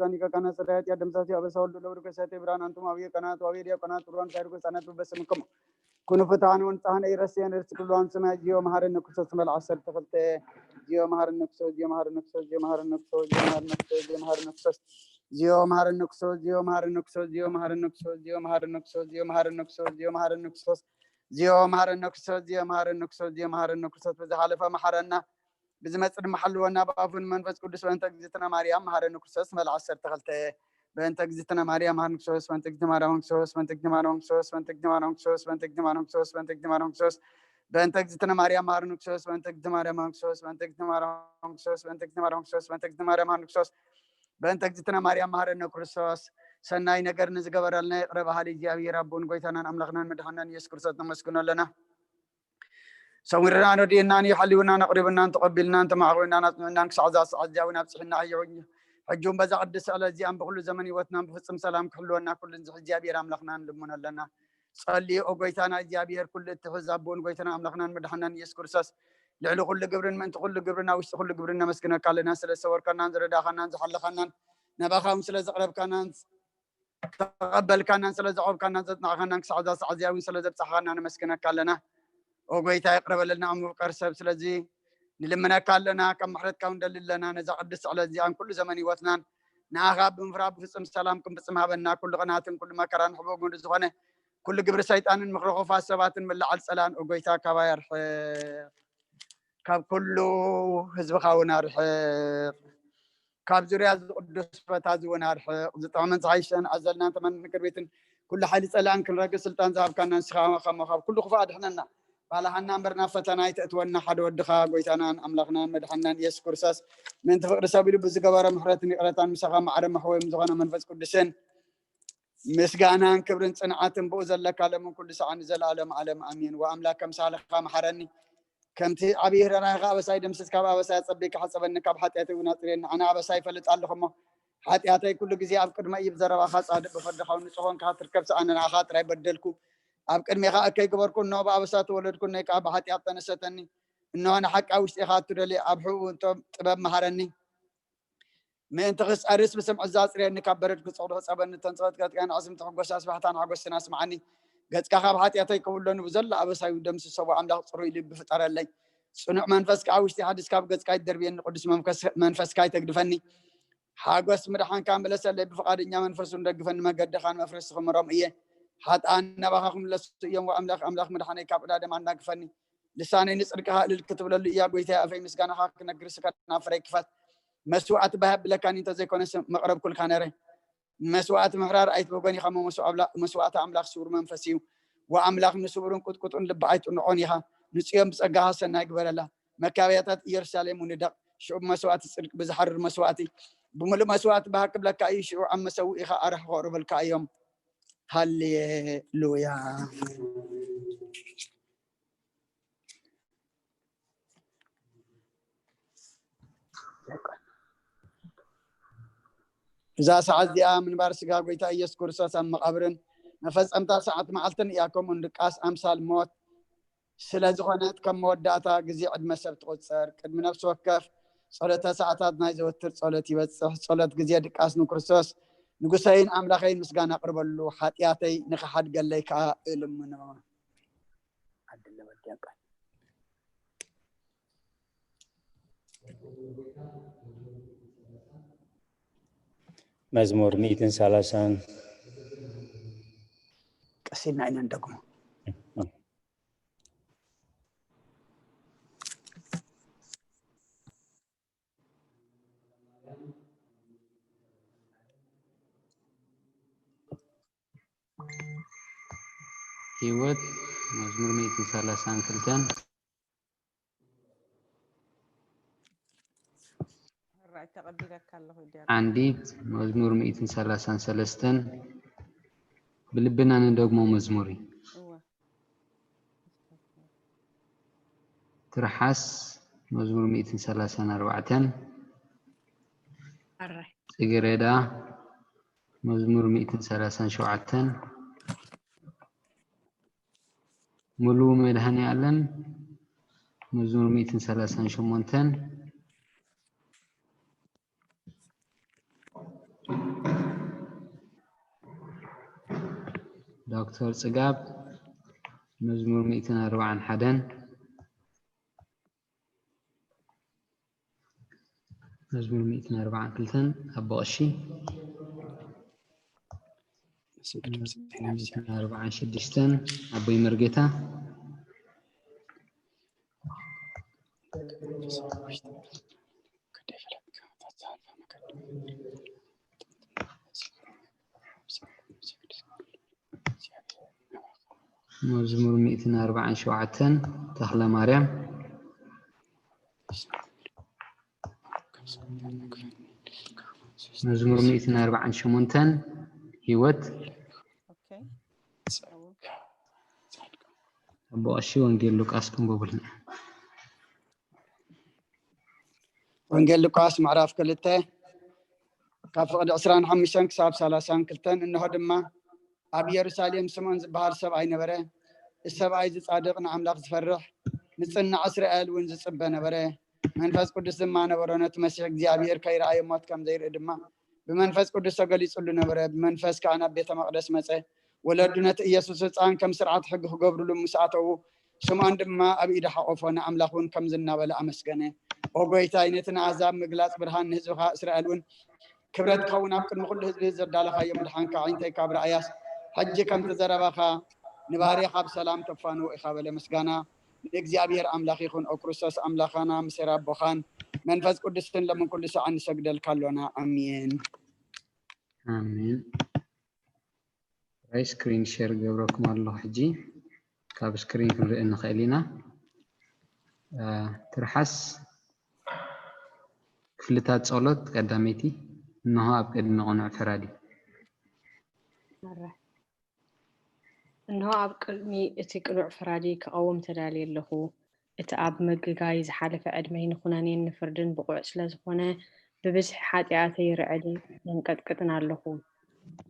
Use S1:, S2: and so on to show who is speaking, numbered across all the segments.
S1: غاني كنا سريات يا دمساتي أبى سول دلور كساتي بران أنتم أبي كنا توابي ديا كنا تروان كيرو كسانة بس منكم كونوا فتان ونتهان إيرسيان إرسكلوان سما جيو مهار النكسو سما العصر تفلت جيو مهار النكسو جيو مهار النكسو جيو مهار النكسو جيو مهار النكسو جيو مهار النكسو جيو مهار النكسو جيو مهار النكسو جيو مهار النكسو جيو مهار النكسو جيو مهار النكسو جيو مهار النكسو جيو مهار النكسو جيو مهار النكسو جيو مهار النكسو بزحلفة محرنا بزمت المحل وانا بافن منفس قدس وانت جزتنا مريم مهار النكسو اسم العصر تخلت بانت جزتنا مريم مهار النكسو وانت جزتنا مريم نكسو وانت جزتنا مريم نكسو وانت جزتنا مريم نكسو وانت جزتنا مريم نكسو وانت جزتنا مريم نكسو بانت جزتنا مريم مهار النكسو وانت جزتنا مريم نكسو وانت جزتنا مريم نكسو وانت جزتنا مريم نكسو وانت جزتنا مريم نكسو بانت جزتنا مريم مهار النكسو سناي نجر نزجبر لنا رب هذه جابي ربون قيتنا أملكنا مدحنا يسكر ستنا مسكنا لنا سويرنا ندينا يحلونا نقربنا تقبلنا أنت معرونا ننكس عزاز عزاونا بسحنا عيوني حجوم بزع الدس على زيان بقول زمني وتنام بفصم سلام كلنا كل جابي أملكنا لمنا لنا صلي أقويتنا جابي كل التحزبون قيتنا أملكنا مدحنا يسكر سس لعلو كل قبرنا من تقول قبرنا وش كل قبرنا مسكنا كلنا سل سور كنا نزر داخلنا نزحل خنا نبخهم سل زقرب كنا تقبل كنا سل زعوب كنا زدنا خنا نكسعد عزاوي سل زب صحنا مسكنا كلنا وقيت يقرب لنا عمو قرسب سلزي نلمنا كلنا كم محرد كون دللنا نزعدس على زيان كل زمن وثنان ناغاب مفراب في سلامكم بسمها بنا كل قنات كل مكران حبوب من رزقنا كل قبر سيطان مخرخ فاسبات من لعل سلام وقيت كباير كاب كله حزب خاونا رحيق كاب زريا قدس فتازونا رحيق زطعمن عايشن عزلنا تمن مكربيتن كل حال سلام كل رجل سلطان ذهب كان نسخا خم كل خفاد احنا قال حنا امرنا فتنا يتأتونا حد ودخا قويتنا املخنا مدحنا يسكر ساس من تفقر سابيل بزقبار محرتني قرتان مسخا معرم محوي مزغنا منفس قدسن مسغانا كبرن صنعاتن بوزل لك علم كل ساعه نزل عالم عالم امين واملاك مسالخا محرني كمتي عبير انا غا بساي دمسس كابا بساي صبيك حسبن كاب حطيتي وناطرين انا بساي فلط اللهم حطياتي كل غزي اب قدما يبزرب خاص بفدخاو نصون كاتركب انا خاطر يبدلكم اب قدمي خا كي كبركم نو بابسات ولدكم نيكا بحطيات تنستني انه انا حق اوش اخاطر لي ابحو انتم طبب مهرني ما انت غس ارس بسم عزاصري انك كبرت صعود صبن تنصات كان عزم تحقش اصبحتان عقش ناس معني قد كخا بحطياتي كلن بزل ابساي دمس سو عملاق صروي لي بفطر لي صنع منفس كاوشتي حدث كاب قد كاي دربين قدس منفس كاي تقدفني حاجس مدحان كامل سل بفقادኛ መንፈሱን ደግፈን መገደኻን መፍረስ خمرم ايه حتى نبخهم لسيوم واملاخ املاخ مدحاني كابدا دم عندكفني لساني نصرقها للكتب للي يا قويتا افي مسكانا حق نغرس كنا فريق كفات مسوعات بهب لك انت زي كون مقرب كل خانري مسوعات محرار ايت بغني خمو مسوعات املاخ سور منفسيو واملاخ نسورن قطقطن لبعيت نعونيها نصيام صغاها سنا يقبللا مكاويات يرسالم وندق شعب مسوعات صدق بزحر مسوعتي بمل مسوعات بهكب لك اي شيء عم مسويها ارح قرب لك يوم هاليلويا إذا ساعات دي من بارسقا قويتا يسكر ساسا مقابرن نفس أمتا ساعات معلتن إياكم ونقاس أمثال موت سلازغونات كم موداتا قزي عد مسبت قدسار قد من نفس وكف صلاة ساعتات نايزة وتر صلاة يبتصح صلاة قزي دقاس نكرسوس نقصين أملاخين مسقانا قرب اللو حاتياتي نخحاد قال لي كائل منه عد اللي وديك
S2: مزمور 130
S1: قسينا عين عندكم
S3: هيوت مزمور 130 كلتان عنديت مزمور 133 بلبنا ندقمو مزموري ترحس مزمور 134 تقريدا مزمور 137 ملو مدهني علن مزمور 138 دكتور صقاب مزمور 141 مزمور 142 أبو أشي 146 أبو مرقتا مزمور 147 تخلى مريم مزمور 148 هيوت
S2: اوكي
S3: أبو أشي وانجيل لوكاس كم بقولنا
S1: ወንጌል ሉቃስ ምዕራፍ 2 ካብ ፍቅዲ 25 ክሳብ 32 እንሆ ድማ ኣብ ኢየሩሳሌም ስምዖን ዝበሃል ሰብኣይ ነበረ። እዚ ሰብኣይ ዝጻድቕ ንኣምላኽ ዝፈርሕ ንጽናዕ እስራኤል እውን ዝጽበ ነበረ። መንፈስ ቅዱስ ድማ ነበሮ። ነቲ መሲሕ እግዚኣብሔር ከይረኣዮ ሞት ከም ዘይርኢ ድማ ብመንፈስ ቅዱስ ተገሊጹሉ ነበረ። ብመንፈስ ከዓ ናብ ቤተ መቅደስ መፀ። ወለዱ ነቲ ኢየሱስ ህፃን ከም ስርዓት ሕጊ ክገብርሉ ምስ ኣተዉ ስምዖን ድማ ኣብ ኢዱ ሓቆፎ ንኣምላኽ እውን ከም ዝናበለ ኣመስገነ። ኦ ጎይታይ ነቲ ንኣሕዛብ ምግላፅ ብርሃን ንህዝብኻ እስራኤል እውን ክብረት ክኸውን ኣብ ቅድሚ ኩሉ ህዝቢ ዘዳለኻዮ ምድሓንካ ዓይንተይ ካብ ረኣያስ ሕጂ ከም ትዘረባኻ ንባህርኻ ብሰላም ተፋንዎ ኢኻ በለ። ምስጋና ንእግዚኣብሔር ኣምላኽ ይኹን። ኦ ክርስቶስ ኣምላኻና ምስ ኣቦኻን መንፈስ ቅዱስን ለምን ኩሉ ሰዓት ንሰግደልካ ኣሎና ኣሜን
S3: آمين. راي سكرين شير قبركم الله حجي كاب سكرين كنرئن خيلنا ترحس كفلتات صولت قداميتي انها ابقد نغنع فرادي
S2: مرة انه ابقدمي اتي قنوع فرادي كقوم تدالي له اتعاب مقاي زحالف عدمين خنانين نفردن بقوع سلازخونه ببزح حاتياتي رعدي ينقطقطنا له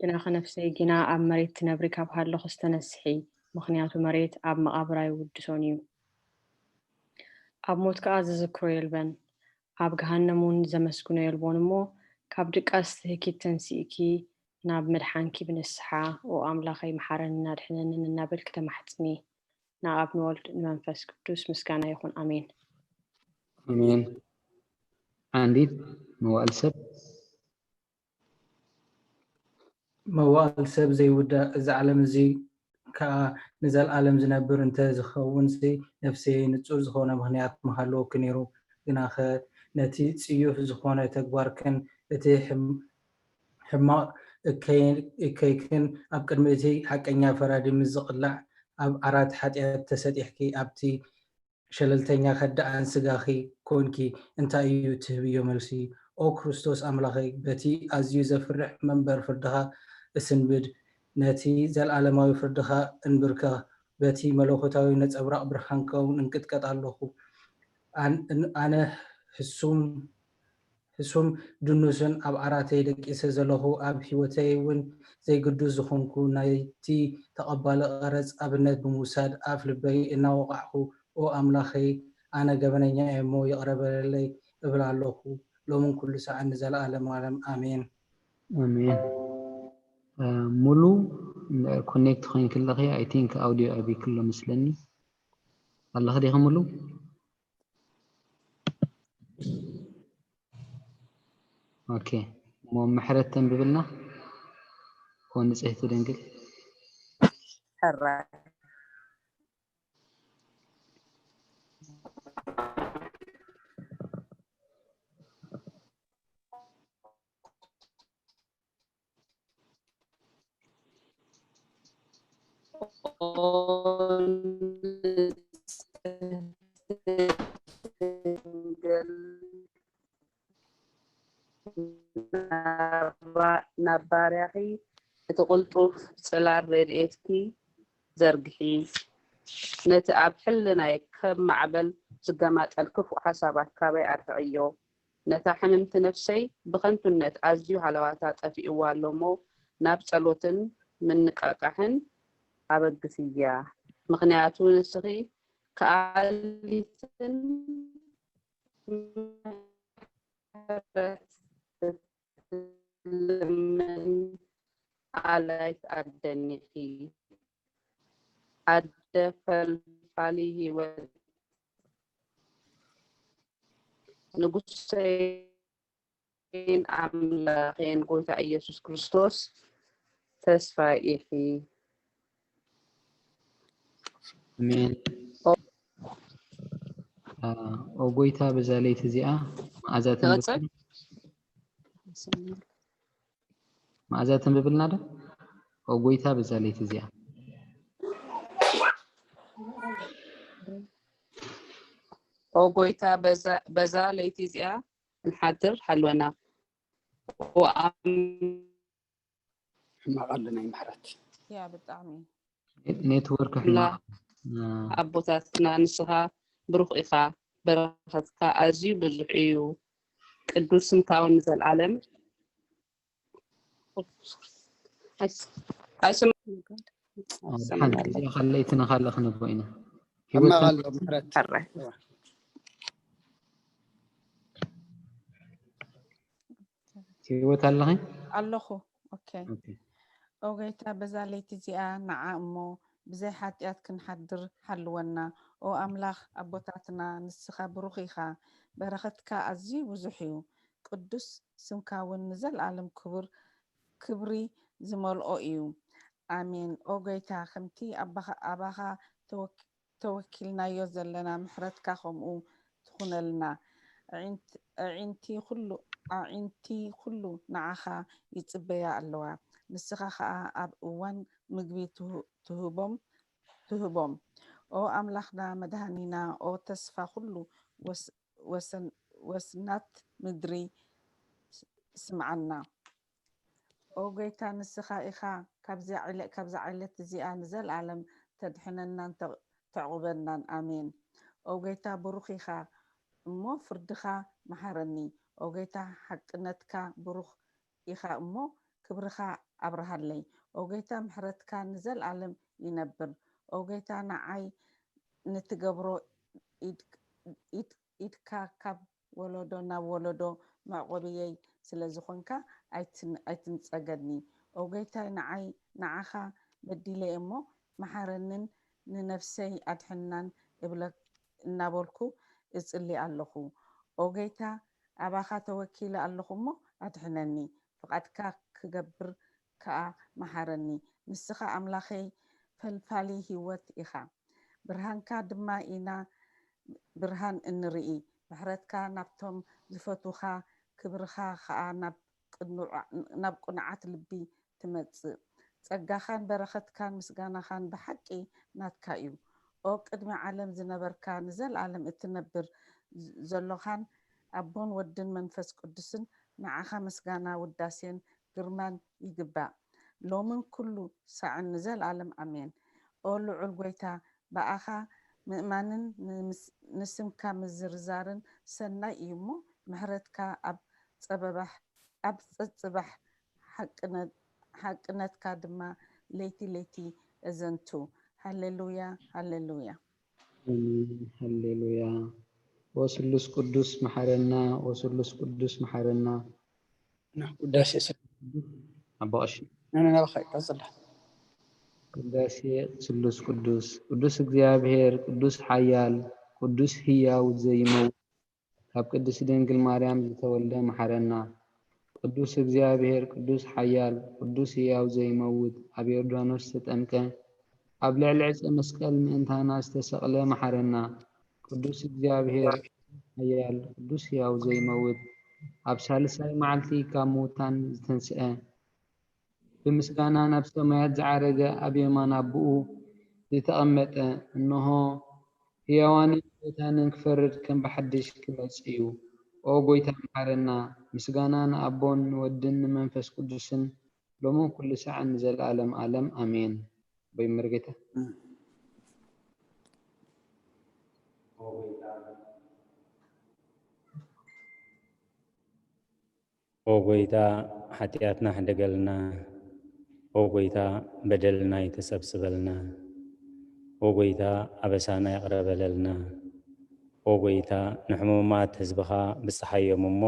S2: جنا خنفسي جنا اب مريت تنبري كاب هالو خستنسحي مخنياتو مريت اب مقابراي ودسونيو اب موت كاز ذكرو يلبن اب جهنمون زمسكونو يلبونمو كاب دقاس هكيتن سيكي ناب مدحانكي بنسحا او املاخي محارننا دحننن نابل كتمحصني ناب نولد منفس قدوس مسكانا يكون امين
S3: امين. عندي موال سب
S4: موال سب زي ودا اذا علم زي كا نزل عالم زنبر انت زخون زي نفسي نصور زخونه مخنيات محلو كنيرو جناخ نتي صيوف زخونه تكبار كن اتي حما كيكن اب قدمتي حقنيا فرادي مزقلع اب عرات حاتيات تسديحكي ابتي شللتنيا خد انسغاخي كونكي انت ايو تهبيو ملسي او كريستوس املاخي بتي ازيو زفرح منبر فردها اسنبد نتي زل عالماوي فردها انبركا بتي ملوكتاوي نصبراق برخانكو انقطقط اللهو انا حسوم دنوسن اب عراتي دقيس زلهو اب هيوتي ون زي قدوس زخونكو نايتي تقبل غرز ابنت بموساد اف لبي انا وقعو او املاخي انا قبنيا امو يقرب لي ابلا لهو لو من كل ساعه نزل عالم عالم امين
S3: امين. مولو كونيكت خوين كلغي اي ثينك اوديو ابي كله مسلني الله خديها مولو اوكي مو محرتن ببلنا كون نصيحت دنقل
S2: حرة نبارحي تقلطوف صلار ريديتكي زرقحي نت اب حلنا كم معبل زقامات الكف وحسابات كابي ارفعيو نتا حممت نفسي بخنتو النت ازيو حلواتات افئوا لومو ناب صلوتن من نقاقحن ابقسيا مغنياتو نسخي كاليتن من عليك أدنيكي
S5: ዓደ ፈልፋሊ ህይወት ንጉሰይን አምላኬን ጎይታ ኢየሱስ ክርስቶስ ተስፋ ኢኺ
S3: አሜን ጎይታ በዛ ለይቲ እዚኣ መዓዛ ተንብብልና ዶ ጎይታ በዛ ለይቲ እዚኣ
S5: ጎይታ በዛ ለይቲ እዚኣ ንሓድር ሓልወና
S1: ማቃለና ይምሕረት
S6: ያ ብጣዕሚ
S3: ኔትወርክ
S5: አቦታትና ንስኻ ብሩኽ ኢኻ በረኸትካ ኣዝዩ ብዙሕ እዩ ቅዱስ ስምካ እውን ንዘለዓለም
S3: خليت نخلق نبوينا
S1: ما قال محرت
S3: هيوت الله
S6: ኣለኹ ኦኬ ኦጌታ በዛ ለይቲ እዚኣ ንዓ እሞ ብዘይ ሓጢኣት ክንሓድር ሓልወና ኦ ኣምላኽ ኣቦታትና ንስኻ ብሩኽ ኢኻ በረኸትካ ኣዝዩ ብዙሕ እዩ ቅዱስ ስምካ እውን ንዘለዓለም ክብሪ ዝመልኦ እዩ አሜን ኦጌታ ከምቲ ኣባኻ ተወኪልናዮ ዘለና ምሕረትካ ከምኡ ትኹነልና ኣዒንቲ ኩሉ ንዓኻ ይፅበያ ኣለዋ ንስኻ ከዓ ኣብ እዋን ምግቢ ትህቦም ኦ ኣምላኽና መድሃኒና ኦ ተስፋ ኩሉ ወስናት ምድሪ ስምዓና ኦ ጎይታ ንስኻ ኢኻ ካብዛ ዓለት እዚኣ ንዘለዓለም ተድሕነናን ተዕቁበናን አሜን ኦ ጎይታ ብሩኽ ኢኻ እሞ ፍርድኻ መሓረኒ ኦ ጎይታ ሓቅነትካ ብሩኽ ኢኻ እሞ ክብርኻ ኣብርሃለይ ኦ ጎይታ ምሕረትካ ንዘለዓለም ይነብር ኦ ጎይታ ንዓይ ንትገብሮ ኢድካ ካብ ወለዶ ናብ ወለዶ መዕቆብየይ ስለ ዝኾንካ ኣይትንፀገድኒ ኦ ጎይታይ ንዓኻ በዲለይ እሞ መሓረንን ንነፍሰይ ኣድሕናን እናበልኩ እፅሊ ኣለኹ ኦ ጎይታ ኣባኻ ተወኪለ ኣለኹ እሞ ኣድሕነኒ ፍቓድካ ክገብር ከዓ መሓረኒ ንስኻ ኣምላኸይ ፈልፋሊ ህይወት ኢኻ ብርሃንካ ድማ ኢና ብርሃን እንርኢ ምሕረትካ ናብቶም ዝፈትውኻ ክብርኻ ከዓ ናብ ቁንዓት ልቢ ትመፅእ ፀጋኻን በረኸትካን ምስጋናኻን ብሓቂ ናትካ እዩ ኦ ቅድሚ ዓለም ዝነበርካ ንዘለዓለም እትነብር ዘሎኻን ኣቦን ወድን መንፈስ ቅዱስን ንዓኻ ምስጋና ውዳሴን ግርማን ይግባእ ሎምን ኩሉ ሳዕን ንዘለዓለም ኣሜን ኦ ልዑል ጎይታ በኣኻ ምእማንን ንስምካ ምዝርዛርን ሰናይ እዩ እሞ ምሕረትካ ኣብ ፀፅባሕ ሓቅነትካ ድማ ለይቲ ለይቲ እዘንቱ ሃሌሉያ ሃሌሉያ
S3: ሃሌሉያ ወስሉስ ቅዱስ መሐረና ወስሉስ ቅዱስ መሐረና
S1: ውዳሴ
S3: አባሽ
S1: እኔ በخير ቀጽል
S3: ቅዳሴ ስሉስ ቅዱስ እግዚአብሔር ቅዱስ ኃያል ቅዱስ ሕያው ዘይመውት ካብ ቅድስት ድንግል ማርያም ዝተወልደ መሐረና ቅዱስ እግዚአብሔር ቅዱስ ኃያል ቅዱስ ሕያው ዘይመውት ኣብ ዮርዳኖስ ተጠምቀ ኣብ ልዕሊ ዕፀ መስቀል ምእንታና ዝተሰቕለ መሐረና ቅዱስ እግዚአብሔር ኃያል ቅዱስ ሕያው ዘይመውት ኣብ ሳልሳይ መዓልቲ ካብ ሙታን ዝተንስአ ብምስጋና ናብ ሰማያት ዝዓረገ ኣብ የማን ኣቡኡ ዝተቐመጠ እነሆ ሕያዋንን ሙታንን ክፈርድ ከም ብሓድሽ ክመጽእ እዩ ኦ ጎይታ መሐረና ምስጋና ንኣቦን ንወድን ንመንፈስ ቅዱስን ሎምን ኩሉ ሰዓን ንዘለዓለም ዓለም ኣሜን በይመርጌታ
S7: ኦ ጎይታ ሓጢኣትና ሕደገልና ኦ ጎይታ በደልና ይተሰብስበልና ኦ ጎይታ ኣበሳና ይቕረበለልና ኦ ጎይታ ንሕሙማት ህዝብኻ ብፀሓዮም እሞ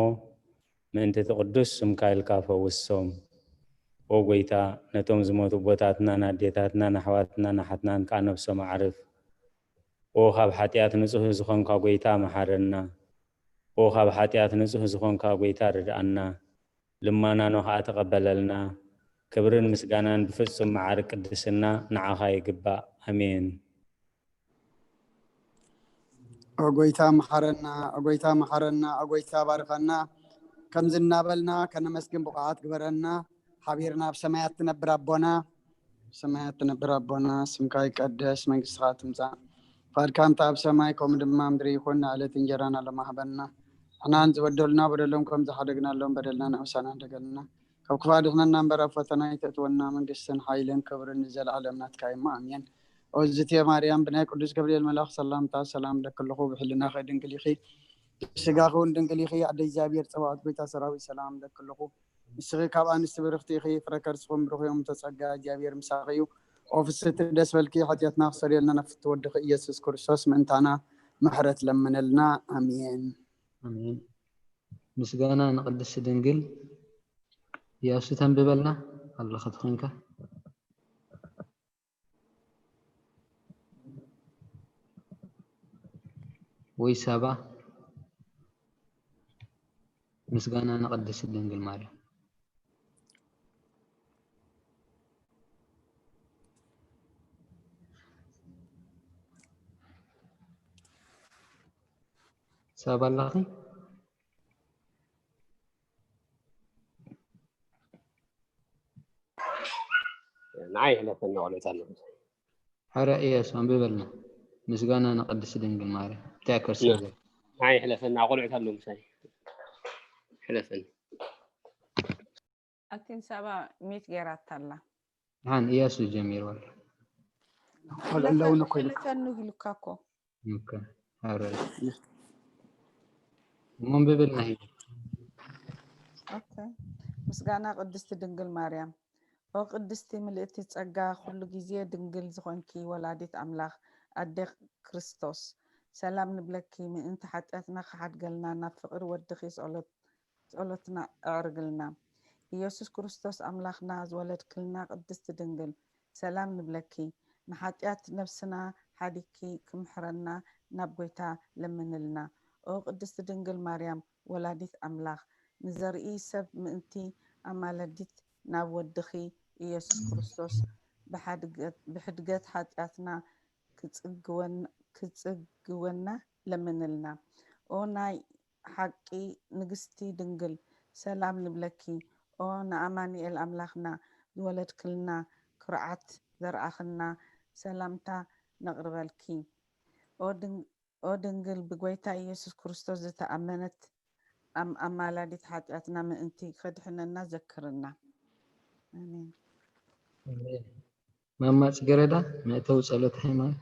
S7: ምእንቲ ቅዱስ ስምካ ኢልካ ፈውሶም ወጎይታ ነቶም ዝሞቱ ቦታትና ናዴታትና ናሕዋትና ናሓትናን ከዓ ነፍሶም ዓርፍ ካብ ሓጢአት ንጹህ ዝኾንካ ጎይታ መሓረና ካብ ሓጢአት ንጹህ ዝኾንካ ጎይታ ርድአና ልማናኖ ከዓ ተቐበለልና ክብርን ምስጋናን ብፍጹም መዓር ቅድስና ንዓኻ ይግባእ አሜን
S1: ጎይታ መሓረና ጎይታ መሓረና ጎይታ ባርከና ከም ዝናበልና ከነመስግን ብቕዓት ግበረና ሓቢርና ብሰማያት ትነብር ኣቦና ሰማያት ትነብር ኣቦና ስምካ ይቀደስ መንግስትኻ ትምጻእ ፈቃድካ ኣብ ሰማይ ከምኡ ድማ ምድሪ ይኹን ዕለት እንጀራና ለማህበና ሕናን ዝበደሉና በደሎም ከም ዝሓደግናሎም በደልና ንእውሳና እንደገልና ካብ ክፉእ ኣድሕነና እምበር ኣብ ፈተና ይተእትወና መንግስትን ሓይልን ክብርን ንዘለዓለም ናትካ እዩ ኣሜን እግዝእትየ ማርያም ብናይ ቅዱስ ገብርኤል መልአክ ሰላምታ ሰላም ለክልኹ ብሕልና ድንግል ኢኺ ስጋኹ ድንግል ኢኺ ኣደ እግዚአብሔር ፀባኦት ጎይታ ሰራዊት ሰላም ለክልኹ ንስኺ ካብ ኣንስቲ ብርክቲ ኢኺ ፍረ ከርስኹም ብሩኽ እዮም ተጸጋ እግዚአብሔር ምሳኺ እዩ ኦፍስቲ ደስ በልኪ ሓጢአትና ክሰረየልና ነፍሲ ወድኺ ኢየሱስ ክርስቶስ ምእንታና ምሕረት ለምነልና አሜን
S3: አሜን ምስጋና ንቅድስት ድንግል ኢየሱ ተንብበልና አላህ ትኾንካ ወይ ሳባ ምስጋና ንቅድስት ድንግል ማርያም ሳባ ላኺ
S8: نعي حلفنا ولا تعلم
S3: حرا إياس أنببلنا مسجانا نقدس دنجل ماري تاكر سيدي
S8: نعي حلفنا أقول تعلم ساي حلفنا
S6: أكين سبا 100 جرات تلا
S3: عن إياس جميل ولا
S1: ولا لو نقول
S6: حلفنا نقولكاكو
S3: ممكن حرا من ببلنا هي
S6: أوكي مسجانا قدست دنجل مريم أو قدستي ملئتي تصقى كل جزية دنجل زخونكي ولادة أملاخ أدق كريستوس سلام نبلكي من انت حتأتنا خحد قلنا نفقر ودخي سألتنا أعرقلنا يسوس كريستوس أملاخنا زولد كلنا قدست دنجل سلام نبلكي نحاتيات نفسنا حديكي كمحرنا نبويتا لمنلنا أو قدست دنجل مريم ولادة أملاخ نزرئي سب منتي أمالدت ናብ ወድኺ ኢየሱስ ክርስቶስ ብሕድገት ሓጢአትና ክጽግወና ለምንልና ኦ ናይ ሓቂ ንግስቲ ድንግል ሰላም ንብለኪ ኦ ንኣማኒኤል ኣምላኽና ዝወለድክልና ክርዓት ዘርኣኽና ሰላምታ ነቕርበልኪ ኦ ድንግል ብጎይታ ኢየሱስ ክርስቶስ ዝተኣመነት ኣማላዲት ሓጢአትና ምእንቲ ከድሕነና ዘክርና آمين.
S3: ماما تجردا ما توصلت هما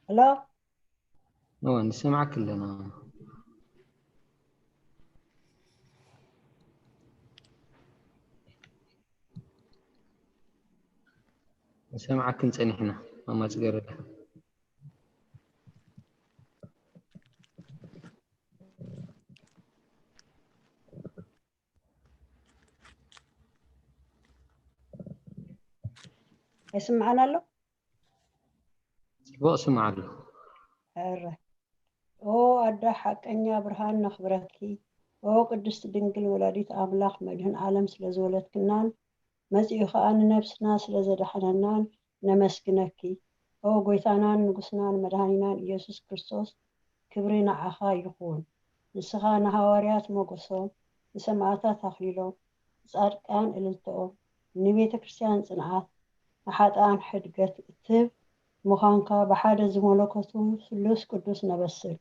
S9: هلا
S3: نسمعك كلنا نسمعك انت نحن ماما تجردا
S9: يسمعنا له
S3: بقسم له
S9: حره او أدى حقنيا برهان نخبركي او قدست دنجل ولاديت أملاخ مدهن عالم سلزولت كنان مزيخ أن نفسنا سلزدحننان نمسكنكي او قويتانان نقصنان مدهانينان إيسوس كريستوس كبرنا عخا يخون نسخان هواريات مقصوم نسمعاتات أخليلو صاركان إلتو نبيت كريستيان صنعات حتى حدقت تب مخانكا بحاد زمولكتو سلوس قدوس نبسل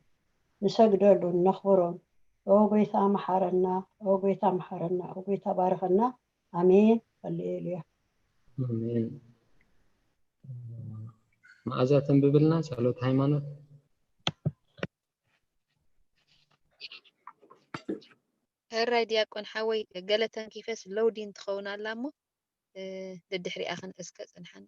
S9: نسجدلو نخبرون او قويتا محارنا او قويتا محارنا او قويتا بارخنا امين هللويا
S3: امين ماذا تنببلنا ጸሎት ሃይማኖት
S10: هراي دياقون حوي قالتن كيفاس لودين تخون علامو للدحري اخن اسكا صنحان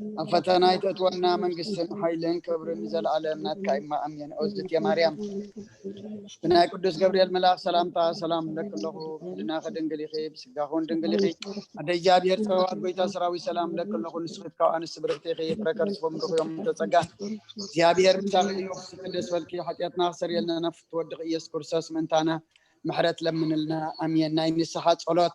S1: أفتنا يتأتونا من قسم حيلين كبر نزل على منات كايما أمين أوزدت يا مريم بنا قدس جبريل ملاك سلام لك الله لنا خدن قليخي بسقاخون دنقليخي أدي جابير سواد بيتا سراوي سلام لك الله نسخت كأن السبرتيخي فركرس ومرخ يوم تسقى جابير بساقي يوفس قدس والكي حتياتنا خسر يلنا نفت ودق إيس كورساس من تانا محرت لمن لنا أمين ناين الصحات صلوات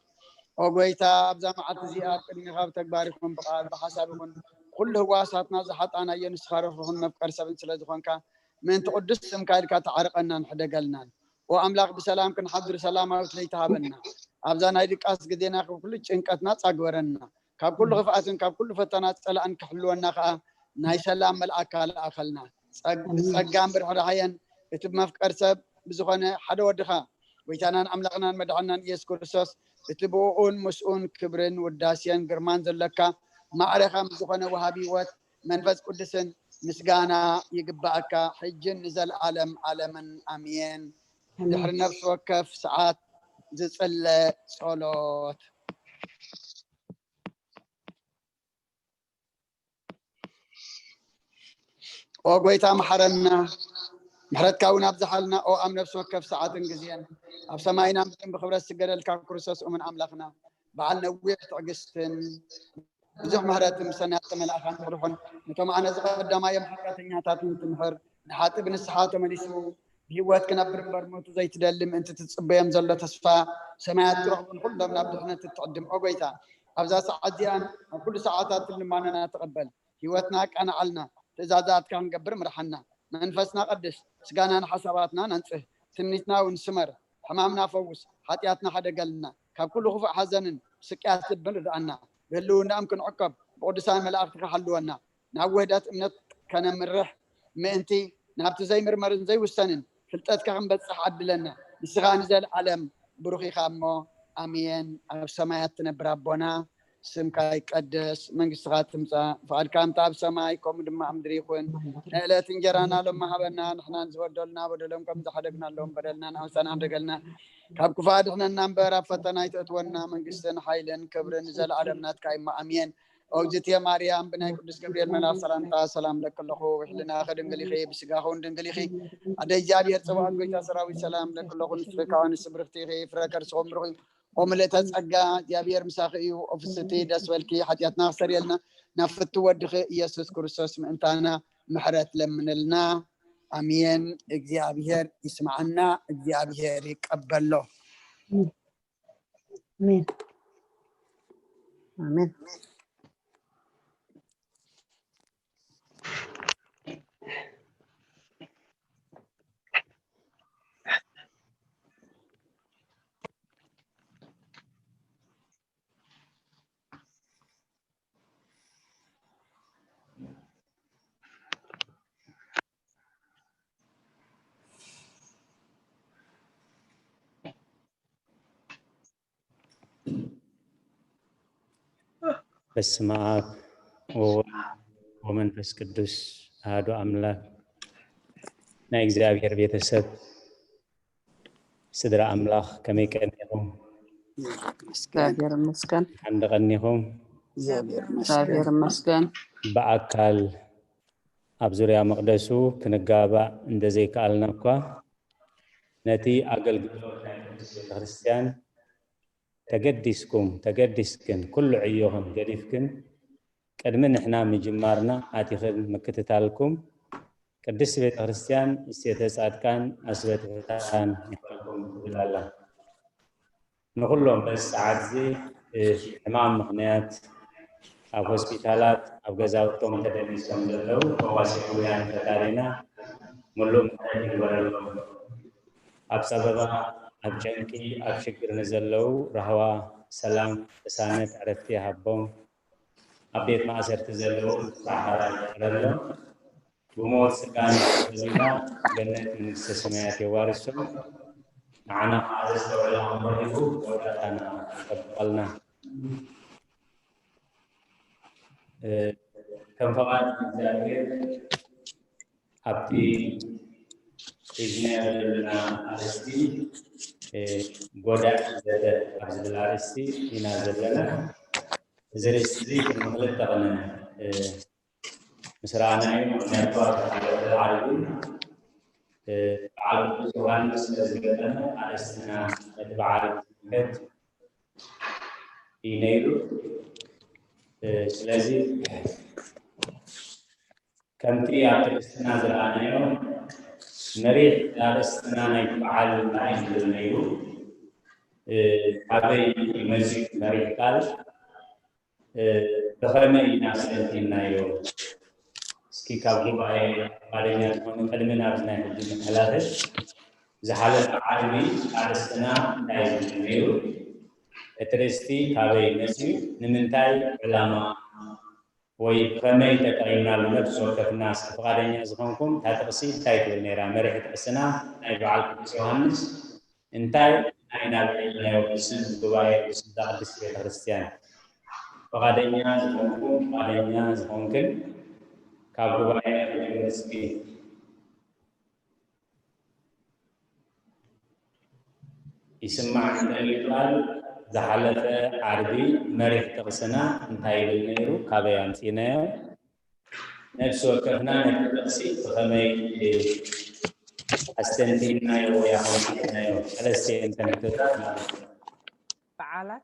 S1: وقويتا أبزا معت زياد إني غابتك باركم بحسابكم كل هواساتنا زحط أنا ينسخرفهم مفكر سبن سلازخون كا من تقدس مكايلك تعرقنا نحدقلنا وأملاك بسلام كن حضر سلامة وتليتهابنا أبزا نايدك أس قدينا كل شنكتنا تاقورنا كاب كل غفعات كاب كل فتنات سلا أنك حلونا خا ناي سلام ملأكال أخلنا سقام برحر حيان يتب مفكر سب بزخونة حدا ودخا ويتانا أملاقنا مدعنا يسكر سوس يتبوؤون مسؤون كبرن وداسيان قرمان زلكا معرخة مزخونة وهابيوات منفذ قدسن مسقانا يقبعك حجن نزل عالما أمين دحر نفس وكف ساعات زل صلوت وقويتا محرنا محرت كاونا بزحلنا او ام نفس وكف ساعات انجزيان اب سماينا بخبرة سجل الكاكروسوس ومن املاخنا بعلنا ويحت عقستن بزح محرت مسنات ملاخان تروحون نتوم انا زغد ما يمحقاتنيا تاتن تمحر نحاتب نسحات مليسو بيوات كنبر برموتو زي تدلم انت تتصبيم زلة تصفى سماعات تروحون كلهم نبدحنا تتقدم اوقيتا ابزا ساعات ديان كل ساعاتات اللي معنا نتقبل هيواتناك انا علنا تزادات كان قبر مرحنا منفسنا قدس سقانا حساباتنا ننصح تنيتنا ونسمر حمامنا فوس حاتياتنا حدا قالنا كاب كل خفع حزن سكيات لبن ردعنا بهلونا أمكن عقب بقدسان ملاقتك حلونا نعوهدات امنت كان مرح مئنتي نابت زي مرمرن زي والسنن فلتاتك عم بتصح عدلنا نسغان زي العالم بروخي خامو امين اب سمايات نبرابونا سمكا يقدس من قصغات تمسا فعل كام تاب سمايكم دم عمدريكون لا تنجرانا لما هبنا نحن نزودلنا بدلهم كم زحدقنا لهم بدلنا نوسنا عندقلنا كاب كفادنا نمبر فتنا يتأتونا من قصن حيلن كبرن زل عالمنات كايما امين اوجت يا مريم بنا قدس جبريل ملاك سلام لك الله وحلنا خدن قليخي بسقاخون دنقليخي ادي جابير سواد قيتا سراوي سلام لك الله نسفكاون سبرفتيخي فركر صومرخي وملتها تسقى جابير مساخي وفستي داس والكي حتياتنا خسر يلنا نفت ودخي يسوس كرسوس انتانا محرت لمن لنا امين اجابير يسمعنا اجابير يقبل له
S9: امين امين
S7: በስመ አብ ወመንፈስ ቅዱስ አሐዱ አምላክ ናይ እግዚአብሔር ቤተሰብ ስድራ አምላክ ከመይ ቀኒኹም
S5: እግዚአብሔር ይመስገን
S7: አንድ ቀኒኹም
S5: እግዚአብሔር ይመስገን
S7: በአካል ኣብ ዙርያ መቅደሱ ክንጋባእ እንደዘይከኣልና እኳ ነቲ ኣገልግሎት ናይ ቅድስት ቤተክርስቲያን ተገዲስክን ኩሉ ዕዮኹም ገዲፍክን ቅድሚ ንሕና ምጅማርና ኣቲኽን ምክትታልኩም ቅድስት ቤተክርስቲያን እሴተ ጻድቃን ኣስበተ ፍትሓን ይሕልኩም ትብላላ ንኩሎም በዚ ሰዓት እዚ ሕማም ምክንያት ኣብ ሆስፒታላት ኣብ ገዛውቶም ተደሚሶም ዘለው ተዋሲዑያን ፈጣሪና ሙሉእ ምሕረት ይግበረሎም ኣብ ፀበባ ኣብ ጨንቂ ኣብ ሽግር ንዘለው ረህዋ ሰላም ተሳነት ዕረፍቲ ይሃቦም ኣብ ቤት ማእሰርቲ ዘለው ፃዕራ ይቅረሎም ብሞት ስጋን ተዚና ገነት መንግስተ ሰማያት የዋርሶም ንዓና ከዓ ዘስተውዕል ኣምሪሁ ወዳእታና ይጠብቀልና ከም ፈቃድ እግዚአብሔር ኣብቲ ሒዝናዮ ዘለና ኣርእስቲ ጎዳእ ዘተ ኣብ ዝብል ኣርእስቲ ኢና ዘለና እዚ ርእስቲ እዚ ክልተ ቅንነ مسرانا نبات العربي على الجوان سلسلة على السنة بعد كت ينيرو سلسلة كمتي على السنة زرعنا يوم مريح على السنة نبعل معين ينيرو هذا المزيد مريح قال بخيمة الناس أنتنا يوم سكي كابو باي بعدين يكون قدمنا بنا الجمع هلاته زحالة عربي على السنة نايم نيرو اترستي كابي نسي نمنتاي علامة وي بخيمة تقيمنا لنفس وقت الناس فقادين يزغنكم تاتقصي تايت بالنيرا مريحة السنة نايب عالكم سيوهانس انتاي ناينا بإلنا وبسن دباي بسن داقل بسيطة كريستيان فقادين يزغنكم فقادين يزغنكم كابو باي يونسكي يسمع القال زحلة عربي مريح تقسنا انتهي بالنيرو كابيان سينايو نفس وكفنا نتقسي فخمي استنتين نايو وياهم نايو ألستين تنكتر
S6: فعالات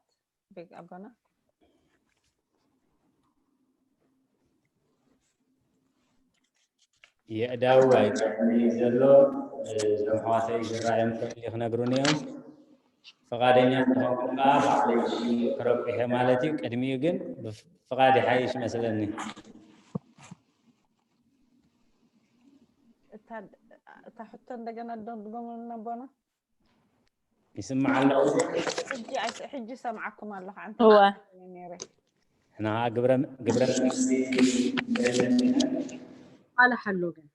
S6: بيك أبانا
S7: يأداو يزلو زمحواتي جرائم اللي خنقرون يوم فقادين يتهم قاب عليك كروبي مالتي قدمي يجن فقادي حيش مثلا
S6: تحط عندنا الدم النبونا
S7: يسمع له
S6: حجي سمعكم الله عنك
S2: هو
S7: احنا قبر
S2: على حلوقن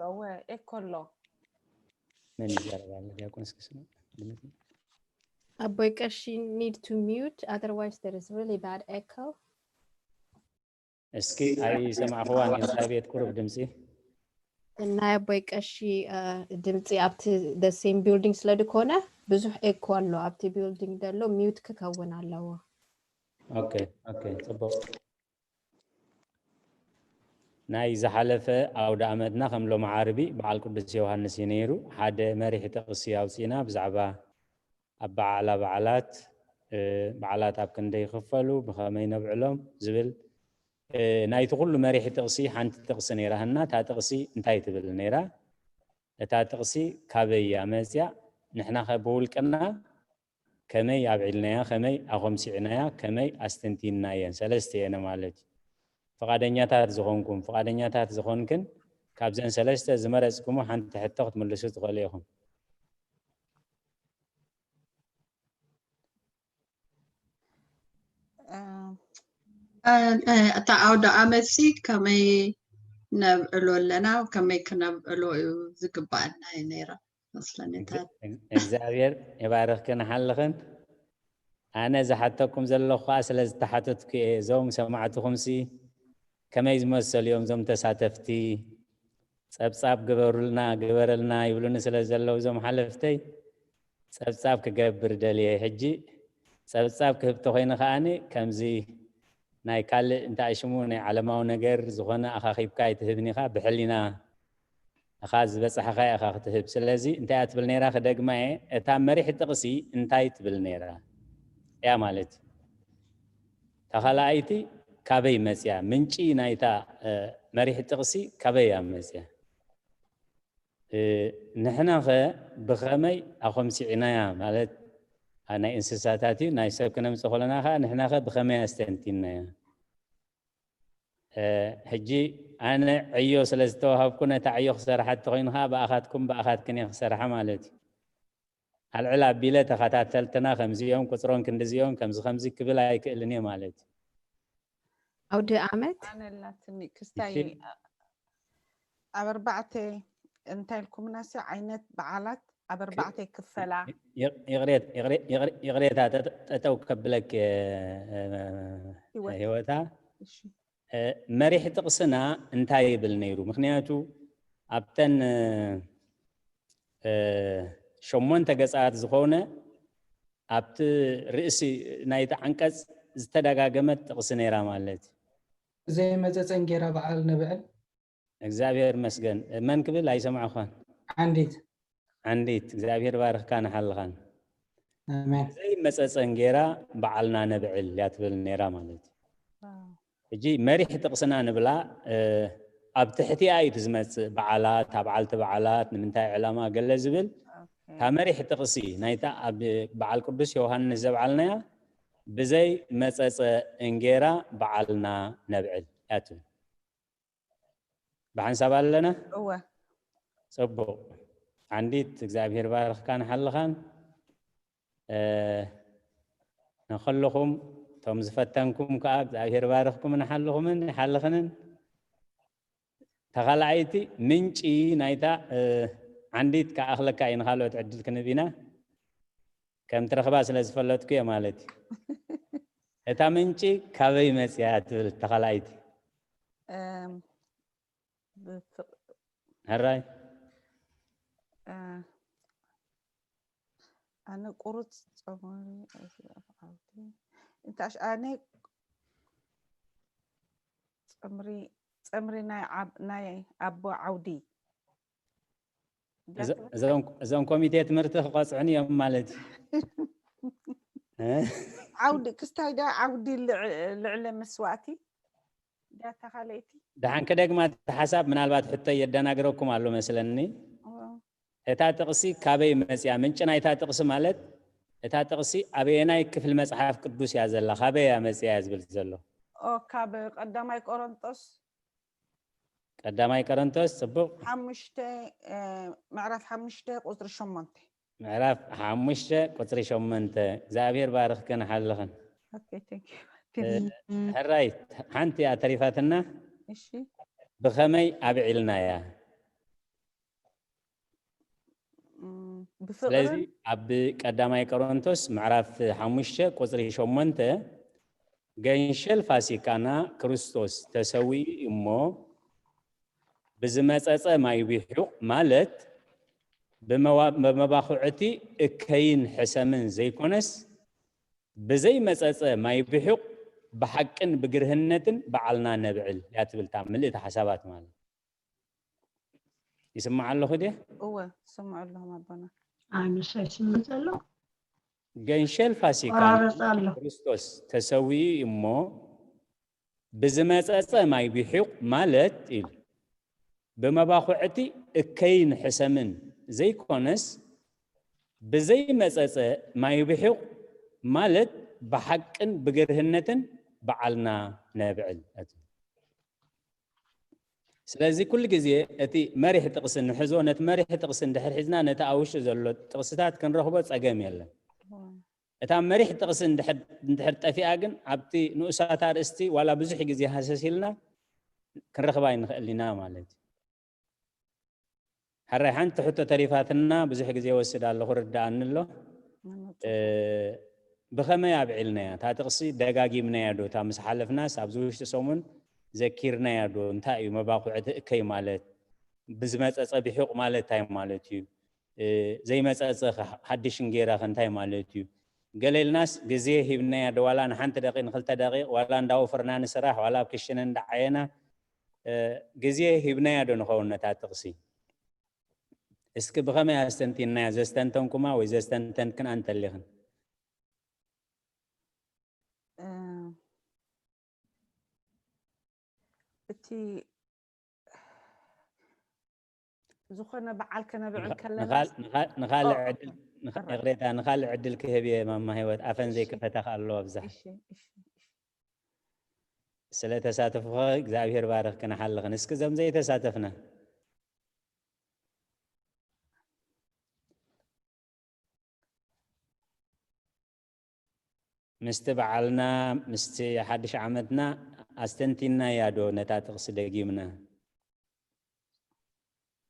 S6: هو ايه كله
S7: من يجرب على يكون اسمه
S11: Aboykashi need to mute, otherwise there is really bad echo.
S7: اسكي اي سمع اخوان انسابيت قرب دمسي
S11: እና ቦይቀሺ ድምፂ ኣብቲ the same building ስለ ድኮነ ብዙሕ ኤኮ ኣሎ ኣብቲ ቢልዲንግ ደሎ ሚውት ክከውን ኣለዎ
S7: ኦኬ ጽቡቅ ናይ ዝሓለፈ ኣውደ ዓመትና ከም ሎም ዓርቢ በዓል ቅዱስ ዮሃንስ ነይሩ ሓደ መሪሕ ጥቕሲ ኣውፂና ብዛዕባ ኣብ በዓላት ኣብ ክንደይ ይኽፈሉ ብኸመይ ነብዕሎም ዝብል ናይቲ ኩሉ መሪሕ ጥቕሲ ሓንቲ ጥቕሲ ነይራህና እታ ጥቕሲ እንታይ ትብል ነይራ እታ ጥቕሲ ካበያ መፅያ ንሕና ኸ ብውልቅና ከመይ ኣብዒልናያ ከመይ ኣኾምሲዕናያ ከመይ ኣስተንቲናየን ሰለስተ እየን ማለት ፈቃደኛታት ዝኾንኩም ፈቃደኛታት ዝኾንክን ካብዘን ሰለስተ ዝመረፅኩሞ ሓንቲ ሕቶ ክትምልሱ ትኽእሉ ኢኹም
S12: أتا عودة أمسي كمي نبقلو لنا وكمي كنبقلو زقبالنا ينيرا مثلا نتاد
S7: እግዚአብሔር ይባርክን ሓልኽን ኣነ ዝሓተኩም ዘለኹ ስለዚ ተሓተትኩ እዞም ሰማዕትኹምሲ ከመይ ዝመሰሉ እዮም እዞም ተሳተፍቲ ፀብፃብ ግበረልና ይብሉኒ ስለ ዘለው እዞም ሓለፍተይ ፀብፃብ ክገብር ደልየ ሕጂ ፀብፃብ ክህብቶ ኮይኑ ከዓኒ ከምዚ ናይ ካልእ እንታይ ሽሙ ናይ ዓለማዊ ነገር ዝኾነ ኣኻኺብካ ይትህብኒ ኢኻ ብሕሊና እኻ ዝበፅሐኻ ኢኻ ክትህብ ስለዚ እንታይ እያ ትብል ነይራ ክደግማ እየ እታ መሪሕ ጥቕሲ እንታይ ትብል ነይራ እያ ማለት ተኻላኣይቲ ካበይ መፅያ ምንጪ ናይታ መሪሕ ጥቕሲ ካበይ እያ መፅያ ንሕና ኸ ብኸመይ ኣኾምሲዕናያ ማለት ናይ እንስሳታት እዩ ናይ ሰብ ክነምፅእ ከለና ከዓ ንሕና ኸ ብኸመይ ኣስተንቲናያ ሕጂ ኣነ ዕዮ ስለ ዝተዋሃብኩ ነታ ዕዮ ክሰርሓት ኮይኑ ከዓ ብኣኻትኩም ብኣኻትክን እየ ክሰርሓ ማለት እዩ ኣልዕል ኣቢለ ተኸታተልትና ከምዚኦም ቁፅሮን ክንዲዚኦም ከምዚ ክብል ኣይክእልን እየ ማለት እዩ
S11: ኣውደ ዓመት
S6: ኣነላትኒ ክስታይ ኣብ ኣርባዕተ እንታይ ኢልኩምናሲ ዓይነት በዓላት ኣብ ኣርባዕተ ይክፈላ
S7: ይቕሬታ ጠጠው ከብለክ ህይወታ መሪሕ ጥቕስና እንታይ ይብል ነይሩ ምክንያቱ ኣብተን 8 ገጻት ዝኾነ ኣብቲ ርእሲ ናይቲ ዓንቀጽ ዝተደጋገመት ጥቕሲ ነይራ ማለት
S4: زي ما تنجيرا بعل نبعل
S7: እግዚአብሔር መስገን መን ክብል አይሰማዕኻን ዓንዲት እግዚአብሔር ባርክ ካን ሓልኻን
S4: አሜን
S7: ዘይ መፀፀን ጌራ በዓልና ነብዕል ያትብል ነራ ማለት እጂ መሪሕ ጥቕስና ንብላ ኣብ ትሕቲኣ እዩ ትዝመፅእ በዓላት ኣብ በዓልቲ በዓላት ንምንታይ ዕላማ ገለ ዝብል ካብ መሪሕ ጥቕሲ ናይታ ኣብ በዓል ቅዱስ ዮሃንስ ዘብዓልናያ ብዘይ መፀፀ እንጌራ በዓልና ነብዕል ያትብል بحنسب لنا
S6: هو
S7: صبو عنديت እግዚአብሔር ባርክ ካን ሓልኻን نخلكم توم زفتنكم كا እግዚአብሔር ባርክኩም نحلكمن يحلخنن تخلعيتي منشي نايتا عنديت كأخلك إن خالو تعدل كنبينا كم ترخبا سلازفلتك يا مالتي إتا منشي كاوي مسيات تخلعيتي هراي
S6: أنا قرط صمري أنت عش أنا صمري ناي أبو عودي
S7: زون كوميتيت مرتخ قاصعني يا مالتي
S6: عودي كستاي دا عودي لعلم مسواتي دا تخليتي
S7: دحان كدق ما تحسب من البات حتى يدناغركم قالو مثلني اتا تقسي كابي مسيا منچنا اتا تقسي مالت اتا تقسي ابيناي كفل مصحف قدوس يازلا خابي يا مسيا يزبل زلو
S6: او كابي
S7: قداماي قرنطوس صبو
S6: حمشته معرف حمشته قطر شمنته
S7: معرف حمشته قطر شمنته زابير بارخكن حلخن
S6: اوكي ثانك يو
S7: هرايت حنت يا تريفاتنا
S6: ماشي
S7: بخمي ابعلنا يا ስለዚህ ኣብ ቀዳማይ ቆሮንቶስ ምዕራፍ 5 ቁጽሪ 8 ገንሸል ፋሲካና ክርስቶስ ተሰዊ እሞ ብዝመፀፀ ማይ ቢሑ ማለት በመባኽዑቲ እከይን ሕሰምን ዘይኮነስ ብዘይ መፀፀ ማይ ቢሑ بحقن بجرهنتن بعلنا نبعل يا تبلتا ملئت حسابات مال يسمع الله خدي
S6: هو سمع الله ما بنا
S9: أنا سمعت له
S7: جنشل فاسيكا كريستوس تسوي إمه بزمات ما يبيحق مالت إل بما باخعتي كين حسمن زي كونس بزي مسات ما يبيحق مالت بحقن بجرهنتن بعلنا نبعل سلازي كل جزء أتي مريح تقصن حزونة مريح تقصن دحر حزنا نتأوش زلوا تقصتات كن رهبة أجام يلا أتا مريح تقصن دحر تأفي أجن عبتي نؤسات أرستي ولا بزح جزء حساسيلنا كن رهبين خلينا مالت هالريحان تحط تريفاتنا بزح جزء وسد الله خرد عن الله بخما يابعلنا تاتقصي دقاقي من يادو تامس حلف ناس أبزوش تسومن ذكرنا يادو انتايو مباقعة كي مالت بزمات أصبحيق مالت تايم مالتيو زي ما حدش نجيرا خنتاي مالتيو قال الناس جزيه هبنا يادو ولا نحنت دقيق نخلت دقيق ولا نداو فرنان سراح ولا بكشنا ندعينا جزيه هبنا يادو نخونا تاتقصي اسك بخما يستنتين زستنتنكما ويزستنتن كن أنت اللي خن
S6: تي زخنا بعل كنا بعل كلام
S7: نخال عدل غريتها نخال عدل كهبيه ما هي افن زي كفتخ الله بزح سلا تساتفوا እግዚአብሔር ባረክ كنا حلخن اسك زم زي تساتفنا مستبعلنا مستي حدش عمتنا استنتينا يادو نتا تقصد قيمنا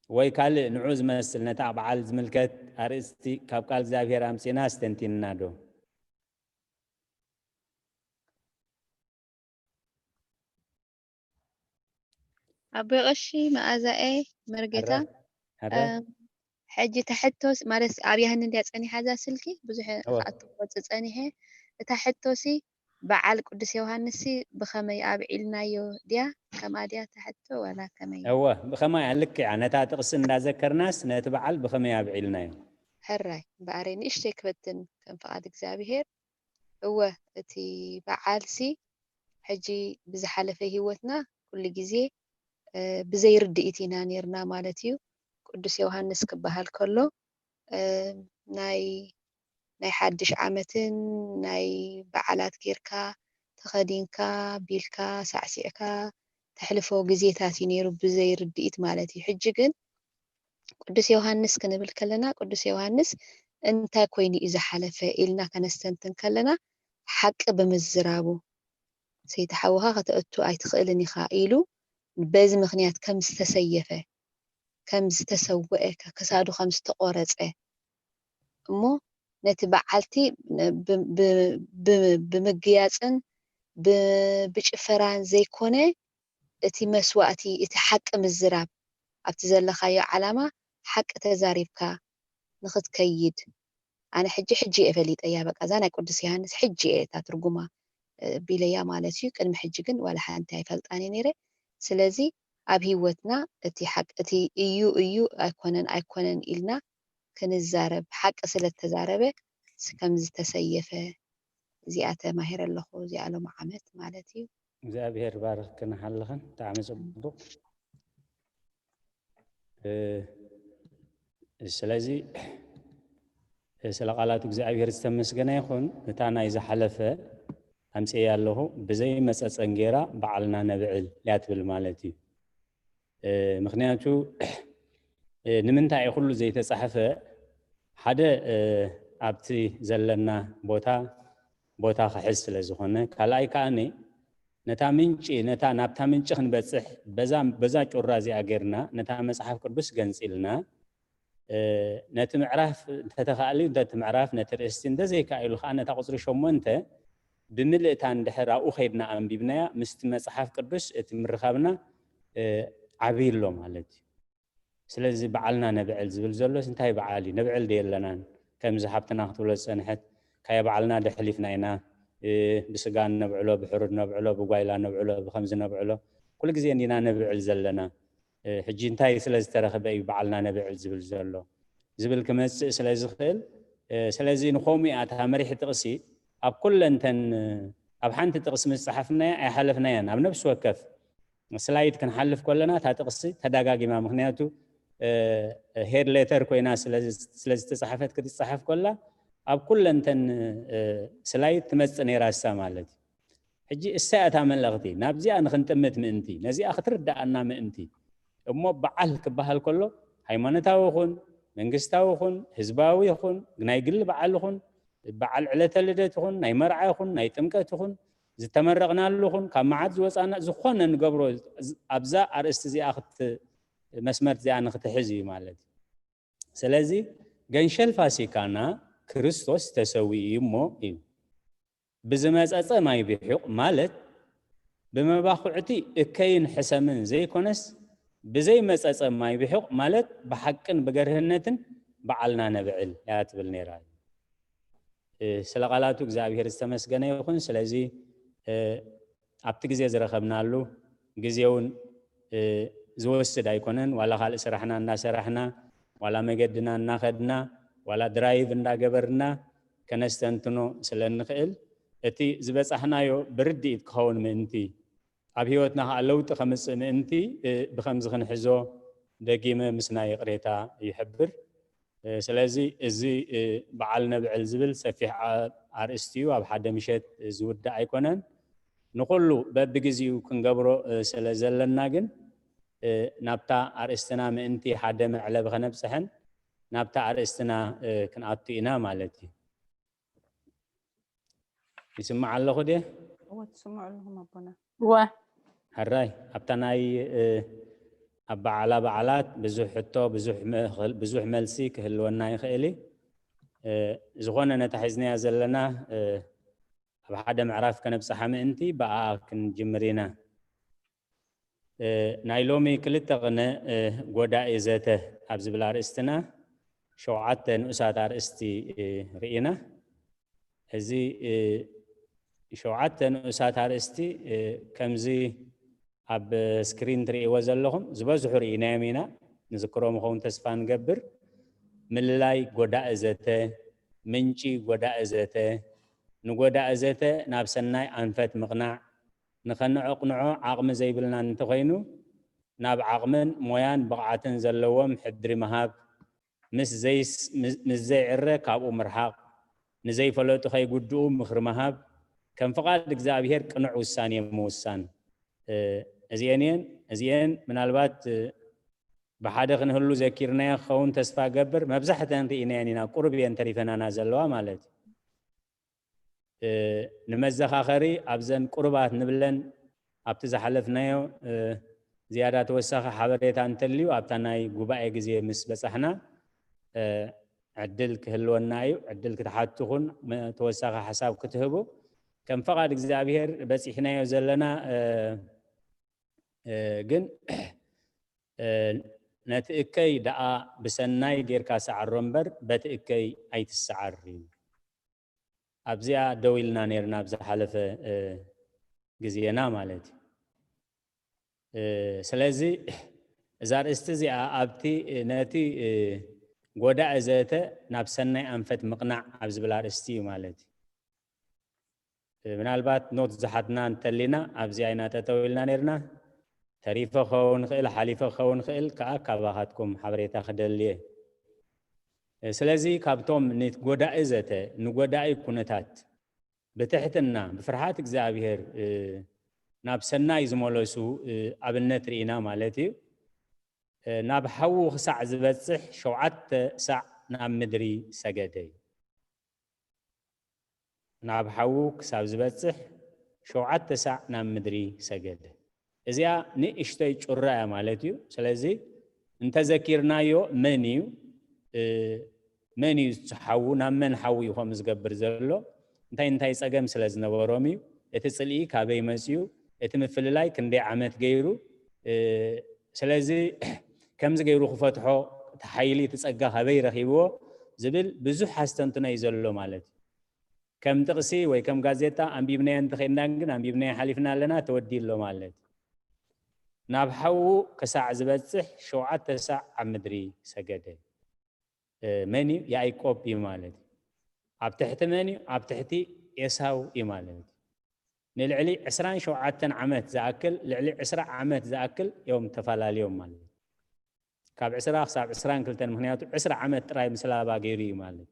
S7: وي قال نعوز مسل نتا بعال زملكت ارستي كاب قال زابير امسينا استنتينا دو
S10: ابي غشي مازاي مرقتا حجي تحتوس مارس ابي هن دي اصني حاجه سلكي بزح خاطر تصني هي تحتوسي በዓል ቅዱስ ዮሃንስ ብኸመይ ኣብዒልናዮ ድያ ከማ ድያ ተሕቶ ወላ ከመይ
S7: أوه بخماي عليك يعني تقص إن ذكرناس نتبعل بخماي أبعلنا
S10: ሕራይ በኣረይ ንእሽተይ ክበትን ከም ፍቓድ እግዚኣብሔር እወ እቲ በዓልሲ ሕጂ ብዝሓለፈ ሂወትና ኩሉ ግዜ ብዘይርድኢት ኢና ነርና ማለት እዩ ቅዱስ ዮሃንስ ክበሃል ከሎ ናይ ሓድሽ ዓመትን ናይ በዓላት ጌርካ ተኸዲንካ ቢልካ ሳዕሲዕካ ተሕልፎ ግዜታት እዩ ነይሩ ብዘይርድኢት ማለት እዩ ሕጂ ግን ቅዱስ ዮሃንስ ክንብል ከለና ቅዱስ ዮሃንስ እንታይ ኮይኑ እዩ ዝሓለፈ ኢልና ከነስተንትን ከለና ሓቂ ብምዝራቡ ሰይተሓውኻ ከተእቱ ኣይትኽእልን ኢኻ ኢሉ በዚ ምክንያት ከም ዝተሰየፈ ከም ዝተሰወአ ክሳዱ ከም ዝተቆረፀ እሞ ነቲ በዓልቲ ብምግያፅን ብጭፈራን ዘይኮነ እቲ መስዋእቲ እቲ ሓቂ ምዝራብ ኣብቲ ዘለኻዮ ዓላማ ሓቂ ተዛሪብካ ንኽትከይድ ኣነ ሕጂ እፈሊጠ እያ በቃ እዛ ናይ ቅዱስ ዮሃንስ ሕጂ እታ ትርጉማ ቢለያ ማለት እዩ ቅድሚ ሕጂ ግን ዋላ ሓንቲ ኣይፈልጣን ነይረ ስለዚ ኣብ ሂወትና እቲ ሓቂ እቲ እዩ ኣይኮነን ኢልና ክንዛረብ ሓቂ ስለተዛረበ ከም ዝተሰየፈ እዚኣ ተማሂረ ኣለኹ እዚኣ ሎም ዓመት ማለት እዩ
S7: እግዚአብሔር ባርክና ሓለኸን ብጣዕሚ ፅቡቅ ስለዚ ስለ ቃላት እግዚአብሔር ዝተመስገነ ይኹን እታ ናይ ዝሓለፈ ኣምፅየ ኣለኹ ብዘይ መፀፀን ጌራ በዓልና ነብዕል እያ ትብል ማለት እዩ ምክንያቱ ንምንታይ ኩሉ ዘይተፃሓፈ ሓደ ኣብቲ ዘለና ቦታ ክሕዝ ስለ ዝኾነ ካልኣይ ከዓኒ ነታ ምንጪ ናብታ ምንጪ ክንበፅሕ በዛ ጩራ እዚኣ ጌርና ነታ መፅሓፍ ቅዱስ ገንፂልና ነቲ ምዕራፍ እንተተኻእልዩ ነቲ ምዕራፍ ነቲ ርእስቲ እንደዘይከኣኢሉ ከዓ ነታ ቁፅሪ 8 ብምልእታ እንድሕር ኣብኡ ከይድና ኣንቢብናያ ምስቲ መፅሓፍ ቅዱስ እቲ ምርኻብና ዓብይሎ ማለት እዩ ስለዚ በዓልና ነብዕል ዝብል ዘሎስ እንታይ በዓል እዩ ነብዕል ደየለናን ከምዚ ሓብትና ክትብሎ ዝፀንሐት ካየ በዓልና ደሕሊፍና ኢና ብስጋ ነብዕሎ ብሕሩድ ነብዕሎ ብጓይላ ነብዕሎ ብከምዚ ነብዕሎ ኩሉ ግዜ እንዲና ነብዕል ዘለና ሕጂ እንታይ ስለ ዝተረኸበ እዩ በዓልና ነብዕል ዝብል ዘሎ ዝብል ክመፅእ ስለ ዝኽእል ስለዚ ንኸምኡ እያ እታ መሪሕ ጥቕሲ ኣብ ኩለንተን ኣብ ሓንቲ ጥቕሲ ምስ ፀሓፍናያ ኣይሓለፍናያን ኣብ ነብሲ ወከፍ ስላይድ ክንሓልፍ ከለና እታ ጥቕሲ ተደጋጊማ ምክንያቱ ሄድ ሌተር ኮይና ስለ ዝተፀሓፈት ክትፀሓፍ ከላ ኣብ ኩለንተን ስላይድ ትመፅእ ነይራሳ ማለት እዩ ሕጂ እሳይ እታ መልእኽቲ ናብዚኣ ንክንጥምት ምእንቲ ነዚኣ ክትርዳእና ምእንቲ እሞ በዓል ክበሃል ከሎ ሃይማኖታዊ ይኹን መንግስታዊ ይኹን ህዝባዊ ይኹን ናይ ግሊ በዓል ይኹን በዓል ዕለተ ልደት ይኹን ናይ መርዓ ይኹን ናይ ጥምቀት ይኹን ዝተመረቕናሉ ይኹን ካብ መዓት ዝወፃና ዝኾነ ንገብሮ ኣብዛ ኣርእስቲ እዚኣ መስመር እዚኣ ንክትሕዝ እዩ ማለት እዩ ስለዚ ገንሸል ፋሲካና ክርስቶስ ተሰዊኡ እሞ እዩ ብዝመፀፀ ማይ ብሕቕ ማለት ብመባኽዕቲ እከይን ሕሰምን ዘይኮነስ ብዘይ መፀፀ ማይ ብሕቕ ማለት ብሓቅን ብገርህነትን በዓልና ነብዕል እያ ትብል ነይራ ስለ ቃላቱ እግዚአብሔር ዝተመስገነ ይኹን ስለዚ ኣብቲ ግዜ ዝረኸብናሉ ግዜውን ዝወስድ ኣይኮነን ዋላ ካልእ ስራሕና እናሰራሕና ዋላ መገድና እናኸድና ዋላ ድራይቭ እንዳገበርና ከነስተንትኖ ስለ ንኽእል እቲ ዝበፃሕናዮ ብርድኢት ክኸውን ምእንቲ ኣብ ሂወትና ከዓ ለውጢ ከምፅእ ምእንቲ ብከምዚ ክንሕዞ ደጊመ ምስ ናይ ቅሬታ ይሕብር ስለዚ እዚ በዓል ነብዕል ዝብል ሰፊሕ ኣርእስቲ እዩ ኣብ ሓደ ምሸት ዝውዳእ ኣይኮነን ንኩሉ በቢግዜኡ ክንገብሮ ስለ ዘለና ግን ናብታ ኣርእስትና ምእንቲ ሓደ መዕለብ ከነብፅሐን ናብታ ኣርእስትና ክንኣቱ ኢና ማለት እዩ ይስማዕ ኣለኹ ደ
S6: ትስምዑ ኣለኹም ኣቦና
S7: ሕራይ ኣብታ ናይ ኣብ በዓላት ብዙሕ ሕቶ ብዙሕ መልሲ ክህልወና ይኽእል ዝኾነ ነታ ሒዝናያ ዘለና ኣብ ሓደ ምዕራፍ ከነብፅሓ ምእንቲ ብኣ ክንጅምር ኢና ናይ ሎሚ ክልተ ቅነ ጎዳኢ ዘተ ኣብ ዝብል ኣርእስትና 7 ንኡሳት ኣርእስቲ ርኢና እዚ شوعات نؤسات هارستي كمزي أب سكرين تري وزلهم زبزحوا رينا يمينا نذكرهم خون تسفان قبر ملاي قداء زته منشي قداء زته نقداء زته نابسناي أنفت مقنع نخنع قنعو عقم زي بلنا نتخينو ناب عقمن مويان بقعتن زلوهم حدري مهاب مس زي عرة كابو مرحاق نزي فلوتو خي قدو مخر مهاب كم فقال እግዚአብሔር ቅንዕ ውሳኔ መወሳን እዚአን ምናልባት በሓደ ክንህሉ ዘኪርና ኸውን ተስፋ ገብር መብዛሕተን ርኢና ኢና ቁርብየን ተሪፈናና ዘለዋ ማለት ንመዘኻኸሪ ኣብዘን ቁርባት ንብለን ኣብቲ ዝሓለፍናዮ ዝያዳ ተወሳኺ ሓበሬታ እንተልዩ ኣብታ ናይ ጉባኤ ግዜ ምስ በፃሕና ዕድል ክህልወና እዩ ዕድል ክትሓትኹን ተወሳኺ ሓሳብ ክትህቡ كم فقط እግዚአብሔር በፂሕናዮ ዘለና ግን ነትእከይ ደኣ ብሰናይ ጌርካ ሰዓሮ እምበር በትእከይ ኣይትሰዓሪ ኣብዚያ ደው ኢልና ነርና ብዝሓለፈ ግዜና ማለት ስለዚ እዛ ርእስቲ እዚኣ ኣብቲ ነቲ ጎዳእ ዘተ ናብ ሰናይ ኣንፈት ምቕናዕ ኣብ ዝብል ኣርእስቲ እዩ ማለት ምናልባት ኖት ዝሓትና እንተሊና ኣብዚ ኣይና ጠጠው ኢልና ነርና ተሪፈ ኸውን ክእል ሓሊፈ ኸውን ክእል ከዓ ካባኻትኩም ሓበሬታ ክደልየ ስለዚ ካብቶም ንጎዳኢ ዘተ ንጎዳኢ ኩነታት ብትሕትና ብፍርሃት እግዚአብሔር ናብ ሰናይ ዝመለሱ ኣብነት ርኢና ማለት እዩ ናብ ሓዉ ክሳዕ ዝበፅሕ 7 ሳዕ ናብ ምድሪ ሰገደ ናብ ሓዉ ክሳብ ዝበፅሕ 7 ሳዕ ናብ ምድሪ ሰገደ እዚኣ ንእሽተይ ጩራ እያ ማለት እዩ ስለዚ እንተዘኪርናዮ መን እዩ ሓዉ ናብ መን ሓዉ እዩ ከም ዝገብር ዘሎ እንታይ ፀገም ስለ ዝነበሮም እዩ እቲ ፅልኢ ካበይ መፅኡ እቲ ምፍልላይ ክንደይ ዓመት ገይሩ ስለዚ ከምዚ ገይሩ ክፈትሖ ተሓይሊ ተፀጋ ካበይ ረኺብዎ ዝብል ብዙሕ ሓስተንትና እዩ ዘሎ ማለት እዩ ከም ጥቕሲ ወይ ከም ጋዜጣ ኣንቢብናዮ እንተኸይድና ግን ኣንቢብናዮ ሓሊፍና ኣለና ተወዲሎ ማለት ናብ ሓዉ ክሳዕ ዝበፅሕ 7 ሳዕ ኣብ ምድሪ ሰገደ መን እዩ ያዕቆብ እዩ ማለት ኣብ ትሕቲ መን እዩ ኣብ ትሕቲ ኤሳው እዩ ማለት ንልዕሊ 27 ዓመት ዝኣክል ልዕሊ 20 ዓመት ዝኣክል እዮም ተፈላለዮም ማለት ካብ 20 ክሳብ 22 ምክንያቱ 20 ዓመት ጥራይ ምስላባ ገይሩ እዩ ማለት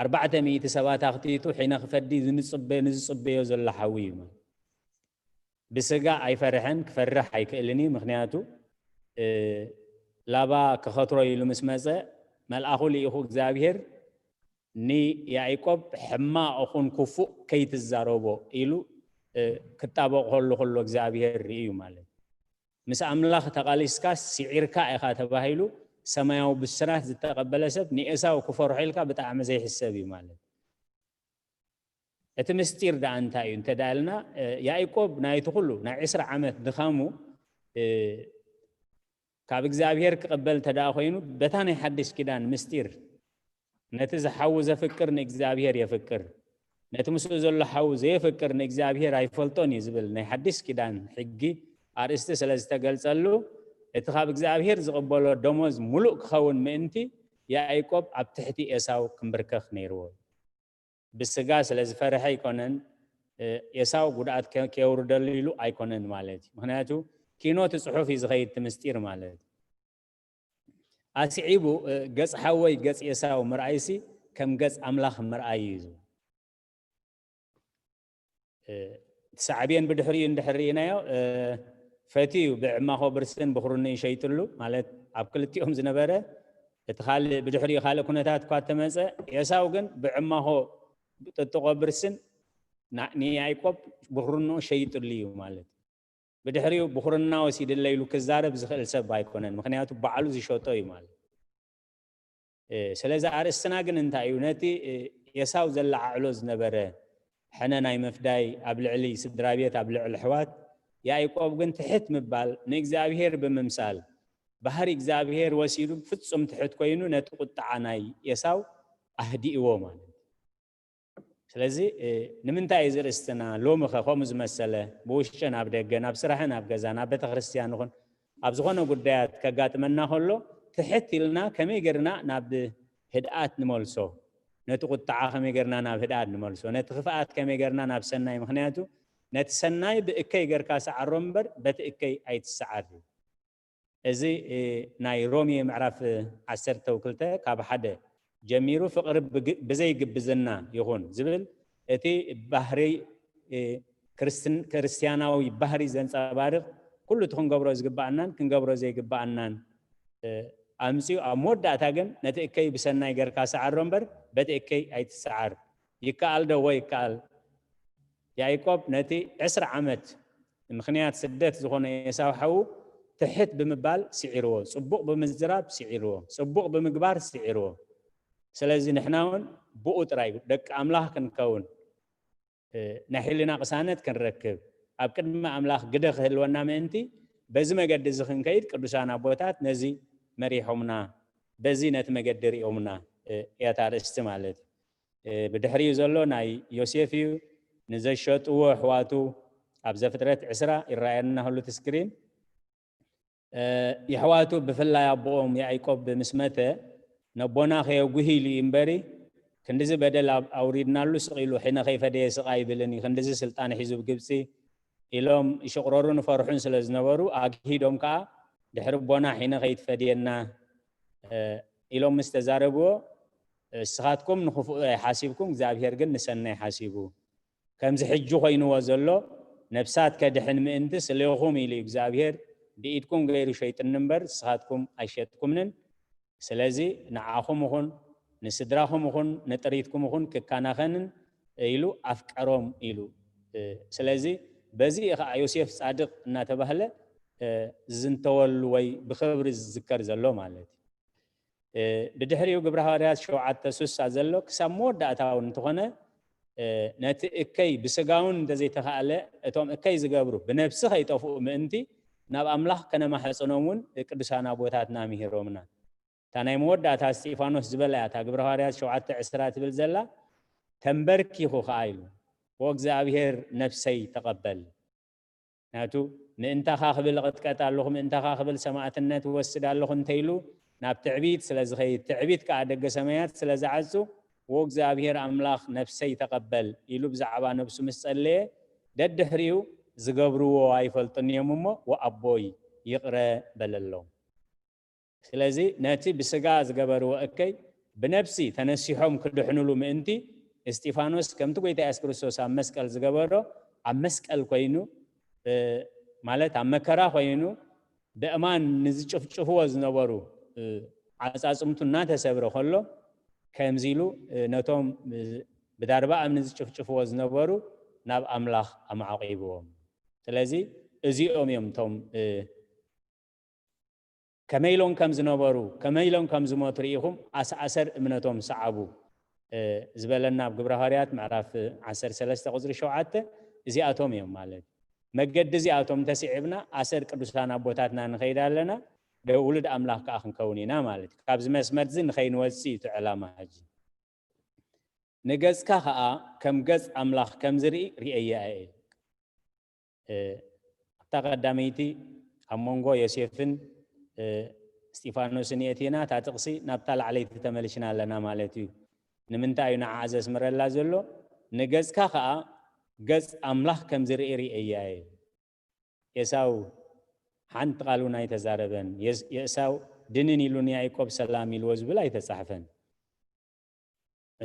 S7: 400 ሰባት ኣኽቲቱ ሒነ ክፈዲ ዝፅበዮ ዘሎ ሓዊ እዩ ማለት ብስጋ ኣይፈርሕን ክፈርሕ ኣይክእልኒ ምክንያቱ ላባ ክኸትሮ ኢሉ ምስ መፀ መልኣኹ ልኢኹ እግዚአብሔር ንያዕቆብ ሕማቕ ኹን ክፉእ ከይትዛረቦ ኢሉ ክጣበቕ ከሎ እግዚአብሔር ርእዩ ማለት ምስ ኣምላኽ ተቃሊስካስ ሲዒርካ ኢኻ ተባሂሉ ሰማያዊ ብስራት ዝተቀበለ ሰብ ንኤሳው ክፈርሖ ኢልካ ብጣዕሚ ዘይሕሰብ እዩ ማለት እቲ ምስጢር ዳ እንታይ እዩ እንተዳልና ያዕቆብ ናይቲ ኩሉ ናይ 20 ዓመት ድኻሙ ካብ እግዚአብሔር ክቅበል ተዳኣ ኮይኑ በታ ናይ ሓድሽ ኪዳን ምስጢር ነቲ ዝሓው ዘፍቅር ንእግዚአብሔር የፍቅር ነቲ ምስኡ ዘሎ ሓው ዘየፍቅር ንእግዚአብሔር ኣይፈልጦን እዩ ዝብል ናይ ሓድሽ ኪዳን ሕጊ ኣርእስቲ ስለ ዝተገልፀሉ እቲ ካብ እግዚአብሔር ዝቕበሎ ደሞዝ ሙሉእ ክኸውን ምእንቲ ያዕቆብ ኣብ ትሕቲ ኤሳው ክንብርከኽ ነይርዎ ብስጋ ስለ ዝፈርሐ ኣይኮነን ኤሳው ጉድኣት ከየውርደሉ ኢሉ ኣይኮነን ማለት እዩ ምክንያቱ ኪኖት ፅሑፍ እዩ ዝኸይድ እቲ ምስጢር ማለት ኣስዒቡ ገፅ ሓወይ ገፅ ኤሳው ምርኣይሲ ከም ገፅ ኣምላኽ ምርኣይ እዩ ተሳዕብየን ብድሕሪኡ እንድሕሪእናዮ ፈትዩ ብዕማኾ ብርስን ብኽሩኒ ይሸይጥሉ ማለት ኣብ ክልቲኦም ዝነበረ እቲ ካልእ ብድሕሪኡ ካልእ ኩነታት እኳ ተመፀ ኤሳው ግን ብዕማኾ ጥጥቆ ብርስን ንያዕቆብ ብኽሩንኡ ሸይጥሉ እዩ ማለት ብድሕሪኡ ብኽሩና ወሲድለ ኢሉ ክዛረብ ዝኽእል ሰብ ኣይኮነን ምክንያቱ ባዕሉ ዝሸጦ እዩ ማለት ስለዚ ኣርእስትና ግን እንታይ እዩ ነቲ ኤሳው ዘላዓዕሎ ዝነበረ ሕነ ናይ መፍዳይ ኣብ ልዕሊ ስድራ ቤት ኣብ ልዕሊ ኣሕዋት ያዕቆብ ግን ትሕት ምባል ንእግዚአብሔር ብምምሳል ባህሪ እግዚአብሔር ወሲዱ ፍጹም ትሕት ኮይኑ ነቲ ቁጣዓ ናይ ኤሳው ኣህዲእዎ ማለት ስለዚህ ንምንታይ ዝርእስትና ሎሚ ኸም ዝመሰለ ብውሽጥን ኣብ ደገን ኣብ ስራሕን ኣብ ገዛን ኣብ ቤተ ክርስቲያን ይኹን ኣብ ዝኾነ ጉዳያት ከጋጥመና ከሎ ትሕት ኢልና ከመይ ጌርና ናብ ህድኣት ንመልሶ ነቲ ቁጣዓ ከመይ ጌርና ናብ ህድኣት ንመልሶ ነቲ ክፍኣት ከመይ ጌርና ናብ ሰናይ ምክንያቱ ነቲ ሰናይ ብእከይ ጌርካ ሰዓሮ እምበር በቲ እከይ ኣይትሰዓር እዚ ናይ ሮሚ ምዕራፍ 12 ካብ ሓደ ጀሚሩ ፍቅሪ ብዘይግብዝና ይኹን ዝብል እቲ ባህሪ ክርስቲያናዊ ባህሪ ዘንጸባርቕ ኩሉ እቲ ክንገብሮ ዝግባአናን ክንገብሮ ዘይግባአናን ኣምፂኡ ኣብ መወዳእታ ግን ነቲ እከይ ብሰናይ ጌርካ ሰዓሮ እምበር በቲ እከይ ኣይትሰዓር ይከኣል ዶ ወይ ይከኣል ያዕቆብ ነቲ 10 ዓመት ምክንያት ስደት ዝኾነ ኤሳው ሓው ትሕት ብምባል ስዒርዎ ጽቡቕ ብምዝራብ ስዒርዎ ጽቡቕ ብምግባር ስዒርዎ ስለዚ ንሕና እውን ብኡ ጥራይ ደቂ ኣምላኽ ክንከውን ናይ ሕሊና ቅሳነት ክንረክብ ኣብ ቅድሚ ኣምላኽ ግደ ክህልወና ምእንቲ በዚ መገዲ እዚ ክንከይድ ቅዱሳን ኣቦታት ነዚ መሪሖምና በዚ ነቲ መገዲ ሪኦምና እያታ ርእስቲ ማለት ብድሕሪኡ ዘሎ ናይ ዮሴፍ እዩ ንዘሸጥዎ ኣሕዋቱ ኣብ ዘፍጥረት 20 ይረአየና ህሉ ትስክሪን ይሕዋቱ ብፍላይ ኣቦኦም ያዕቆብ ብምስመተ ነቦና ከየጉሂሉ እምበሪ ክንዲዚ በደል ኣውሪድናሉ ስቂሉ ሒነ ከይፈደየ ስቃይ ይብልን ክንዲዚ ስልጣን ሒዙ ብግብፂ ኢሎም ይሽቅረሩን ፈርሑን ስለ ዝነበሩ ኣግሂዶም ከዓ ድሕሪ ቦና ሒነ ከይትፈድየና ኢሎም ምስ ተዛረብዎ እስኻትኩም ንኽፉእ ሓሲብኩም እግዚኣብሔር ግን ንሰናይ ሓሲቡ ከምዚ ሕጂ ኮይንዎ ዘሎ ነብሳት ከድሕን ምእንቲ ስለኹም ኢሉ እግዚኣብሔር ብኢድኩም ገይሩ ሸይጥን እምበር እስኻትኩም ኣይሸጥኩምንን ስለዚ ንዓኹም ይኹን ንስድራኹም ይኹን ንጥሪትኩም ይኹን ክካናኸንን ኢሉ ኣፍቀሮም ኢሉ ስለዚ በዚ ከዓ ዮሴፍ ጻድቕ እናተባህለ ዝንተወሉ ወይ ብክብሪ ዝዝከር ዘሎ ማለት ብድሕሪኡ ግብረ ሐዋርያት 7:60 ዘሎ ክሳብ መወዳእታው እንትኾነ ነቲ እከይ ብስጋውን እንደዘይተኻእለ እቶም እከይ ዝገብሩ ብነብሲ ከይጠፍኡ ምእንቲ ናብ ኣምላኽ ከነማሕፀኖም እውን ቅዱሳን ኣቦታትና ምሂሮምና እታ ናይ መወዳእታ እስጢፋኖስ ዝበላ እታ ግብረ ሐዋርያት 7:10 ትብል ዘላ ተንበርኪኹ ከዓ ኢሉ ወእግዚአብሔር ነፍሰይ ተቐበል ናቱ ምእንታኻ ክብል ቅጥቀጥ ኣለኹ ምእንታኻ ክብል ሰማዕትነት ወስድ ኣለኹ እንተይሉ ናብ ትዕቢት ስለዝኸይድ ትዕቢት ከዓ ደገ ሰማያት ስለዝዓፁ ወእግዚአብሔር ኣምላኽ ነፍሰይ ተቐበል ኢሉ ብዛዕባ ነብሱ ምስ ጸለየ ደድሕሪኡ ዝገብርዎ ኣይፈልጡን እዮም እሞ ወኣቦይ ይቕረ በለሎም ስለዚ ነቲ ብስጋ ዝገበርዎ እከይ ብነፍሲ ተነሲሖም ክድሕንሉ ምእንቲ እስጢፋኖስ ከምቲ ጎይታ ኢየሱስ ክርስቶስ ኣብ መስቀል ዝገበሮ ኣብ መስቀል ኮይኑ ማለት ኣብ መከራ ኮይኑ ብእማን ንዝጭፍጭፍዎ ዝነበሩ ዓፃፅምቱ እናተሰብረ ከሎ ከምዚ ኢሉ ነቶም ብዳርባ እምኒ ዝጭፍጭፍዎ ዝነበሩ ናብ ኣምላኽ ኣማዕቂብዎም ስለዚ እዚኦም እዮም እቶም ከመይሎም ከም ዝነበሩ ከመይሎም ከም ዝሞቱ ርኢኹም ኣሰር እምነቶም ሰዓቡ ዝበለና ኣብ ግብረ ሐዋርያት ምዕራፍ 13 ቁፅሪ 7 እዚኣቶም እዮም ማለት መገዲ እዚኣቶም ተሲዒብና ኣሰር ቅዱሳን ኣቦታትና ንኸይድ ኣለና ውሉድ ኣምላኽ ከዓ ክንከውን ኢና ማለት ካብዚ መስመር እዚ ንኸይንወፅእ እቲ ዕላማ ሕጂ ንገጽካ ከዓ ከም ገጽ ኣምላኽ ከም ዝርኢ ርአያ እየ ኣብታ ቀዳመይቲ ኣብ መንጎ ዮሴፍን እስጢፋኖስን እየቲና እታ ጥቕሲ ናብታ ላዕለይቲ ተመልሽና ኣለና ማለት እዩ ንምንታይ እዩ ንዓዓ ዘስምረላ ዘሎ ንገጽካ ከዓ ገጽ ኣምላኽ ከም ዝርኢ ርአያ እየ ኤሳው ሓንቲ ቃል እውን ኣይተዛረበን ኤሳው ድንን ኢሉ ንያዕቆብ ሰላም ኢልዎ ዝብል ኣይተጻሕፈን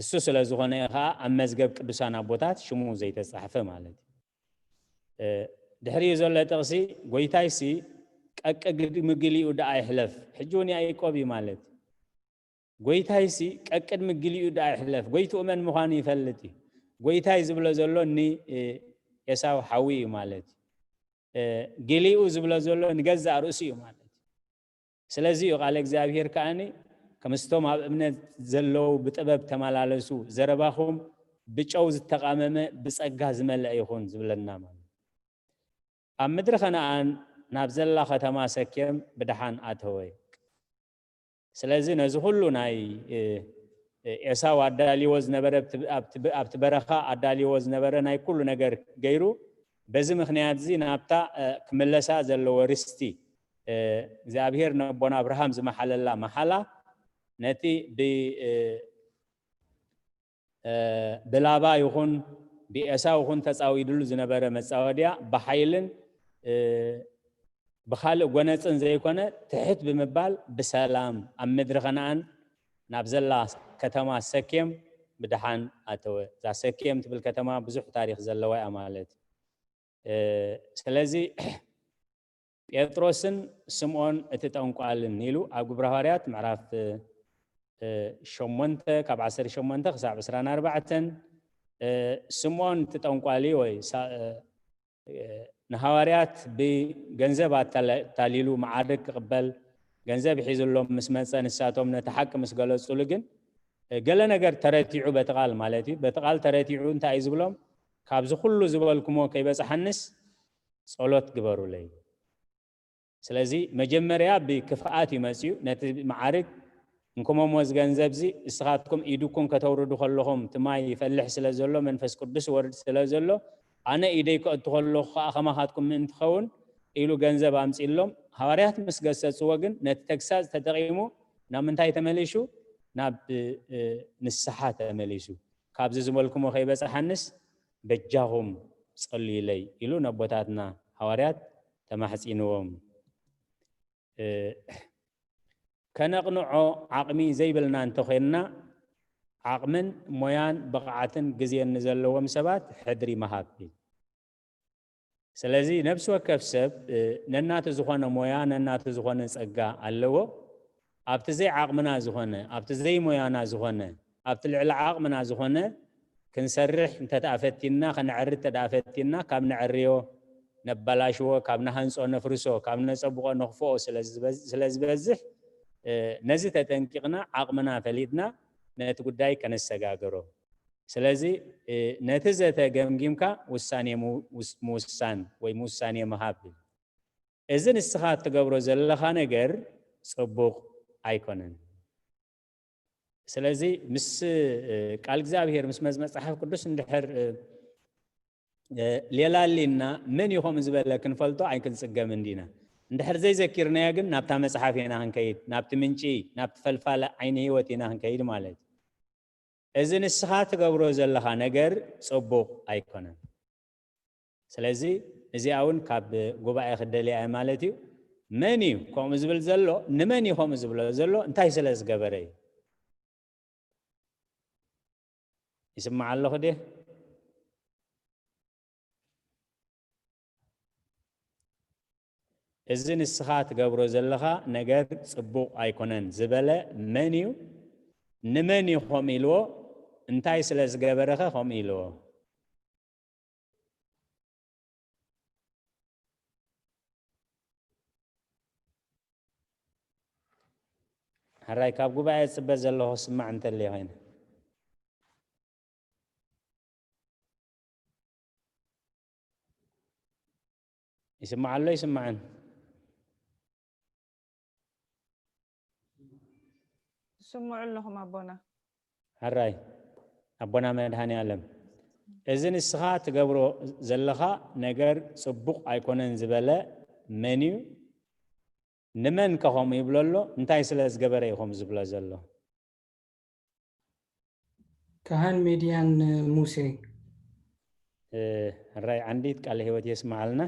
S7: እሱ ስለ ዝኾነ ከዓ ኣብ መዝገብ ቅዱሳን ኣቦታት ሽሙ ዘይተጻሕፈ ማለት እዩ ድሕሪኡ ዘሎ ጥቕሲ ጎይታይሲ ቀቅድ ምግሊኡ ዳ ኣይሕለፍ ሕጂ እውን ያዕቆብ እዩ ማለት ጎይታይሲ ቀቅድ ምግሊኡ ዳ ኣይሕለፍ ጎይትኡ መን ምዃኑ ይፈልጥ እዩ ጎይታይ ዝብሎ ዘሎ ኒ ኤሳው ሓዊ እዩ ማለት ገሊኡ ዝብሎ ዘሎ ንገዛእ ርእሱ እዩ ማለት ስለዚ እዩ ቃል እግዚኣብሔር ከዓኒ ከምስቶም ኣብ እምነት ዘለው ብጥበብ ተመላለሱ ዘረባኹም ብጨው ዝተቃመመ ብጸጋ ዝመልአ ይኹን ዝብለና ማለት ኣብ ምድሪ ከነኣን ናብ ዘላ ከተማ ሰኬም ብድሓን ኣተወ ስለዚ ነዚ ሁሉ ናይ ኤሳው አዳሊዎ ዝነበረ ኣብቲ በረኻ ኣዳሊዎ ዝነበረ ናይ ኩሉ ነገር ገይሩ በዚ ምክንያት እዚ ናብታ ክምለሳ ዘለዎ ርስቲ እግዚአብሔር ነቦና አብርሃም ዝመሓለላ መሓላ ነቲ ብላባ ይኹን ብኤሳው ይኹን ተፃዊድሉ ዝነበረ መፃወድያ ብሓይልን ብኻልእ ጎነፅን ዘይኮነ ትሕት ብምባል ብሰላም ኣብ ምድሪ ከነኣን ናብ ዘላ ከተማ ሰኬም ብድሓን ኣተወ እዛ ሰኬም ትብል ከተማ ብዙሕ ታሪክ ዘለዋ እያ ማለት ስለዚ ጴጥሮስን ስምዖን እቲ ጠንቋልን ኢሉ ኣብ ግብረ ሐዋርያት ምዕራፍ 8 ካብ 18 ክሳብ 24 ስምዖን እቲ ጠንቋሊ ወይ ንሐዋርያት ብገንዘብ ኣታሊሉ ማዕርግ ክቅበል ገንዘብ ሒዙሎም ምስ መፀ ንሳቶም ነቲ ሓቂ ምስ ገለጹሉ ግን ገለ ነገር ተረቲዑ በተቃል ማለት እዩ በተቃል ተረቲዑ እንታይ እዩ ዝብሎም ካብዚ ኩሉ ዝበልኩሞ ከይበፅሓንስ ጸሎት ግበሩለይ ስለዚ መጀመርያ ብክፍኣት ይመጽዩ ነቲ ማዕርግ እንኩሞሞዝ ገንዘብዚ እስኻትኩም ኢዱኩም ከተውርዱ ከለኹም ትማይ ይፈልሕ ስለ ዘሎ መንፈስ ቅዱስ ወርድ ስለ ዘሎ ኣነ ኢደይ ከእቱ ከለኹ ከማኻትኩም ምእንቲ ኸውን ኢሉ ገንዘብ ኣምፂሎም ሐዋርያት ምስ ገሰጽዎ ግን ነቲ ተግሳጽ ተጠቂሙ ናብ ምንታይ ተመሊሱ ናብ ንስሓ ተመሊሱ ካብዚ ዝመልኩሞ ከይበፅሓንስ በጃኹም ጸልዩለይ ኢሉ ነቦታትና ሐዋርያት ተማሕፂንዎም ከነቕንዖ ዓቕሚ ዘይብልና እንተኾይንና ዓቕምን ሞያን ብቕዓትን ግዜን ዘለዎም ሰባት ሕድሪ መሃብ ስለዚ ነፍሲ ወከፍ ሰብ ነናቱ ዝኾነ ሞያ ነናቱ ዝኾነ ጸጋ ኣለዎ ኣብቲ ዘይ ዓቕምና ዝኾነ ኣብቲ ዘይ ሞያና ዝኾነ ኣብቲ ልዕሊ ዓቕምና ዝኾነ ክንሰርሕ እንተተኣፈቲና ከንዕሪ ተዳፈቲና ካብ ንዕርዮ ነበላሽዎ ካብ ንሃንጾ ነፍርሶ ካብ ነጸብቆ ነኽፍኦ ስለዝበዝሕ ነዚ ተጠንቂቕና ዓቕምና ፈሊጥና ነቲ ጉዳይ ከነሰጋገሮ ስለዚ ነቲ ዘተገምጊምካ ውሳኔ ምውሳን ወይ ምውሳኔ መሃብ እዚ ንስኻ ትገብሮ ዘለኻ ነገር ጽቡቕ ኣይኮነን ስለዚ ምስ ቃል እግዚአብሔር ምስ መጽሓፍ ቅዱስ እንድሕር ሌላሊና ምን ይኾም ዝበለ ክንፈልጦ ኣይክንጽገም እንዲና እንድሕር ዘይዘኪርናያ ግን ናብታ መጽሓፍ ኢና ክንከይድ ናብቲ ምንጪ ናብቲ ፈልፋለ ዓይኒ ህይወት ኢና ክንከይድ ማለት እዚ ንስኻ ትገብሮ ዘለኻ ነገር ጽቡቕ ኣይኮነን ስለዚ እዚኣ እውን ካብ ጉባኤ ክደልያ ማለት እዩ መን እዩ ከምኡ ዝብል ዘሎ ንመን እዩ ከምኡ ዝብሎ ዘሎ እንታይ ስለ ዝገበረ እዩ ይስማዕ ኣለኹ ደ እዚ ንስኻ ትገብሮ ዘለኻ ነገር ጽቡቕ ኣይኮነን ዝበለ መን እዩ ንመን እዩ ከምኡ ኢልዎ እንታይ ስለ ዝገበረኸ ከምኡ ኢልዎ حراي كاب قبائل سبز الله سمع انت اللي هنا يسمع الله يسمعن
S6: سمع لهم أبونا
S7: حراي أبونا مدهاني علم إذن السخاء تقبرو زلخا نجر صبوق أيكونن زبالة منيو نمن كهم يبللو انتاي سلاس قبري هم زبلا زلو
S4: كهان ميديان موسى
S7: الرأي عندي قال هو يسمع لنا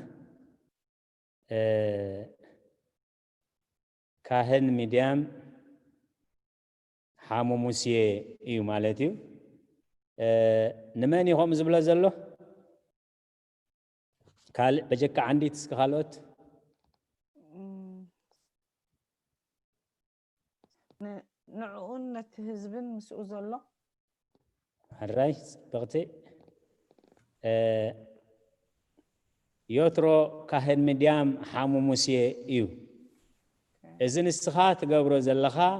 S7: كهان ميديان حامو موسى ايو مالتيو نمن هم زبلا زلو قال بجك عندي تسخالوت
S6: نعون نتهزبن مسؤول الله
S7: الرأي بغتي يوترو كاهن مديام حامو موسى ايو إذن استخات قبرو زلخا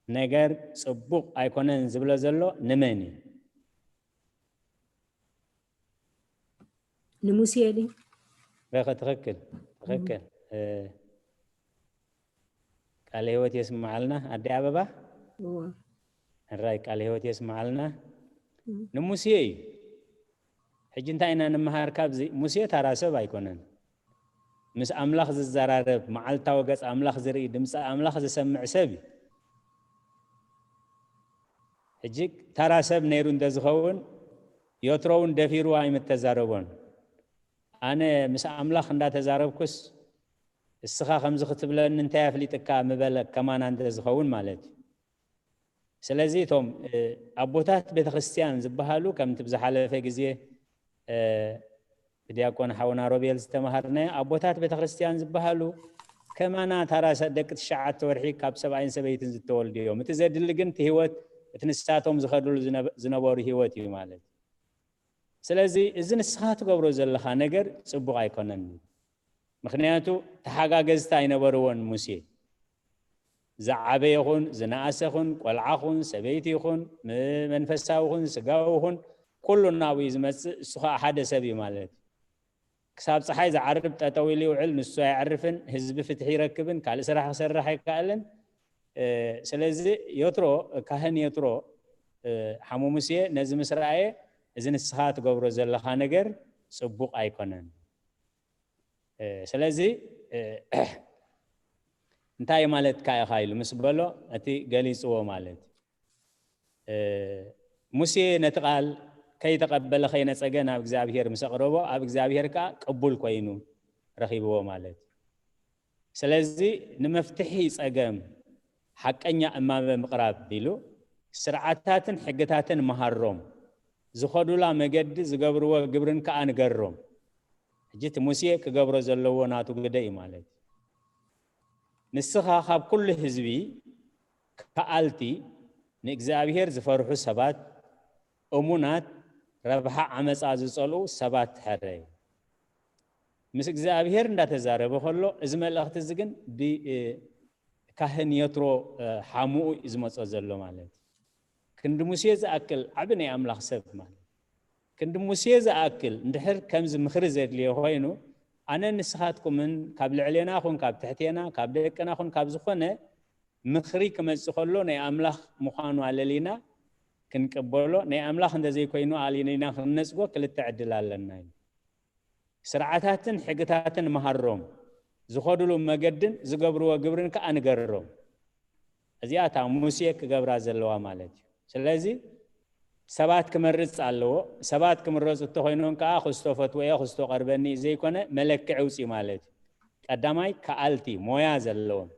S7: نجر صبوق ايكونن زبلا زلو نماني
S13: نموسى لي
S7: بقى تغكل قال هو يسمع لنا أدي أبابا الراي قال هيوت يسمع لنا نموسي حج انتاينا نمهار كابزي موسى تراسب ايكونن مس املاخ ززرارب معلتا وقص املاخ زري دمص املاخ زسمع سبي حجك تراسب نيرو እንደዝኸውን يترون دفيرو اي متزاربون انا مس املاخ እንዳተዛረብኩስ እስኻ ከምዝ ክትብለን እንታይ አፍሊጥካ ምበለ ከማን እንደዝኸውን ማለት ስለዚህ ቶም አቦታት ቤተክርስቲያን ዝባሃሉ ከምት ብዝሓለፈ ግዜ ዲያቆን ሓውና ሮቤል ዝተማሃርና አቦታት ቤተክርስቲያን ዝባሃሉ ከማና ታራሰ ደቅ ተሻዓተ ወርሒ ካብ ሰብአይን ሰበይትን ዝተወልድዮም እቲ ዘድል ግን ህይወት እትንሳቶም ዝኸድሉ ዝነበሩ ህይወት እዩ ማለት ስለዚህ እዚ ንስኻ ትገብሮ ዘለኻ ነገር ጽቡቕ አይኮነን ምክንያቱ ተሓጋገዝታ አይነበርዎን ሙሴ زعبه يخون زناس يخون قلع يخون سبيت يخون منفسا يخون سقا يخون كلنا ويزمس سخاء حدا سبي مالت كساب صحي زعرب تطويلي وعل نسو يعرفن حزب فتحي ركبن قال سراح سراح يقالن سلازي يترو كاهن يترو حمو موسى نزم سرايه اذن السخات غبر زلخا ነገር ጽቡቅ አይኮነን سلازي እንታይ ማለት ካይኻይሉ መስበሎ እቲ ገሊጽዎ ማለት ሙሴ ነጥቃል ከይተቀበለ ኸይነጸገ ናብ እግዚአብሔር መስቀረቦ ኣብ እግዚአብሔር ካ ቅቡል ኮይኑ ረኺብዎ ማለት ስለዚህ ንመፍትሒ ጸገም ሐቀኛ እማመ ምቅራብ ቢሉ ስርዓታትን ሕግታትን መሃሮም ዝኸዱላ መገዲ ዝገብርዎ ግብርን ከአንገሮም እጅት ሙሴ ክገብሮ ዘለዎ ናቱ ግደይ ማለት نسخة خاب كل حزبي كالتي نእግዚአብሔር ዝፈርሑ ሰባት እሙናት ረብሓ ዓመጻ ዝጸሉ ሰባት ሕረይ ምስ እግዚአብሔር እንዳተዛረበ ሆሎ እዚ መልእኽቲ እዚ ግን ካህን የትሮ ሓሙኡ ዝመጾ ዘሎ ማለት ክንዲ ሙሴ ዝኣክል ዓብነ ኣምላኽ ሰብ ማለት ክንዲ ሙሴ ዝኣክል እንድሕር ከምዚ ምኽሪ ዘድልዮ ኮይኑ أنا نسخاتكم من قبل علينا خون قبل تحتينا قبل كنا خون قبل زخنة مخري كمان سخلو ني أملاخ مخانو على لينا كن قبلو ني أملاخ عند زي كوينو علينا خنس جو كل التعدل على الناي سرعتاتن حقتاتن مهرم زخدلو مجدن زقبروا قبرن كأنجرهم أزياتا موسيك قبر زلوا مالتي سلازي سبات كمرز على سبات كمرز التخينون كأخذ فتوى أخذ قربني زي كنا ملك عوسي مالتي قدامي كألتي موياز اللون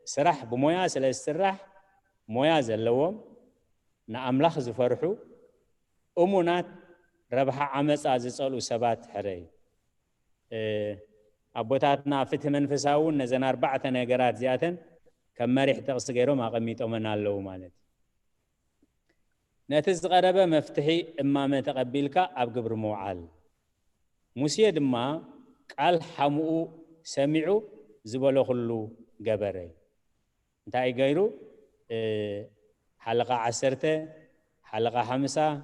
S7: سرح بموياز السرح موياز اللون نأملاخ زفرحو أمونات ربح عمس عزيزالو سبات حري أبوتاتنا فتح منفساون نزن 4 نجارات زيادة كم مريح تغسقيرو ما قميت أمنا اللو مالتي نتز غربة مفتحي إما ما تقبلك أب قبر موعال موسى دما قال حمو سمعوا زبلوا خلو قبري انتاي غيرو حلقة 10 حلقة 5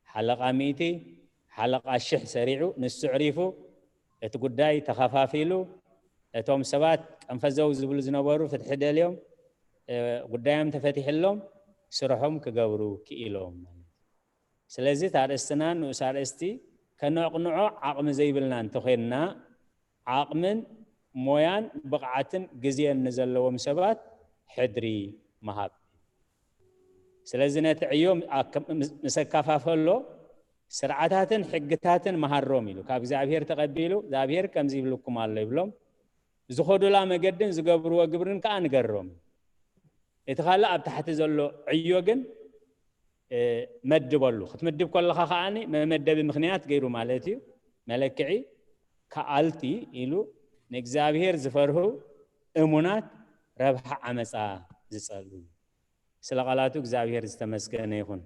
S7: حلقة 100 حلقة الشح سريعو نستعرفو اتقداي تخفافيلو اتوم سبات انفزو زبل زنبارو فتح اليوم قدايم تفتح اللهم سرهم كجورو كيلوم سلازي تارستنان وسارستي كنوع عقم زي بلنان تخيرنا عقمن مويان بقعتن جزيان نزلوا مسبات حدري مهاب سلازي نتعيوم مسكافا فلو سرعتاتن حقتاتن مهرومي لو كاب زابير تقبلو زابير كم زيبلكم الله يبلوم زخدوا لا مجدن زقبروا قبرن كأن قروم يتخلى أب تحت زلوا عيوجن مدبلو ختمدب كل خاني ما مدب بمخنيات غيره مالتي ملكعي كالتي إلو نجزابير زفره أمونات ربح عمسا زسالو سلقالاتو جزابير استمسكنا يكون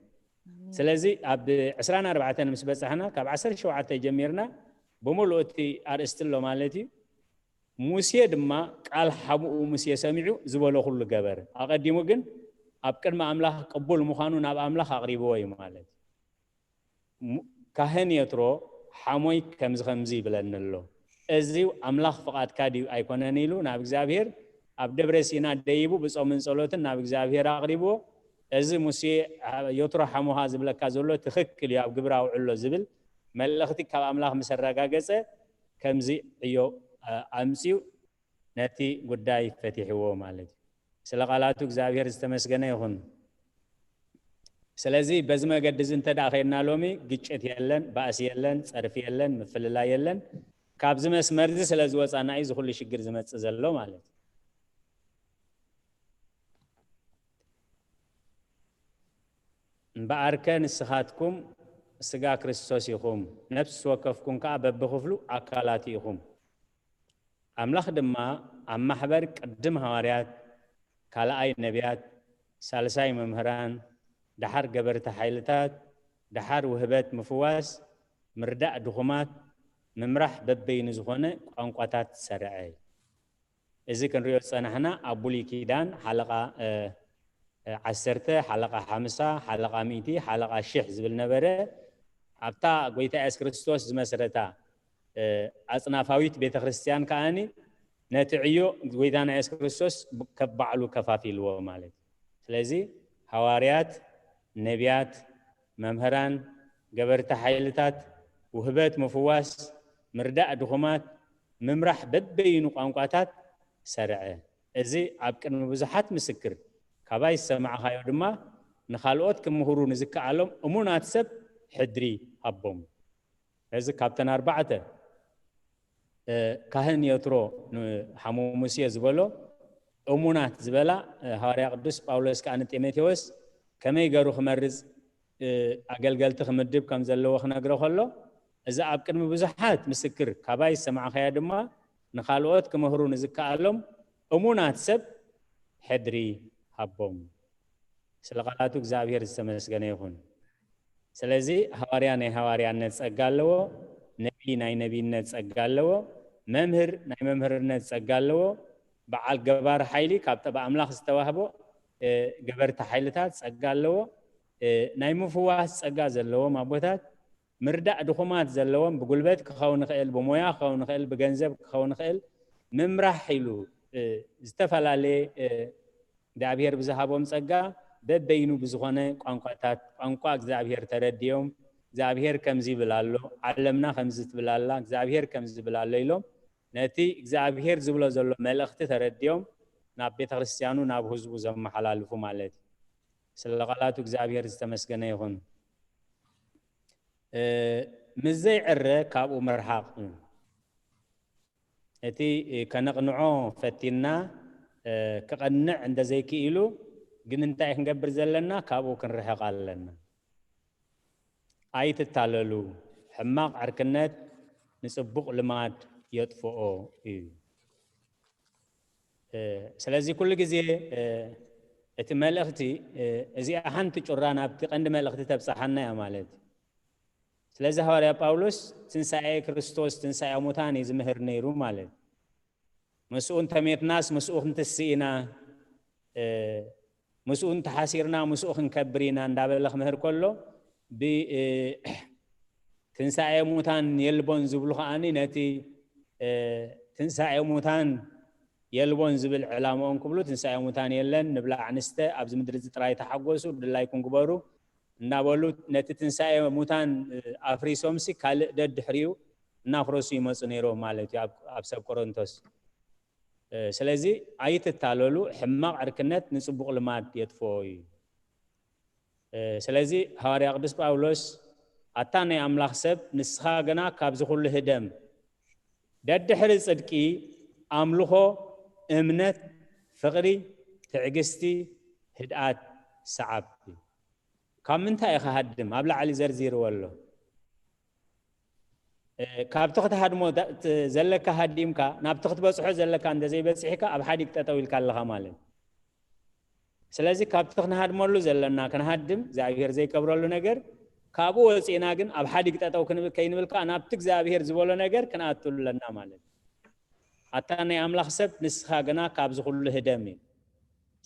S7: سلازي أب 14 مسبس إحنا كاب 10 شوعة جميرنا بمولوتي أرستلو مالتي موسى دما قال حمو موسى سمعوا زبلوا كل جبر أقدموا جن أبكر ما أملاح قبول مخانون أب أملاح أقربوا يمالت كهن يترو حموي كمز خمزي بلن الله أزيو أملاح فقط كادي أيقونانيلو ناب زابير ኣብ ደብረ ሲና ደይቡ ብጾምን ጸሎትን ናብ እግዚአብሔር ኣቕሪብዎ እዚ ሙሴ የትሮ ሓሙሃ ዝብለካ ዘሎ ትኽክል እዩ ኣብ ግብራ ውዕሎ ዝብል መልእኽቲ ካብ ኣምላኽ ምስ ኣረጋገጸ ከምዚ ዕዮ ኣምፂኡ ነቲ ጉዳይ ፈቲሕዎ ማለት እዩ ስለ ቃላቱ እግዚአብሔር ዝተመስገነ ይኹን ስለዚ በዚ መገዲ እዚ እንተዳ ኸይድና ሎሚ ግጭት የለን ባእሲ የለን ጸርፊ የለን ምፍልላይ የለን ካብዚ መስመር እዚ ስለ ዝወፃና እዩ ዝኹሉ ሽግር ዝመጽእ ዘሎ ማለት እዩ እምበኣርከ ንስኻትኩም ስጋ ክርስቶስ ኢኹም ነፍሲ ወከፍኩም ከዓ በብኽፍሉ ኣካላት ኢኹም ኣምላኽ ድማ ኣብ ማሕበር ቅድም ሃዋርያት ካልኣይ ነቢያት ሳልሳይ መምህራን ድሓር ገበርቲ ሓይልታት ድሓር ውህበት ምፍዋስ ምርዳእ ድኹማት ምምራሕ በበይኑ ዝኾነ ቋንቋታት ሰረዐ እዚ ክንሪኦ ፀናሕና ኣብ ብሉይ ኪዳን ሓለቓ 10 ሓለቓ 50 ሓለቓ 100 ሓለቓ 1000 ዝብል ነበረ ኣብታ ጎይታ ኢየሱስ ክርስቶስ ዝመሰረታ ኣጽናፋዊት ቤተ ክርስቲያን ከኣኒ ነቲ ዕዮ ጎይታና ኢየሱስ ክርስቶስ ከበዓሉ ከፋፊልዎ ማለት ስለዚ ሃዋርያት ነቢያት መምህራን ገበርቲ ሓይልታት ውህበት ምፍዋስ ምርዳእ ድኹማት ምምራሕ በበይኑ ቋንቋታት ሰርዐ እዚ ኣብ ቅድሚ ብዙሓት ምስክር ካባይ ሰማዕኻዮ ድማ ንኻልኦት ክምሁሩ ንዝከኣሎም እሙናት ሰብ ሕድሪ ኣቦም እዚ ካብተን 4 ካህን የትሮ ሓሙ ሙሴ ዝበሎ እሙናት ዝበላ ሃዋርያ ቅዱስ ጳውሎስ ከዓ ንጢሞቴዎስ ከመይ ገሩ ክመርጽ ኣገልገልቲ ክምድብ ከም ዘለዎ ክነግሮ ከሎ እዚ ኣብ ቅድሚ ብዙሓት ምስክር ካባይ ሰማዕኻያ ድማ ንኻልኦት ክምሁሩ ንዝከኣሎም እሙናት ሰብ ሕድሪ ኣቦም ስለ ቃላቱ እግዚአብሔር ዝተመስገነ ይኹን ስለዚ ሃዋርያ ናይ ሃዋርያነት ጸጋ ኣለዎ ነቢ ናይ ነቢይነት ጸጋ ኣለዎ መምህር ናይ መምህርነት ጸጋ ኣለዎ በዓል ገባር ሓይሊ ካብ ጠባ ኣምላኽ ዝተዋህቦ ገበርቲ ሓይልታት ጸጋ ኣለዎ ናይ ምፍዋስ ጸጋ ዘለዎም ኣቦታት ምርዳእ ድኹማት ዘለዎም ብጉልበት ክኸውን ይኽእል ብሞያ ክኸውን ይኽእል ብገንዘብ ክኸውን ይኽእል ምምራሕ ኢሉ ዝተፈላለየ እግዚአብሔር ብዝሃቦም ጸጋ በበይኑ ብዝኾነ ቋንቋታት ቋንቋ እግዚአብሔር ተረድዮም እግዚአብሔር ከምዚ ይብላሎ ዓለምና ከምዚ ትብላላ እግዚአብሔር ከምዚ ይብላሎ ኢሎም ነቲ እግዚአብሔር ዝብሎ ዘሎ መልእኽቲ ተረድዮም ናብ ቤተ ክርስቲያኑ ናብ ህዝቡ ዘመሓላልፉ ማለት ስለ ቃላቱ እግዚአብሔር ዝተመስገነ ይኹን ምዘይ ዕረ ካብኡ ምርሓቕ እቲ ከነቕንዖ ፈቲና ክቐንዕ እንደዘይክኢሉ ግን እንታይ ክንገብር ዘለና ካብኡ ክንርሕቕ ኣለና ኣይትታለሉ ሕማቕ ዓርክነት ንጽቡቕ ልማድ የጥፍኦ እዩ ስለዚ ኩሉ ግዜ እቲ መልእኽቲ እዚኣ ሓንቲ ጩራ ናብቲ ቀንዲ መልእኽቲ ተብፅሓና እያ ማለት ስለዚ ሃዋርያ ጳውሎስ ትንሣኤ ክርስቶስ ትንሣኤ ሙታን እዩ ዝምህር ነይሩ ማለት مسؤ تميتناس مسؤ تسينا مسؤ تحاسيرنا مسؤ كبرينا ندابلخ مهر كله ب تنسى موتان يلبون زبلخ اني نتي تنسى موتان يلبون زبل علامون كبلو تنسى موتان يلن نبلع عنسته ابز مدر زطراي تحقوسو دلا يكون غبرو نابلو نتي تنسى موتان افريسومسي كال ددحريو نافروسي يمصنيرو مالتي اب سب كورنثوس ስለዚህ አይትታለሉ ሕማቅ ዕርክነት ንጽቡቕ ልማድ የጥፎይ ስለዚህ ሐዋርያ ቅዱስ ጳውሎስ ኣታ ናይ ኣምላኽ ሰብ ንስኻ ገና ካብ ዝኹሉ ህደም ደድሕሪ ጽድቂ ኣምልኾ እምነት ፍቕሪ ትዕግስቲ ህድኣት ሰዓብ ካብ ምንታይ ኢኻ ሃድም ኣብ ላዕሊ ዘርዚርዎ ኣሎ ካብ ተኸተሃድሞ ዘለካ ሃዲምካ ናብ ተኸትበጽሖ ዘለካ እንደዘይ በጽሕካ ኣብ ሓዲቅ ጠጠው ኢልካ ኣለኻ ማለት ስለዚህ ካብ ተኸተሃድሞሉ ዘለና ከነሃድም እግዚአብሔር ዘይከብረሉ ነገር ካብኡ ወጽና ግን ኣብ ሓዲቅ ጠጠው ከይንብልካ ናብቲ እግዚአብሔር ዝበሎ ነገር ከናአትሉ ለና ማለት ኣታ ናይ ኣምላኽ ሰብ ንስኻ ገና ካብ ዝኹሉ ህደም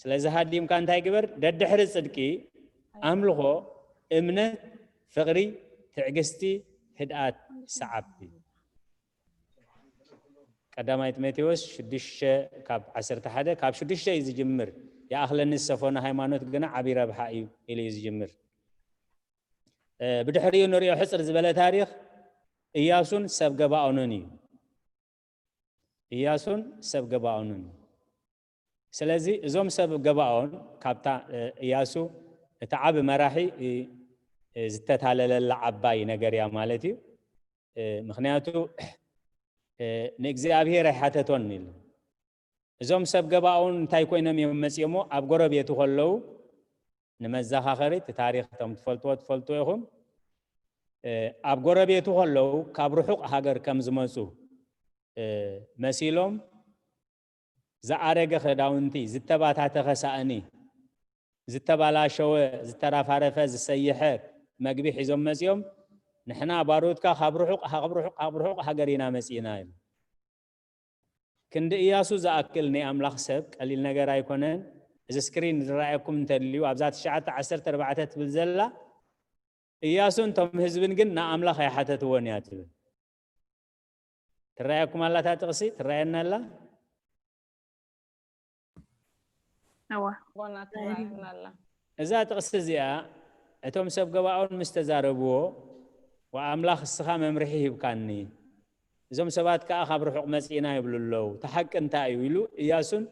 S7: ስለዚህ ሃዲምካ እንታይ ግበር ደድሕሪ ጽድቂ ኣምልኾ እምነት ፍቕሪ ትዕግስቲ ህድኣት ሰዓብ ቀዳማይ ጢሞቴዎስ 6 ካብ 11 ካብ 6 እዩ ዝጅምር يأخلني السفونة هيمانوت جنا عبيرة بحقي إلي يزجمر بدحريو نوريو حصر زبالة تاريخ إياسون سبقبا أونوني إياسون سبقبا أونوني سلازي زوم سبقبا أون كابتا إياسو تعب مراحي زتت على اللعباي نجاريا مالتي مخنياتو نجزي أبيه ريحته تونيل زوم سبقباون انتاي كوينم يمسيمو اب غربيتو خلو نمزاخريت تاريخ تم تفلتو يهم اب غربيتو خلو كاب رحق هاجر كم زمصو مسيلوم زارغ خداونتي زتباتا تخساني زتبالا شو زترافارفه زسيحه مغبي حزوم مسيوم نحنا باروتكا خبرحق هاجرينا مسينا كند إياسو زأكلني أملاخ سب قليل نجار يكونن إذا سكرين رأيكم تدليو أبزات شعات 10 بالزلة إياسو أنتم هزبن جن أملاخ يا حتى توانيات ترأيكم الله تاتقصي ترأينا الله
S6: أوه وانا ترأينا الله
S7: إذا تقصي زيا أتوم سب جواون مستزاربو وأملاخ السخام مرحيه بكاني زم سبات كأخبر حق مسينا يبلو الله تحق انت أيولو إياسون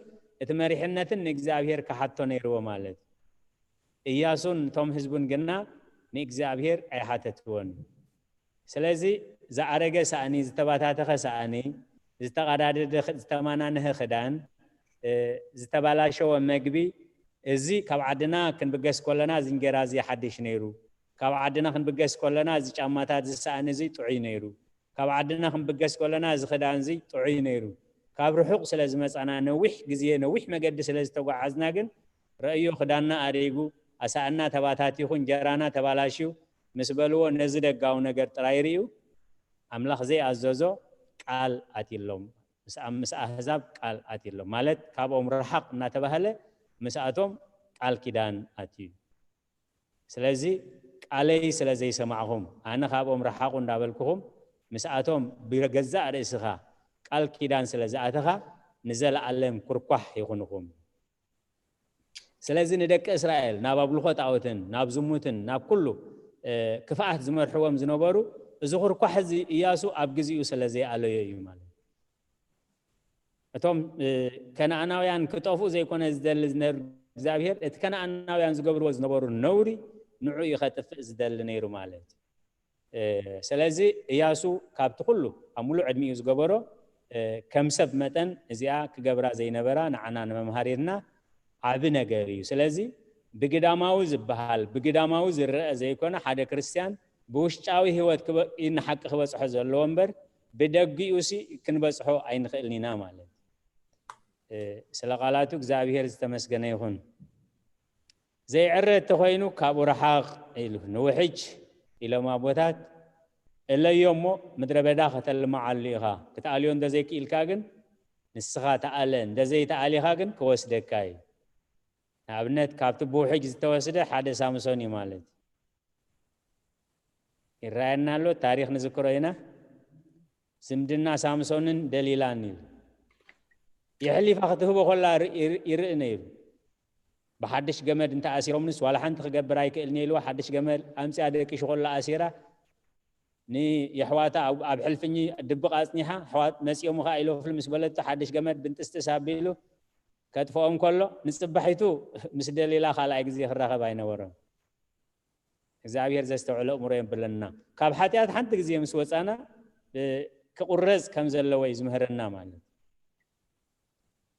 S7: اتماريحنة نكزابير كحطو نيرو مالت إياسون توم حزبون جنا نكزابير أي حاتتون سلازي زعرقة سأني زتباتاتخ سأني زتقاداد زتمانا نه خدان زتبالاشو مقبي إزي كابعدنا كن بقس كلنا زنجرازي حدش نيرو كابعدنا كن بقس كلنا زي جاماتات سأني زي تعي نيرو كاب عدنا خم بقس كلنا زخدان زي طعي نيرو كاب رحق سلاز مسأنا نوح جزيه نوح ما قد سلاز توقع عزناقن رأيو خدانا أريقو أسألنا تباتاتي خون جرانا تبالاشيو مسبلو نزد قاو نقر ترايريو أملاخ زي عزوزو قال أتيلهم مسأ أحزاب قال أتيلهم مالت كاب عمر حق ناتبهله مسأتهم قال كدان أتيو سلازي قالي سلازي سمعهم أنا كاب عمر حق ندابلكهم مسأتهم بيرجزاء رئيسها قال كيدان سلازاتها نزل علم كركوح يخونكم سلازي ندك إسرائيل ناب بلوخات عوتن ناب زموتن ناب كله كفاءة زمر حوام زنوبرو زخور كوح زي إياسو أبجزيو سلازي على يومان أتوم كان أنا ويان كتوفو زي كون زدل زنر زابير كان أنا ويان زقبر وزنوبرو نوري نوعي خطف زدل نيرو مالت سلازي إياسو كابت كله أمولو عدمي يزقبرو كم سب متن إزياء كجبرا زي نبرا نعنا نمهاريرنا عبنا جريو سلازي بقداماو زبهال بقداماو زرق زي كنا حدا كريستيان بوش تعوي هوت إن حق خبص حزر لومبر بدقي يوسي كنبصحو عين خلنينا ماله سلقالاتك زابير استمسجنا يهون زي عرة تخوينو كابو رحاق إلو نوحج إلى ما بوتات إلا يومو مدربة داخل المعليها كتعليون دزيك إلكاغن نسخة تعالين دزي تعالي خاغن كوس دكاي عبنت كابتو بوحج زتوسده حدا سامسوني مالت إرأينا له تاريخ نذكره هنا سمدنا سامسونن دليلاني يحلي فاخته بخلا يرئنيل بحدش جمد انت أسيرهم نس ولا حنت خجب رايك النيلو حدش جمد أمس عادك شغل لا أسيرة ني يحواتا أو أبحلفني دبق أسنيها حوات مسيوم خايلو في المسبلة حدش جمد بنت استسابيلو كتفهم كله نسبحيتو مسدلي لا خلاص زي خراخ باينه ورا እግዚአብሔር ዘስተውዕለ እሙሮም ብለና ካብ ሓጢያት ሓንቲ ግዜ ምስ ወፃና ከቁረዝ ከም ዘለዎ ይዝምህረና ማለት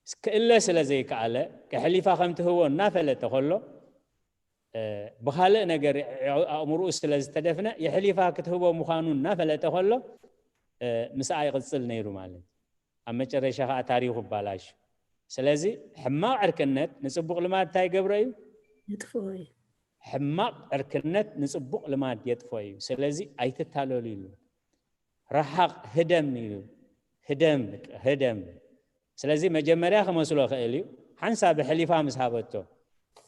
S7: እስከእለ ስለዘይ ከአለ ከሕሊፋ ከም ትህቦ እናፈለጠ ከሎ በኻልእ ነገር አእምሮ ስለዝተደፍነ የሕሊፋ ክትህቦ ምዃኑ እናፈለጠ ከሎ ምስኣ ይቅፅል ነይሩ ማለት ኣብ መጨረሻ ከዓ ታሪኹ ባላሽ ስለዚ ሕማቅ ዕርክነት ንፅቡቅ ልማድ እንታይ ገብረ እዩ ይጥፍኦ እዩ حماق أركنت نصبق لما يطفئ سلازي أيتتالو له رحق هدم سلازي مجمريا خمسلو خيلي حنسا بحليفا مسحابته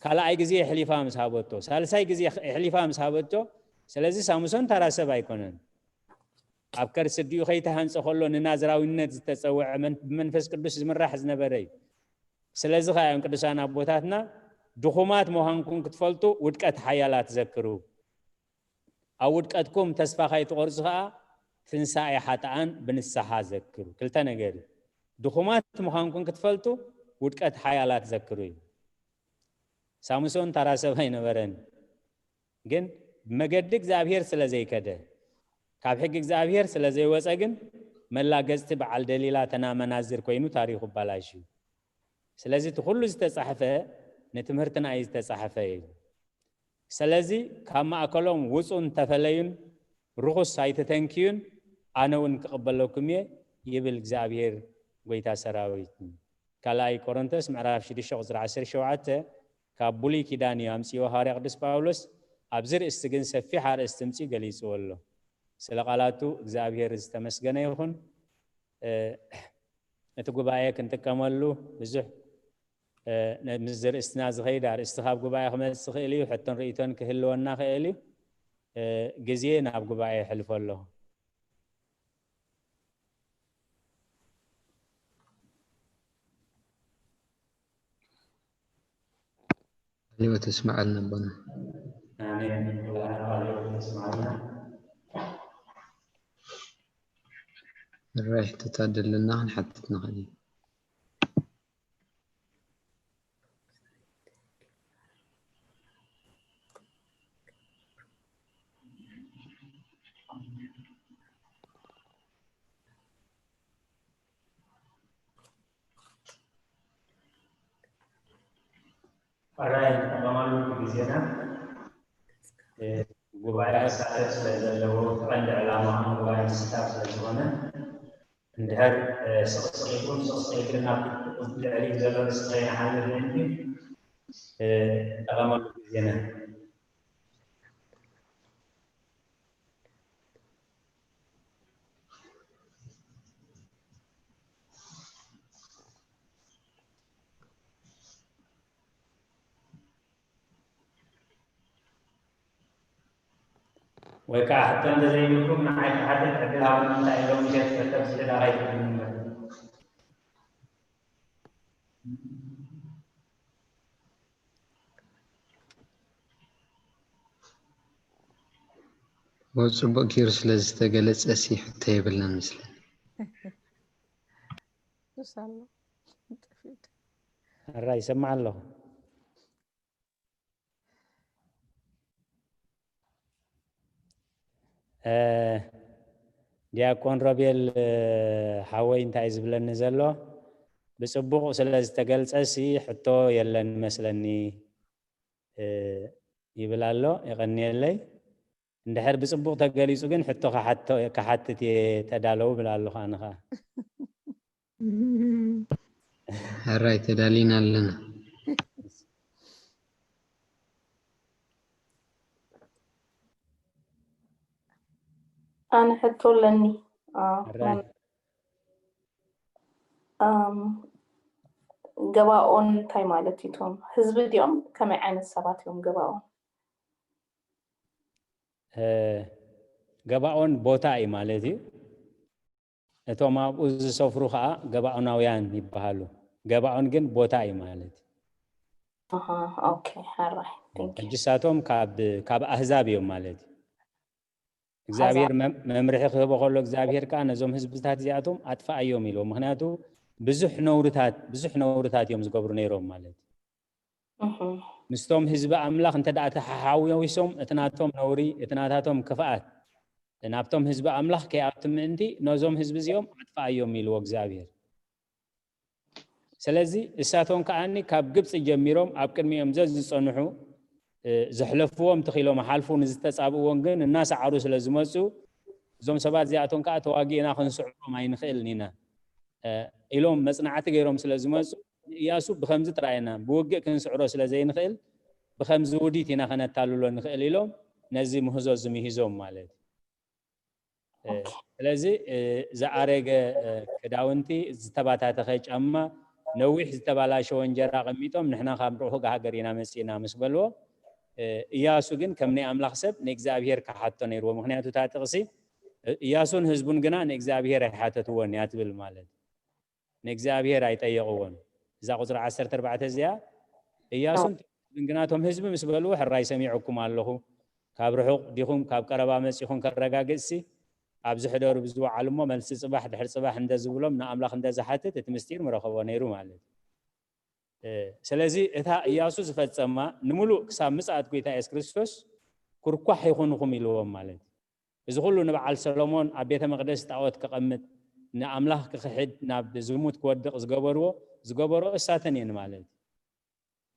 S7: كلا أي جزية حليفا مسحابته سالساي جزية حليفا مسحابته سلازي سامسون ترى سبا يكونن أبكر سديو خيتها هنس خلون نازراوينات تتسوع من فس قدوس زمرح زنبري سلازي خايم قدوسان أبوتاتنا دخومات موهنكم كتفلتو ودكات حيالات تذكروا أو ودكاتكم تسفى خيط غرزها تنساء حتى بنسحا ذكروا كلتا نقري دخومات موهنكم كتفلتو ودكات حيالات تذكروا سامسون تراسب هاي نبرن جن بمجدك زابير سلازي كده كاب حق زابير سلازي وسجن ملا جزت بعل دليلاتنا منازر كوينو تاريخ بلاشي سلازي تخلو زتصحفه نتمرتنا اي زتصحفه سلازي كما اكلهم وصون تفليون رخص سايت تنكيون انا ونقبلكم يبل زابير ويتا سراويت كلاي كورنثوس معراف 10 كابولي كيداني امسي وهاري قدس باولس ابزر استجن سفي حار استمسي قليص والله سلقالاتو እግዚአብሔር ዝተመስገነ ይሁን ነቲ ጉባኤ ክንጥቀመሉ ብዙሕ ምዝር እስትና ዝኸይድ ኣርእስቲ ካብ ጉባኤ ክመፅእ ክእል እዩ ሕቶን ርእቶን ክህልወና ክእል እዩ ግዜ ናብ ጉባኤ ይሕልፎ ኣለኹ
S3: ايوه تسمع لنا بنا
S7: امين الله تسمع لنا
S3: الرايح تتعدل لنا حتتنا غني
S7: Alright, abang-abang begitu gubaaya status lalu pada lama gubaaya status lalu ndihar sesuatu kenap dari jalur saya hadir ini abang-abang begitu وكا حتى زي يكون معك حتى تعبيرها وانت يوم جات تفسير هاي
S3: وصبك كيرس لازتقلت أسي حتى يبلنا مثلا
S7: الرأي سمع الله ዲያቆን ሮቤል ሓወይ እንታይ ዝብለኒ ዘሎ ብጽቡቕ ስለ ዝተገልጸሲ ሕቶ የለን መስለኒ ይብል ኣሎ ይቐኒየለይ እንድሕር ብጽቡቕ ተገሊጹ ግን ሕቶ ካሓትት ተዳለው ብል ኣለኹ ኣነኻ
S3: الراي تدالينا لنا
S13: أنا حتى لني جباؤن تاي مالتيتهم حزب اليوم كما عين السبات يوم جباؤن
S7: جباؤن بوتاي مالتي እቶም ኣብኡ ዝሰፍሩ ከዓ ገባዖናውያን ይባሃሉ ገባዖን ግን ቦታኢ ማለት
S13: ኦኬ ሃራይ
S7: እጅሳቶም ካብ ኣህዛብ እዮም ማለት እግዚአብሔር መምርሒ ክህቦ ከሎ እግዚአብሔር ከዓ ነዞም ህዝብታት እዚኣቶም ኣጥፋእዮም ኢሎም ምክንያቱ ብዙሕ ነውርታት እዮም ዝገብሩ ነይሮም ማለት ምስቶም ህዝቢ ኣምላኽ እንተደኣ ተሓሓዊሶም እትናቶም ነውሪ እትናታቶም ክፍኣት ናብቶም ህዝቢ ኣምላኽ ከይኣቱ ምእንቲ ነዞም ህዝቢ እዚኦም ኣጥፋእዮም ኢልዎ እግዚአብሔር ስለዚ እሳቶም ከዓኒ ካብ ግብፅ ጀሚሮም ኣብ ቅድሚኦም ዝፀንሑ ዘሕለፍዎም ተኺሎም ሓልፉ ንዝተጻብእዎን ግን እናሰዓሩ ስለ ዝመፁ እዞም ሰባት እዚኣቶም ከዓ ተዋጊእና ክንስዕሮም ኣይንኽእልን ኢና ኢሎም መጽናዕቲ ገይሮም ስለ ዝመፁ ኢያሱ ብከምዚ ጥራይና ብውግእ ክንስዕሮ ስለ ዘይንኽእል ብከምዚ ውዲት ኢና ከነታልሎ ንኽእል ኢሎም ነዚ ምህዞ ዝምሂዞም ማለት ስለዚ ዝኣረገ ክዳውንቲ ዝተባታተኸ ጫማ ነዊሕ ዝተባላሸወ እንጀራ ቀሚጦም ንሕና ካብ ርሑቕ ሃገር ኢና መፂና ምስ በልዎ ኢያሱ ግን ከም ናይ ኣምላኽ ሰብ ንእግዚአብሔር ካሓቶ ነይርዎ ምክንያቱ እታ ጥቕሲ ኢያሱን ህዝቡን ግና ንእግዚአብሔር አይሓተትዎን ያትብል ማለት ንእግዚአብሔር አይጠየቅዎን እዛ ቁጥር 14 እዚያ ኢያሱን ግናቶም ህዝቢ ምስ በልዎ ሕራይ ሰሚዕኩም ኣለኹ ካብ ርሑቕ ዲኹም ካብ ቀረባ መጺኹም ከረጋግጽሲ ኣብዚ ሕደሩ ብዝወዓሉ እሞ መልሲ ጽባሕ ድሕሪ ጽባሕ እንደዝብሎም ንኣምላኽ እንደዝሓትት እቲ ምስጢር ምረኸቦ ነይሩ ማለት ስለዚ እታ ኢያሱ ዝፈጸማ ንሙሉእ ክሳብ ምጽኣት ጎይታ ኢየሱስ ክርስቶስ ኩርኳሕ ይኹንኩም ኢልዎም ማለት እዚ ኩሉ ንበዓል ሰሎሞን ኣብ ቤተ መቅደስ ጣዖት ከቐምጥ ንኣምላኽ ክኽሕድ ናብ ዝሙት ክወድቕ ዝገበሮ እሳተን እየን ማለት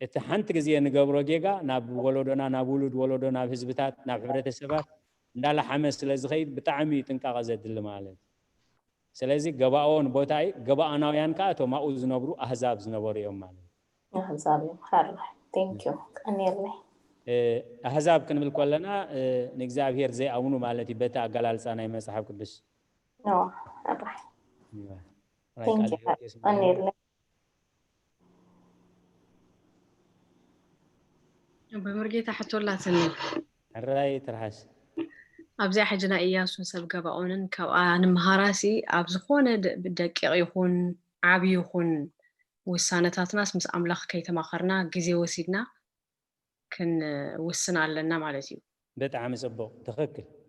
S7: እቲ ሓንቲ ግዜ ንገብሮ ጌጋ ናብ ወለዶና ናብ ውሉድ ወለዶ ናብ ህዝብታት ናብ ሕብረተሰባት እንዳላሓመ ስለ ዝኸይድ ብጣዕሚ ጥንቃቐ ዘድሊ ማለት ስለዚ ገባኦን ቦታኢ ገባኣናውያን ከዓ እቶም ኣብኡ ዝነብሩ ኣህዛብ ዝነበሩ እዮም ማለት
S13: ኣህዛብ እዮም ሓርሕ ቴንክ ዩ ቀኒርኒ
S7: ኣህዛብ ክንብል ከለና ንእግዚአብሔር ዘይኣምኑ ማለት እዩ በታ ኣገላልፃ ናይ መጽሓፍ ቅዱስ
S13: ሓርሕ ቴንክ ዩ ቀኒርኒ
S2: በመርጌታ ሕቶላትኒ
S7: ሕራይ ትርሓስ
S2: ኣብዚኣ ሕጅና ኢያሱን ሰብ ገባኦንን ካብኣ ንምሃራሲ ኣብ ዝኾነ ደቂቕ ይኹን ዓብዪ ይኹን ውሳነታትናስ ምስ ኣምላኽ ከይተማኸርና ግዜ ወሲድና ክንውስን ኣለና ማለት እዩ
S7: ብጣዕሚ ጽቡቕ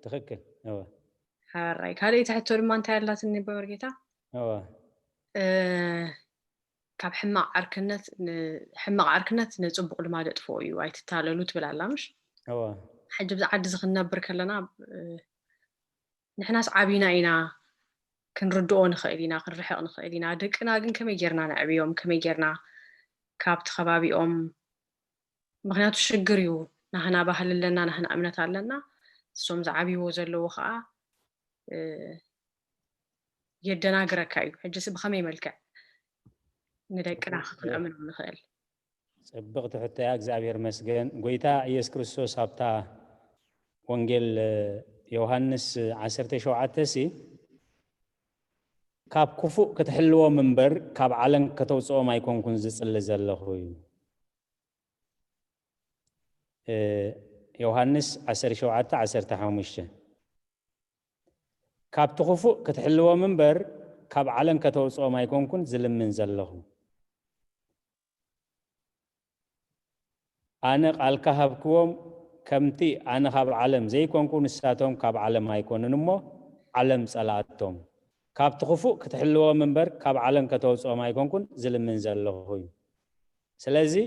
S7: ትኽክል
S2: ሓራይ ካልእቲ ሕቶ ድማ እንታይ ኣላትኒ በመርጌታ ካብ ሕማቕ ዓርክነት ንጽቡቕ ልማድ እጥፍኦ እዩ ኣይትታለሉ ትብል ኣላ ምሽ ሕጂ ብዛ ዓዲ ዝኽነብር ከለና ንሕናስ ዓቢና ኢና ክንርድኦ ንኽእል ኢና ክንርሕቕ ንኽእል ኢና ደቅና ግን ከመይ ጌርና ንዕብዮም ከመይ ጌርና ካብቲ ከባቢኦም ምክንያቱ ሽግር እዩ ናህና ባህል ኣለና ናህና እምነት ኣለና እሶም ዝዓብይዎ ዘለዉ ከዓ የደናግረካ እዩ ሕጂስ ብኸመይ መልክዕ ندقنا خلق منهم نخيل.
S7: سبقت حتى እግዚአብሔር መስገን ጎይታ ኢየሱስ ክርስቶስ ሀብታ ወንጌል ዮሐንስ 17 ሲ ካብ ክፉእ ክትሕልዎ መንበር ካብ ዓለም ከተውፅኦም ኣይኮንኩን ዝጽሊ ዘለኹ እዩ ዮሐንስ 17:15 ካብ ክፉእ ክትሕልዎ መንበር ካብ ዓለም ከተውፅኦም ኣይኮንኩን ዝልምን ዘለኹ أنا قال كهب كوم كمتي أنا خاب عالم زي كون الساتهم كاب عالم هيكون نمو عالم صلاتهم كاب تخفو كتحلوا منبر كاب عالم كتوسع ما يكون زلم من زله هوي سلازي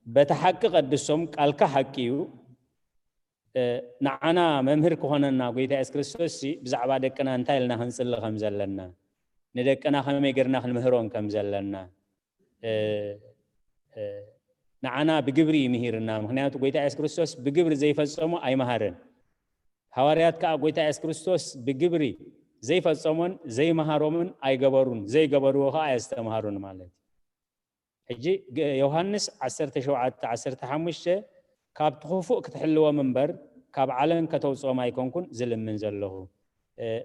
S7: بتحقق الدسوم قال كحكيو نعنا ممهر كهوننا قويتا إسكريستوسي بزعبا دكنا انتايلنا هنسل خمزلنا ندكنا خمي قرنا خمهرون كمزلنا نعنا بجبري مهيرنا مخنياتو قويتا إيس كريستوس بجبر زي فصمو أي مهارن حواريات كا قويتا إيس كريستوس بجبري زي فصمون زي مهارومن أي جبرون زي جبروها أستمهارون مالت هجي يوحنس 10:15 كاب تخفوق كتحلوا منبر كاب علن كتوصو ما يكونكن زلم من زله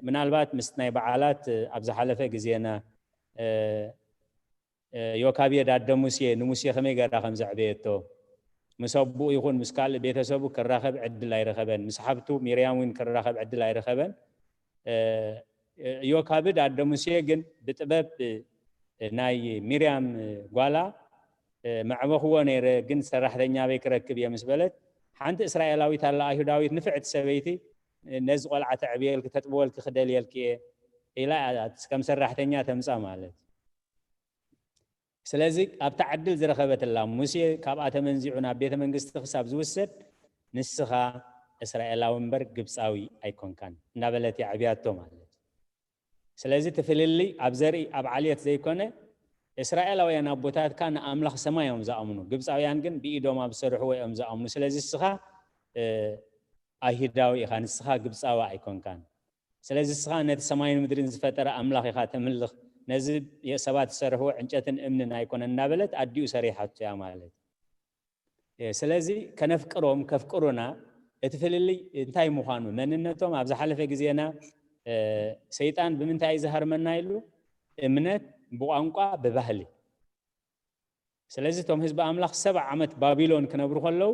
S7: من البات مستناي بعالات أبز حلفة جزينا يوكابي داد موسى نموسى خمي قرا خمس عبيتو مسبو يكون مسكال بيتسبو كراخب عد لا يرخبن مسحبتو مريم وين كراخب عد لا يرخبن يوكابي داد موسى جن بتبب ناي مريم قالا معه هو نير جن سرح دنيا بيكركب يا مسبلت حنت اسرائيلاوي تالا يهوداوي نفعت سبيتي نزقل عتعبيل كتطبول كخدل يلكي الى كم سرح دنيا تمصا مالت سلازي ابتعدل زرخبت الله موسى كابات منزعنا بيت منغست حساب زوسد نسخا اسرائيلاوي منبر ግብጻዊ አይኮን ካን እናበለት ያዕቢያቶ ማለት ስለዚህ ተፈልልይ አብዘሪ አብዓሊየት ዘይኮነ እስራኤላውያን አቦታት ካን አምላኽ ሰማዮም ዘአምኑ ግብጻውያን ግን ቢኢዶም አብሰርሑ ወይም ዘአምኑ ስለዚህ ስኻ አይሁዳዊ ኢኻን ስኻ ግብጻዊ አይኮን ካን ስለዚህ ስኻ ነቲ ሰማይን ምድርን ዝፈጠረ አምላኽ ኢኻ ተምልኽ نزل يسبات سرهو عنجتن امننا يكون النابلت اديو سريحات يا مالت سلازي كنفقروم كفقرونا اتفللي انتاي مخانو مننتهم ابز حلفه غزينا سيطان بمنتاي زهر منا يلو امنت بقانقا ببهلي سلازي توم حزب املاح 7 عمت بابيلون كنبرو خلو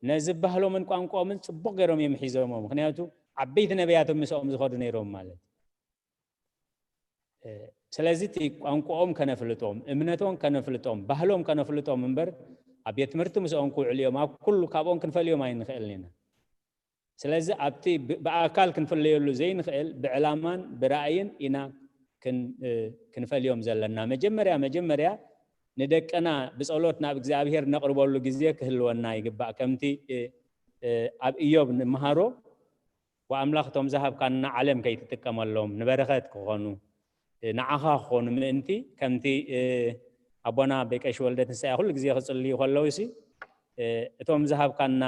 S7: نزب بهلو من قانقا من صبق غيرهم يمحيزوم مخنياتو عبيت نبياتهم مسؤوم زخود نيروم مالت سلازي ቋንቋኦም ከነፍልጦም እምነቶም ከነፍልጦም ባህሎም ከነፍልጦም እንበር ኣብ ቤት ትምህርቲ ምስኦም ኩዕልዮም ኣብ ኩሉ ካብኦም ክንፈልዮም ኣይንኽእልን ኢና ስለዚ ኣብቲ ብኣካል ክንፈልየሉ ዘይንኽእል ብዕላማን ብራእይን ኢና ክንፈልዮም ዘለና መጀመርያ ንደቀና ብጸሎት ናብ እግዚአብሔር ነቅርበሉ ግዜ ክህልወና ይግባእ ከምቲ ኣብ ኢዮብ ንመሃሮ ወአምላኽቶም ዝሃብካና ዓለም ከይትጥቀመሎም ንበረኸት ክኾኑ ንዓኻ ክኾኑ ምእንቲ ከምቲ ኣቦና በቀሽ ወልደ ትንሳኤ ኩሉ ግዜ ክጽልዩ ከለዉ ሲ እቶም ዝሃብካና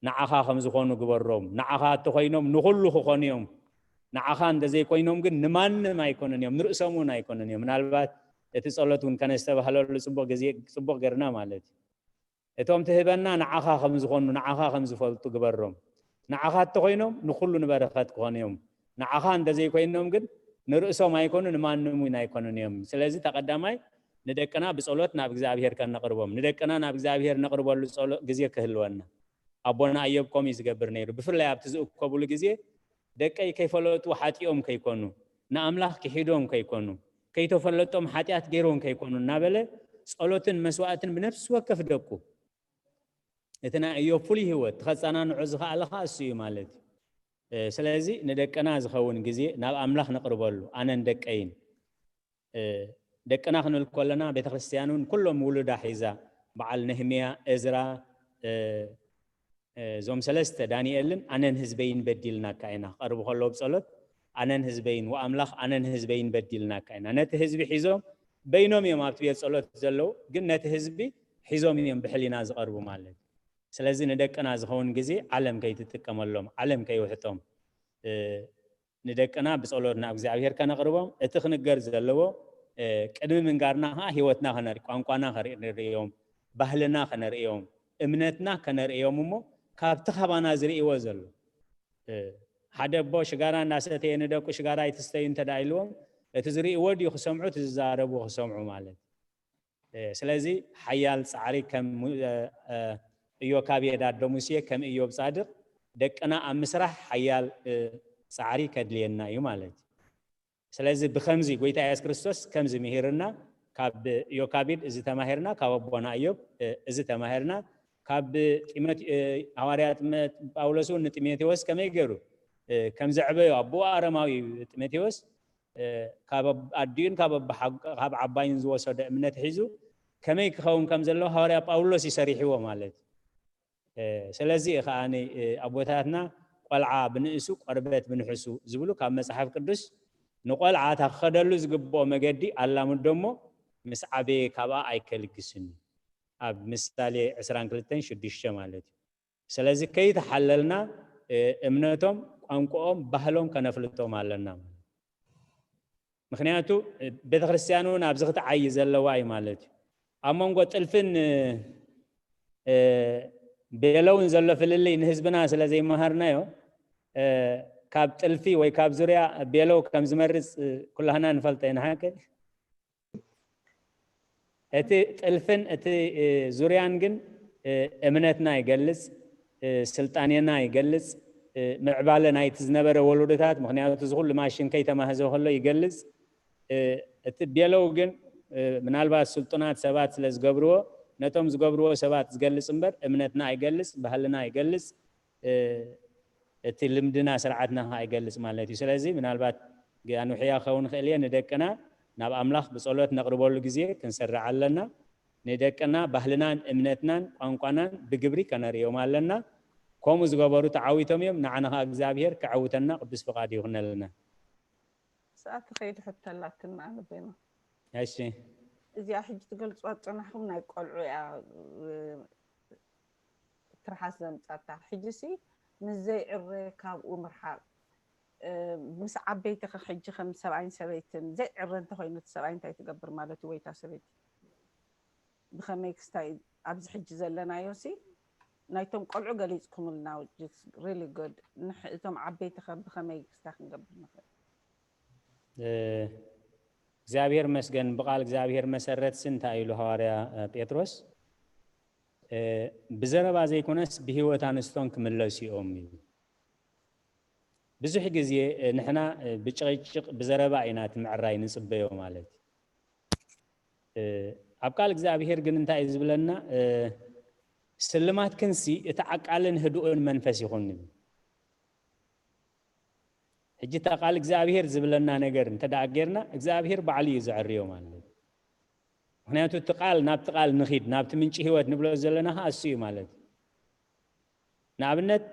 S7: ንዓኻ ከም ዝኾኑ ግበሮም ንዓኻ እትኾይኖም ንኹሉ ክኾኑ እዮም ንዓኻ እንደዘይ ኮይኖም ግን ንማንም ኣይኮኑን እዮም ንርእሶም እውን ኣይኮኑን እዮም ምናልባት እቲ ጸሎት እውን ከነስተባህለሉ ጽቡቕ ገርና ማለት እቶም ትህበና ንዓኻ ከም ዝኾኑ ንዓኻ ከም ዝፈልጡ ግበሮም ንዓኻ እትኾይኖም ንኹሉ ንበረኸት ክኾኑ እዮም ንዓኻ እንደዘይ ኮይኖም ግን ንርእሶም ኣይኮኑ ንማንም እውን ኣይኮኑን እዮም ስለዚ ተቀዳማይ ንደቀና ብጸሎት ናብ እግዚአብሔር ከነቅርቦም ንደቀና ናብ እግዚአብሔር ነቅርበሉ ጸሎት ግዜ ክህልወና ኣቦና ኢዮብ ከምኡ ዝገብር ነይሩ ብፍላይ ኣብቲ ዝእከብሉ ግዜ ደቀይ ከይፈለጡ ሓጢኦም ከይኮኑ ንኣምላኽ ክሒዶም ከይኮኑ ከይተፈለጦም ሓጢኣት ገይሮም ከይኮኑ እናበለ ጸሎትን መስዋዕትን ብነፍሲ ወከፍ ደቁ እቲ ናይ ኢዮብ ፍሉይ ህይወት ተኸጻናንዑ ዝኽኣለኻ እሱ እዩ ማለት እዩ ስለዚ ንደቀና ዝኸውን ግዜ ናብ ኣምላኽ ነቅርበሉ ኣነን ደቀይን ደቀና ክንብል ከለና ቤተክርስትያን እውን ኩሎም ውሉዳ ሒዛ በዓል ነህምያ እዝራ ዞም ሰለስተ ዳንኤልን ኣነን ህዝበይን በዲልናካ ኢና ቀርቡ ከለዉ ብጸሎት ኣነን ህዝበይን ወኣምላኽ ኣነን ህዝበይን በዲልናካ ኢና ነቲ ህዝቢ ሒዞም በይኖም እዮም ኣብቲ ቤት ጸሎት ዘለዉ ግን ነቲ ህዝቢ ሒዞም እዮም ብሕሊና ዝቐርቡ ማለት ስለዚ ንደቀና ዝኸውን ግዜ ዓለም ከይትጥቀመሎም ዓለም ከይውሕጦም ንደቀና ብጸሎት ናብ እግዚአብሔር ከነቅርቦም እቲ ክንገር ዘለዎ ቅድሚ ምንጋርና ህይወትና ከነርኢ ቋንቋና ከነርእዮም ባህልና ከነርእዮም እምነትና ከነርእዮም እሞ ካብቲ ኸባና ዝርእይዎ ዘሎ ሓደ ኣቦ ሽጋራ እናሰተየ ንደቁ ሽጋራ ይትስተዩ እንተዳኢልዎም እቲ ዝርእይዎ ድዩ ክሰምዑ እቲ ዝዛረቡ ክሰምዑ ማለት ስለዚ ሓያል ፃዕሪ ከም ኢዮካብ የዳዶ ሙሴ ከም ኢዮብ ጻድቅ ደቀና ኣብ ምስራሕ ሓያል ፃዕሪ ከድልየና እዩ ማለት ስለዚ ብከምዚ ጎይታ ኢየሱስ ክርስቶስ ከምዚ ምሂርና ካብ ኢዮካቢድ እዚ ተማሂርና ካብ ኣቦና ኢዮብ እዚ ተማሂርና ካብ ሐዋርያ ጳውሎስ ንጢሞቴዎስ ከመይ ገይሩ ከም ዘዕበዮ ኣቦ ኣረማዊ ጢሞቴዎስ ካብ ኣዲዩን ካብ ዓባይን ዝወሰደ እምነት ሒዙ ከመይ ክኸውን ከም ዘሎ ሐዋርያ ጳውሎስ ይሰሪሕዎ ማለት ስለዚ ከኣኒ ኣቦታትና ቆልዓ ብንእሱ ቆርበት ብንሕሱ ዝብሉ ካብ መጽሓፍ ቅዱስ ንቆልዓ ታኸደሉ ዝግብኦ መገዲ ኣላሙዶ እሞ ምስ ዓበየ ካብኣ ኣይከልግስን ኣብ ምሳሌ 22:6 ማለት እዩ ስለዚ ከይተሓለልና እምነቶም ቋንቋኦም ባህሎም ከነፍልጦም ኣለና ምክንያቱ ቤተክርስትያን እውን ኣብዚ ክትዓይ ዘለዋ እዩ ማለት እዩ ኣብ መንጎ ጥልፍን ቤለውን ዘሎ ፍልልይ ንህዝብና ስለ ዘይመሃርናዮ ካብ ጥልፊ ወይ ካብ ዙርያ ቤለው ከም ዝመርፅ ኩላህና ንፈልጦ ኢና ሃከ እቲ ጥልፍን እቲ ዙርያን ግን እምነትና ይገልጽ ስልጣኔና ይገልጽ ምዕባለ ናይቲ ዝነበረ ወለዶታት ምክንያቱ ዝኩሉ ማሽን ከይተማህዘ ከሎ ይገልጽ እቲ ቤለው ግን ምናልባት ስልጡናት ሰባት ስለ ዝገብርዎ ነቶም ዝገብርዎ ሰባት ዝገልጽ እምበር እምነትና አይገልጽ ባህልና አይገልጽ እቲ ልምድና ስርዓትና አይገልጽ ማለት እዩ ስለዚ ምናልባት ጋኑ ሕያ ኸውን ኽእልየ ንደቀና ናብ ኣምላኽ ብጸሎት ነቅርበሉ ግዜ ክንሰርዕ ኣለና ንደቀና ባህልናን እምነትናን ቋንቋናን ብግብሪ ከነርእዮም ኣለና ከምኡ ዝገበሩ ተዓዊቶም እዮም ንዓና እግዚአብሔር ክዓውተና ቅዱስ ፍቃድ ይኹነልና
S6: ሰዓት ከይድ ሕተላትን ማለት ነው
S7: እሺ
S6: እዚኣ ሕጂ ትገልጽዋ ጽናሕኩም ናይ ቆልዑ ያ ትርሓስ ዘምጻታ ሕጂሲ ምዘይ ዕረ ካብኡ ምርሓቅ ምስ ዓበይቲ ሕጂ ከም ሰብኣይን ሰበይትን ዘይ ዕረ እንተኮይኑ ሰብኣይ እንታይ ትገብር ማለት ወይ ታሰበይቲ ብኸመይ ክስታይ ኣብዚ ሕጂ ዘለናዮሲ ናይቶም ቆልዑ ገሊጽኩምልና which really good እቶም ዓበይቲ ብኸመይ ክስታይ ክንገብር ንኽእል እግዚአብሔር መስገን በቃል እግዚአብሔር መሰረት ስንታ ኢሉ ሐዋርያ ጴጥሮስ ብዘረባ ዘይኮነስ ብህይወት አንስቶን ክምለሱ እዮም
S7: ብዙሕ ግዜ ንሕና ብጭቅጭቅ ብዘረባ ኢና ትምዕራይ ንጽበዮ ማለት ኣብ ቃል እግዚአብሔር ግን እንታይ ዝብለና ስልማት ክንሲ እቲ ዓቃልን ህዱእን መንፈስ ይኹን ሕጂ እታ ቃል እግዚአብሔር ዝብለና ነገር እንተዳገርና እግዚአብሔር ባዕሉ እዩ ዘዕርዮ ማለት ምክንያቱ እቲ ቃል ናብቲ ቃል ንኺድ ናብቲ ምንጪ ህይወት ንብሎ ዘለና እሱ እዩ ማለት ንኣብነት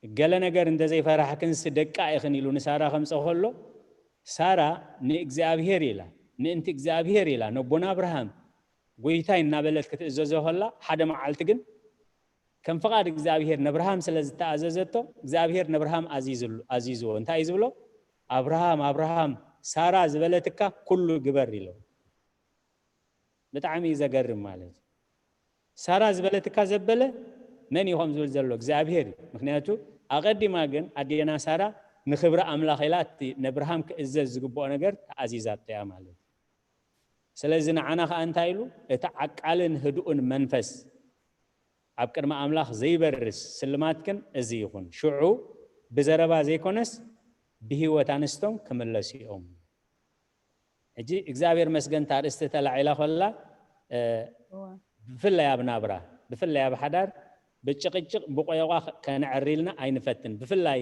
S7: ገለ ነገር እንደዘይፈራሕ ክንሲ ደቃ ይኽን ኢሉ ንሳራ ከምፀ ከሎ ሳራ ንእግዚአብሔር ኢላ ንእንቲ እግዚአብሔር ኢላ ነቦና አብርሃም ጎይታይ እናበለት ክትእዘዞ ከላ ሓደ መዓልቲ ግን ከም ፈቃድ እግዚአብሔር ነብርሃም ስለዝተኣዘዘቶ እግዚአብሔር ነብርሃም አዚዝዎ እንታይ ዝብሎ አብርሃም ሳራ ዝበለትካ ኩሉ ግበር ኢሎ ብጣዕሚ ዘገርም ማለት ሳራ ዝበለትካ ዘበለ መን ይኹም ዝብል ዘሎ እግዚአብሔር ምክንያቱ ኣቀዲማ ግን ኣዴና ሳራ ንኽብረ ኣምላኽ ኢላ ነብርሃም ክእዘዝ ዝግብኦ ነገር ተኣዚዛቶ እያ ማለት ስለዚ ንዓና ከዓ እንታይ ኢሉ እቲ ዓቃልን ህዱእን መንፈስ ኣብ ቅድሚ ኣምላኽ ዘይበርስ ስልማትክን እዚ ይኹን ሽዑ ብዘረባ ዘይኮነስ ብሂወት ኣንስቶም ክምለሱ እዮም ሕጂ እግዚአብሔር መስገን ታርእስቲ ተላዒላ ኮላ ብፍላይ ኣብ ናብራ ብፍላይ ኣብ ሓዳር ብጭቅጭቅ ብቆየቋ ከነዕሪልና ኣይንፈትን ብፍላይ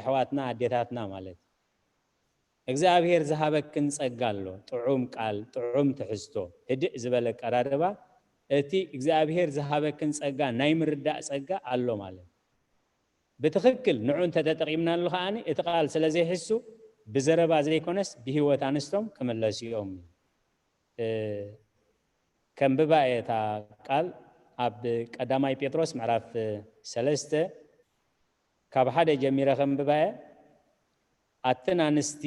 S7: ኣሕዋትና ኣዴታትና ማለት እግዚአብሔር ዝሃበክን ጸጋ ኣሎ ጥዑም ቃል ጥዑም ትሕዝቶ ህድእ ዝበለ ቀራርባ እቲ እግዚአብሔር ዝሃበክን ጸጋ ናይ ምርዳእ ጸጋ ኣሎ ማለት ብትክክል ንዑ ተተጠቂምናሉ ከዓኒ እቲ ቃል ስለዘይሕሱ ብዘረባ ዘይኮነስ ብሂወት ኣንስቶም ክምለሱ እዮም ከም ብባኤታ ቃል ኣብ ቀዳማይ ጴጥሮስ ምዕራፍ 3 ካብ ሓደ ጀሚረ ከም ብባኤ ኣተን ኣንስቲ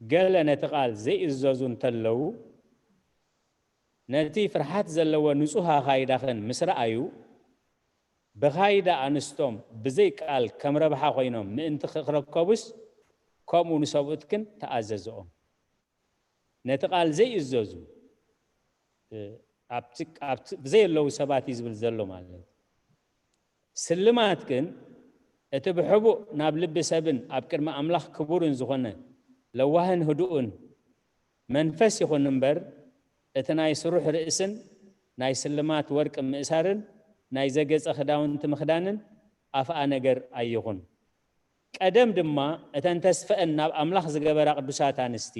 S7: ገለ ነቲ ቃል ዘይእዘዙ እንተለው ነቲ ፍርሃት ዘለዎ ንጹህ ካይዳኸን ምስ ረኣዩ ብኻይዳ ኣንስቶም ብዘይ ቃል ከም ረብሓ ኮይኖም ምእንቲ ክረከቡስ ከምኡ ንሰብኡትክን ተኣዘዝኦም ነቲ ቃል ዘይእዘዙ ብዘይ ኣለዉ ሰባት እዩ ዝብል ዘሎ ማለት ስልማት ግን እቲ ብሕቡእ ናብ ልቢ ሰብን ኣብ ቅድሚ ኣምላኽ ክቡርን ዝኾነ ለዋህን ህዱእን መንፈስ ይኹን እምበር እቲ ናይ ስሩሕ ርእስን ናይ ስልማት ወርቂ ምእሳርን ናይ ዘገፀ ክዳውንቲ ምኽዳንን ኣፍኣ ነገር ኣይኹን ቀደም ድማ እተን ተስፈአን ናብ ኣምላኽ ዝገበራ ቅዱሳት ኣንስቲ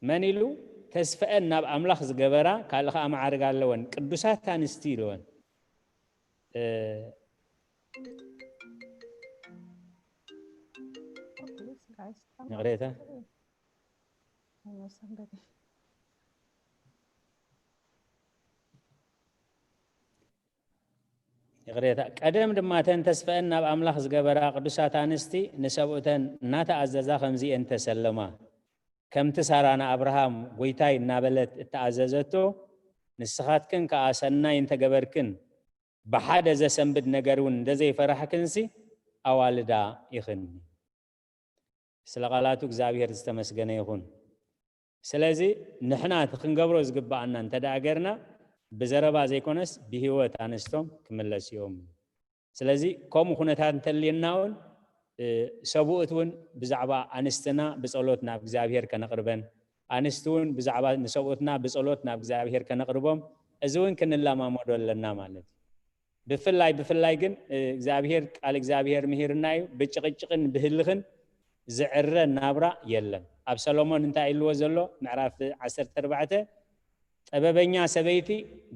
S7: መን ኢሉ ተስፈአን ናብ ኣምላኽ ዝገበራ ካልእ ከዓ ማዕርግ ኣለወን ቅዱሳት ኣንስቲ ኢልወን نقريتها يقريتها قدم دما تن تسفأن ناب أملاخ زغبرا قدسات أنستي نسبوتن ناتا أزازا خمزي انت سلما كم تسارانا أبراهام ويتاي نابلت تأززتو نسخاتكن كأسنا انت غبركن بحاد زا سنبد نغرون دزي فرحكنسي أوالدا يخني ስለቃላቱ እግዚአብሔር ዝተመስገነ ይሁን ስለዚ ንሕና ክንገብሮ ዝግባአና እንተዳገርና ብዘረባ ዘይኮነስ ብሂወት ኣንስቶም ክምለስ እዮም ስለዚ ከምኡ ኩነታት እንተልየናውን ሰብኡትን ብዛዕባ ኣንስትና ብጸሎት ናብ እግዚአብሔር ከነቅርበን ኣንስቱን ብዛዕባ ንሰብኡትና ብጸሎት ናብ እግዚአብሔር ከነቅርቦም እዚ እውን ክንለማመዶ ኣለና ማለት ብፍላይ ግን እግዚአብሔር ቃል እግዚአብሔር ምሂርና እዩ ብጭቅጭቅን ብህልኽን زعر نابرا يلم أب سلمان انت إلو زلو معرف 14 طببኛ ሰበይቲ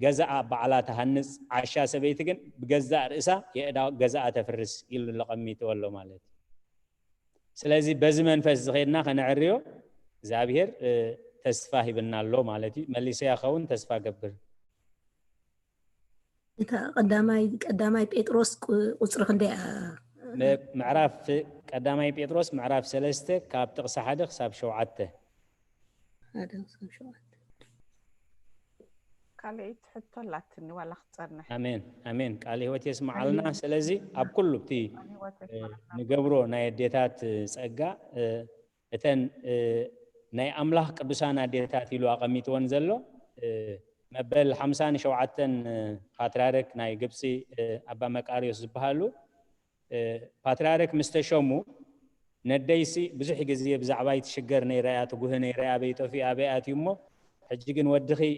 S7: ገዛኣ ባዕላ ተሃንጽ ዓሻ ሰበይቲ ግን በገዛእ ርእሳ የእዳ ገዛኣ ተፍርስ ኢሉ ለቀሚት ወሎ ማለት ስለዚ በዚ መንፈስ ዝኸድና ከነዕርዮ እግዚአብሔር ተስፋ ሂብናሎ ማለት መልሰ ያኸውን ተስፋ ገብር
S14: እታ ቀዳማይ ጴጥሮስ ቁጽሪ ክንደይ
S7: معرف قدامي بيتروس معرف 3 كاب تقص حد حساب شوعته
S14: هذا حساب شوعته
S6: قال تحط لاتني ولا خطرنا
S7: امين قال هو يسمع لنا سلازي اب كله بتي نغبرو ناي ديتات صقا اتن ناي املاح قدسان ديتات يلو اقميتون زلو مبل 50 شوعتن باترارك ناي غبسي ابا مقاريوس زبحالو ፓትርያርክ مستشمو نديسي بزح جزية بزعباي تشجر نيرات وجوه نيرات بيتو في أبيات يمو حجيجن ودخي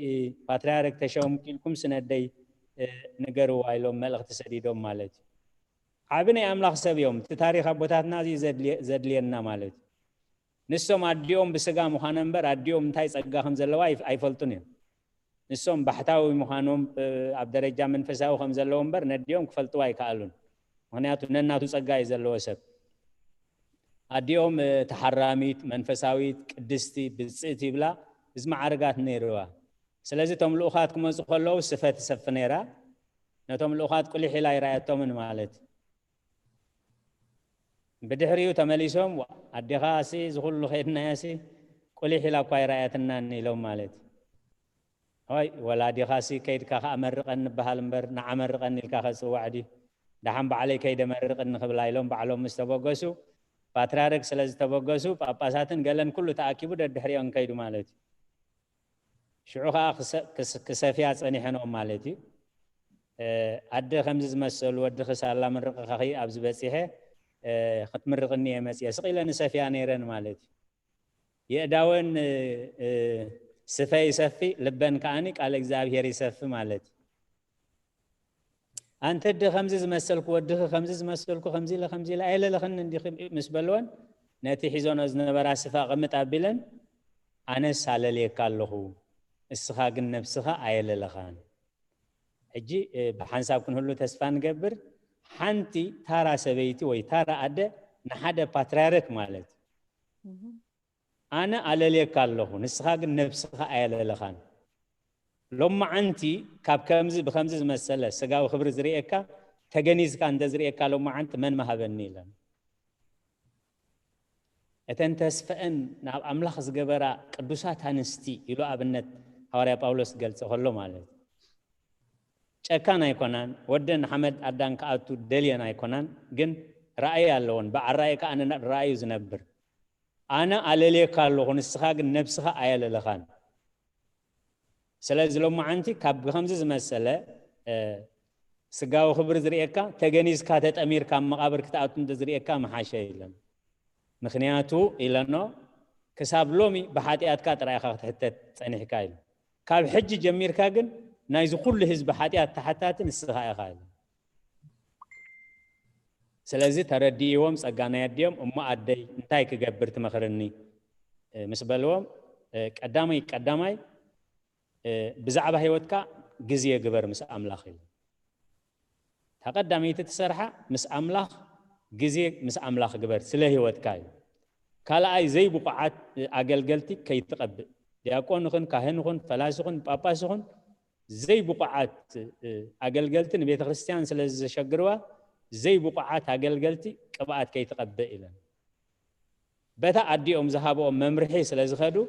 S7: باتريارك تشاوم كلكم سنة دي نجروا عيلهم ملغ تسديدهم مالتي عابني أملاخ سبيهم تتاريخ أبوتاتنا زي زد لينا مالتي نسوم عديهم بسجا مخاننبر عديهم تايس أجاهم زلوا أيفلتونين نسوم بحتاوي مخانهم عبد الرجال من فساو خمس زلوا بر نديهم كفلتوا يكالون هنياتو نناتو سجا يزلوا سب عديهم تحراميت منفساويت قدستي بصيتي بلا اسمع عرقات نيروا سلازي توم لوخاتكم مزخلو صفات سفنيرا نتوم لوخات كل حيلا رايتهم من مالت بدحريو تمليسهم ادخاسي زخل خيرنا ياسي كل حيلا كاي رايتنا نيلو مالت هاي ولا دخاسي كيد كا امرقن بهالمبر نعمرقن الكاخس وعدي دحم بعلي كيد مرقن خبلايلهم بعلهم مستبوغسو باترارك سلازي تبوغسو باباساتن قالن كله تاكيبو دحريو انكيدو مالت شعوها كسافيات أني حنو مالتي عد خمس مسؤول ود خسالة من رق خي أبز بسيه ختم رقني مسيه سقيل نسافيا نيرن مالتي يداون سفي سفي لبن كأنك على إجزاء يسفي مالتي أنت د خمس مسؤولك ود خمس مسؤولك خمسي لخمسي لا إلا لخن ندي مسبلون ناتي حزون أزنا براسفا قمت قبلن أنا ساللي كالله السخاق النفسها عيل لخان حجي بحنساب كن هلو تسفان قبر حانتي تارا سبيتي وي تارا أدى نحدا باترارك مالت أنا على ليك الله السخاق النفسها عيل لخان لما أنتي كاب كمز بخمز مسألة سقاو خبر زريئك تجنيز كان تزريئك لما أنت من مهبني لن أتنتسفأن نعم أملاخ زقبرا قدوسات هنستي يلو أبنت حواري باولوس قال سخلو مالت شكان يكونان ودن حمد أدان كأتو دليان يكونان جن رأي اللون بعرأي كأنا رأي زنبر أنا على لي كارلون السخاق نفسها عيال لخان سلازل لما أنتي كاب خمسة مسألة سقاو خبر زريئك تجنيز كاتت أمير كام مقابر كتأتون تزريئك محاشي لهم مخنياتو إلانو كساب لومي بحاتيات كاتر أخاك حتى تاني حكايل كاب حج جمير كاغن نايزو كل حزب بحاتيات تحتات نسخاء خايل سلازي تردي يوم سقانا يديوم أما أدي انتاي كقبرت مخرني مسبالوم قدامي بزعبه هيوتكا جزية قبر مس أملاخي تقدمي تتسرحة مس أملاخ جزية مس أملاخ قبر سلهي وتكاي كلا أي زي بقعات أجلجلتي كي تقبل يكون خن كاهن خن فلاس خن باباس خن زي بقعات أجلجلتي نبي كريستيان سلز شجروا زي بقعات أجلجلتي كبعات كي تقبل إلى بتا أدي ذهبوا ممرحي سلز خدو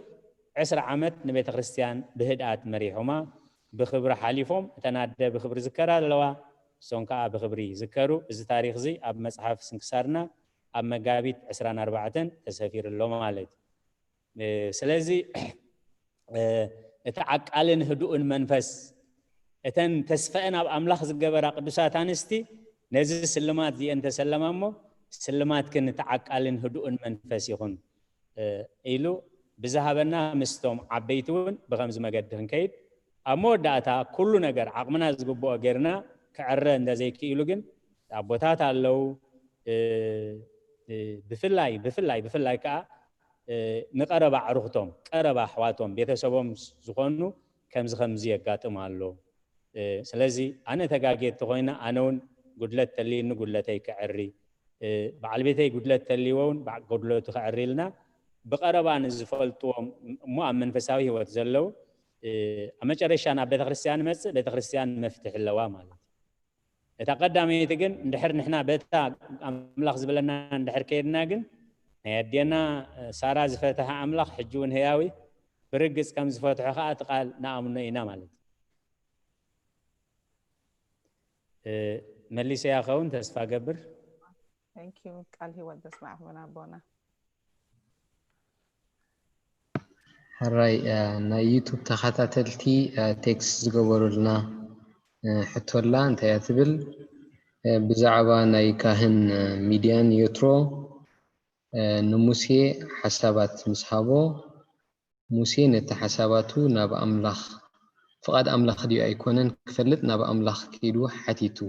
S7: 10 عامات نبي كريستيان بهدات مريحهما بخبر حالفهم تنادى بخبر ذكرى لوا سونكا بخبري ذكروا إذا تاريخ زي أب مصحف سنكسارنا أب مجابيت 24 تسافير اللوم مالت سلازي اتعقلن هدوء منفس اتن تسفئنا بأملاخ زقبرا قدسات انستي نزل سلمات زي انت سلمامو سلمات كن تعقلن هدوء منفس يخون إيلو بذهبنا مستوم عبيتون بغمز مقدهن كيد أمو داتا كل نجر عقمنا زقبو أجرنا كعرّ عند زي كيلو جن عبوتات علو بفلاي كا نقرب عروختهم قرب حواتهم بيتسبهم زخونو كم زخمزية قاتم علو سلازي أنا تجاجيت تقولنا أنون قدلت تلي إنه قدلتي كعرّي بعلبيتي قدلت تلي وون بعد قدلت كعرّي لنا بقرب عن زفلتهم مؤمن فساوي هو تزلوا أما جريشان بيت كريستيان بيت كريستيان مفتح اللوام مالت تقدمي تجن ندحر نحنا بيتا أملاخ زبلنا ندحر كيدنا جن يدينا سارة زفتها أملاخ حجون هياوي برقص كم زفتها خاط قال نعم إنا مالت ملي سياخون تسفى قبر
S6: Thank you قال هو تسمع من أبونا
S3: هراي نا يوتيوب تخاتلتي تكست زغبرو لنا حتولا انت ياتبل ብዛዕባ ናይ ካህን ሚድያን ዮትሮ ንሙሴ ሓሳባት ምስሃቦ ሙሴ ነቲ ሓሳባቱ ናብ ኣምላኽ ፍቃድ ኣምላኽ ድዩ ኣይኮነን ክፈልጥ ናብ ኣምላኽ ከይዱ ሓቲቱ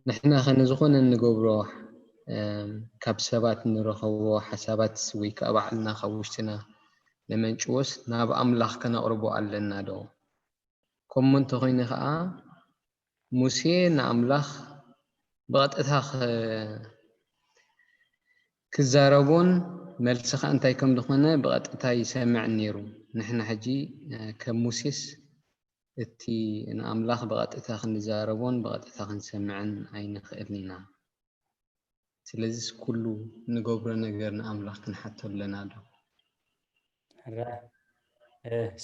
S3: ንሕና ኸነ ዝኾነ ንገብሮ ካብ ሰባት ንረኸቦ ሓሳባት ወይ ከዓ ባዕልና ካብ ውሽጥና ለመንጭወስ ናብ ኣምላኽ ከነቕርቦ ኣለና ዶ ከምኡ እንተኾይኑ ከዓ ሙሴ ንኣምላኽ ብቐጥታ ክዛረቦን መልስኻ እንታይ ከም ዝኾነ ብቐጥታ ይሰምዕ ነይሩ ንሕና ሕጂ ከም ሙሴስ እቲ ንኣምላኽ ብቐጥታ ክንዛረቦን ብቐጥታ ክንሰምዕን ኣይንኽእልን ኢና ስለዚ ኩሉ ንገብሮ ነገር ንኣምላኽ ክንሓቶ ኣለና ዶ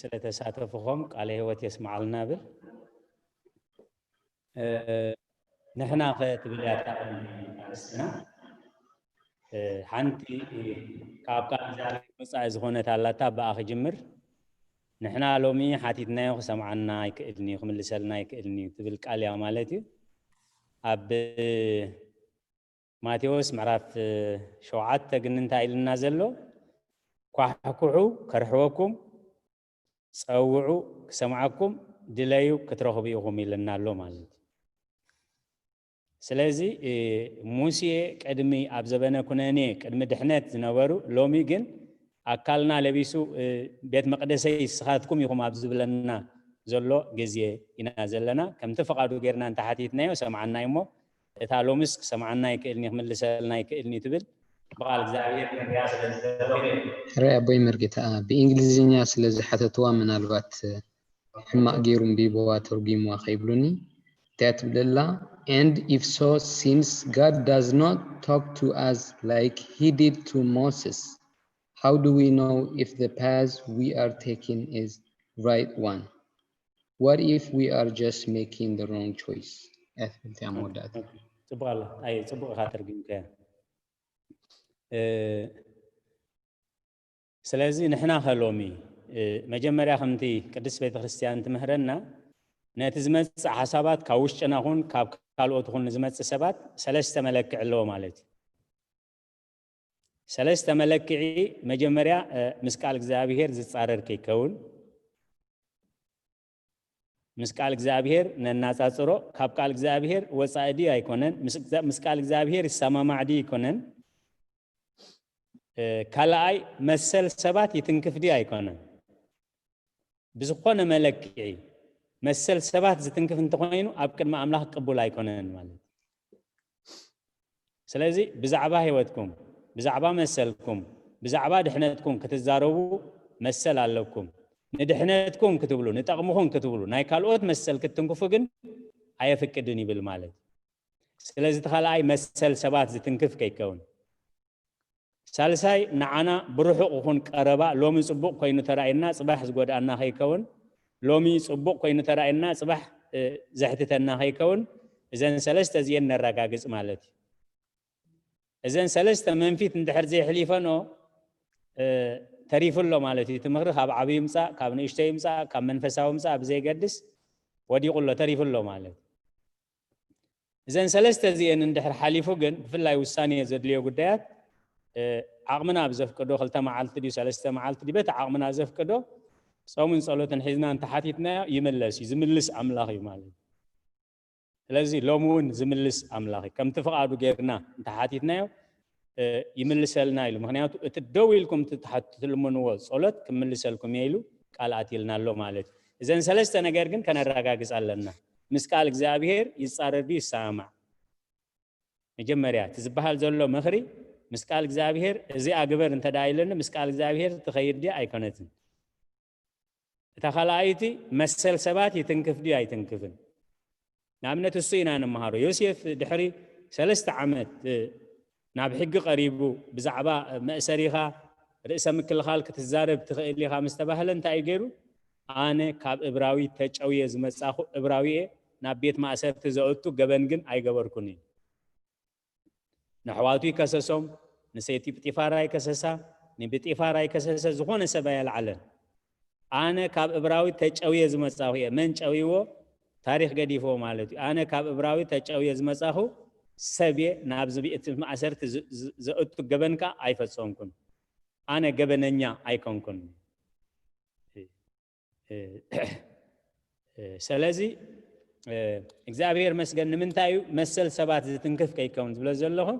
S7: ስለተሳተፍኹም ቃለ ህይወት የስማዓልና ብል ንሕና ኸትብል እያ ታቅስና ሓንቲ ካብ ቃል ወፃኢ ዝኾነት ኣላታ ብኣ ክጅምር ንሕና ሎሚ ሓቲትናዮ ክሰምዓና ኣይክእልኒ ክምልሰልና ኣይክእልኒ ትብል ቃል እያ ማለት እዩ ኣብ ማቴዎስ ምዕራፍ 7 ግን እንታይ ኢልና ዘሎ ኳሕኩሑ ከርሕወኩም ፀውዑ ክሰምዓኩም ድለዩ ክትረኽቡ ኢኹም ኢልና ኣሎ ማለት እዩ ስለዚ ሙሴ ቅድሚ ኣብ ዘበነ ኩነኔ ቅድሚ ድሕነት ዝነበሩ ሎሚ ግን ኣካልና ለቢሱ ቤት መቅደሰይ ስኻትኩም ኢኹም ኣብ ዝብለና ዘሎ ግዜ ኢና ዘለና ከምቲ ፈቃዱ ጌርና እንተሓቲትናዮ ሰምዓና እሞ እታ ሎምስ ክሰምዓና ይክእልኒ ክምልሰልና ይክእልኒ ትብል በቃል እግዚአብሔር ከሪያ
S3: ረያ ቦይ መርጌታ በእንግሊዝኛ ስለዚ ሓተትዋ ምናልባት ሕማቅ ጌሩም ቢቦዋ ተርጉምዋ ከይብሉኒ ታትብለላ and if so since God does not talk to us like he did to Moses how do we know if the path we are taking is right one what if we are just making the wrong choice أثبت يا مودات
S7: تبغى أي تبغى خاطر قمك سلازي نحنا خلومي مجمريا خمتي قدس بيت خريستيان تمهرنا نتزمت حسابات كاوشنا هون كالوت هون نزمت سبات سلست ملك علو مالتي سلست ملكعي مجمريا مسكال እግዚአብሔር ዝጻረር ከይከውን مسكال እግዚአብሔር ነናጻጽሮ ካብ ቃል እግዚአብሔር ወጻእዲ አይኮነን مسكال እግዚአብሔር ይሰማማዕዲ አይኮነን ካልኣይ መሰል ሰባት ይትንክፍዲ አይኮነን ብዝኾነ መለክዒ መሰል ሰባት ዝትንክፍ እንተኾይኑ ኣብ ቅድመ ኣምላኽ ቅቡል አይኮነን ማለት ስለዚ ብዛዕባ ህይወትኩም ብዛዕባ መሰልኩም ብዛዕባ ድሕነትኩም ክትዛረቡ መሰል ኣለኩም ንድሕነትኩም ክትብሉ ንጠቕምኹም ክትብሉ ናይ ካልኦት መሰል ክትንክፉ ግን ኣይፍቅድን ይብል ማለት ስለዚ ተኻልኣይ መሰል ሰባት ዝትንክፍ ከይከውን ሳልሳይ ንዓና ብሩሑቕ ኹን ቀረባ ሎሚ ጽቡቕ ኮይኑ ተራእይና ጽባሕ ዝጎዳእና ከይከውን ሎሚ ጽቡቕ ኮይኑ ተራእይና ጽባሕ ዘሕትተና ከይከውን እዘን ሰለስተ እዚአን ነረጋግጽ ማለት እዩ እዘን ሰለስተ መንፊት እንድሕር ዘይሕሊፈኖ ተሪፍሎ ማለት እዩ ትምኽሪ ካብ ዓብይ ምጻእ ካብ ንእሽተይ ምጻእ ካብ መንፈሳዊ ምጻእ ብዘይገድስ ወዲቑሎ ተሪፍሎ ማለት እዘን ሰለስተ እዚአን እንድሕር ሓሊፉ ግን ብፍላይ ውሳኔ ዘድልዮ ጉዳያት ዓቕምና ብዘፍቅዶ 2 መዓልቲ ድዩ 3 መዓልቲ ድዩ በቲ ዓቕምና ዘፍቅዶ ጾምን ጸሎትን ሒዝና እንተሓቲትናዮ ይመለስ እዩ ዝምልስ ኣምላኽ እዩ ማለት ስለዚ ሎሚ እውን ዝምልስ ኣምላኽ እዩ ከምቲ ፍቓዱ ጌርና እንተሓቲትናዮ ይምልሰልና ኢሉ ምክንያቱ እቲ ደው ኢልኩም ትልምንዎ ጸሎት ክምልሰልኩም ኢሉ ቃል ኣትይልና ኣሎ ማለት እዘን ሰለስተ ነገር ግን ከነረጋግጽ ኣለና ምስ ቃል እግዚአብሔር ይጻረር ድዩ ይሰማዕ መጀመርያ ትዝበሃል ዘሎ ምኽሪ ምስ ቃል እግዚአብሔር እዚ ኣግበር እንተዳይልን ምስ ቃል እግዚአብሔር ትኸይድ ድዩ ኣይኮነትን እታ ካልኣይቲ መሰል ሰባት ይትንክፍ ድዩ ኣይትንክፍን ንኣብነት እሱ ኢና ንመሃሮ ዮሴፍ ድሕሪ 3 ዓመት ናብ ሕጊ ቀሪቡ ብዛዕባ መእሰሪኻ ርእሰ ምክልኻል ክትዛረብ ትኽእል ኢኻ ምስ ተባህለ እንታይ እዩ ገይሩ ኣነ ካብ ዕብራዊ ተጨውየ ዝመጻኹ ዕብራዊየ ናብ ቤት ማእሰርቲ ዘእቱ ገበን ግን ኣይገበርኩን እዩ ንሕዋቱ ይከሰሶም ንሰይቲ ጲጢፋራ ይከሰሳ ንጲጢፋራ ይከሰሰ ዝኾነ ሰብ ኣየልዓለን ኣነ ካብ ዕብራዊ ተጨውየ ዝመጻኹ እየ መን ጨዊዎ ታሪክ ገዲፎ ማለት እዩ ኣነ ካብ እብራዊ ተጨውየ ዝመጻኹ ሰብየ ናብ ዝብእቲ ማእሰርቲ ዘእቱ ገበንካ ኣይፈጸምኩን ኣነ ገበነኛ ኣይኮንኩን ስለዚ እግዚአብሔር መስገን ንምንታዩ መሰል ሰባት ዝትንክፍ ከይከውን ዝብለ ዘለኹ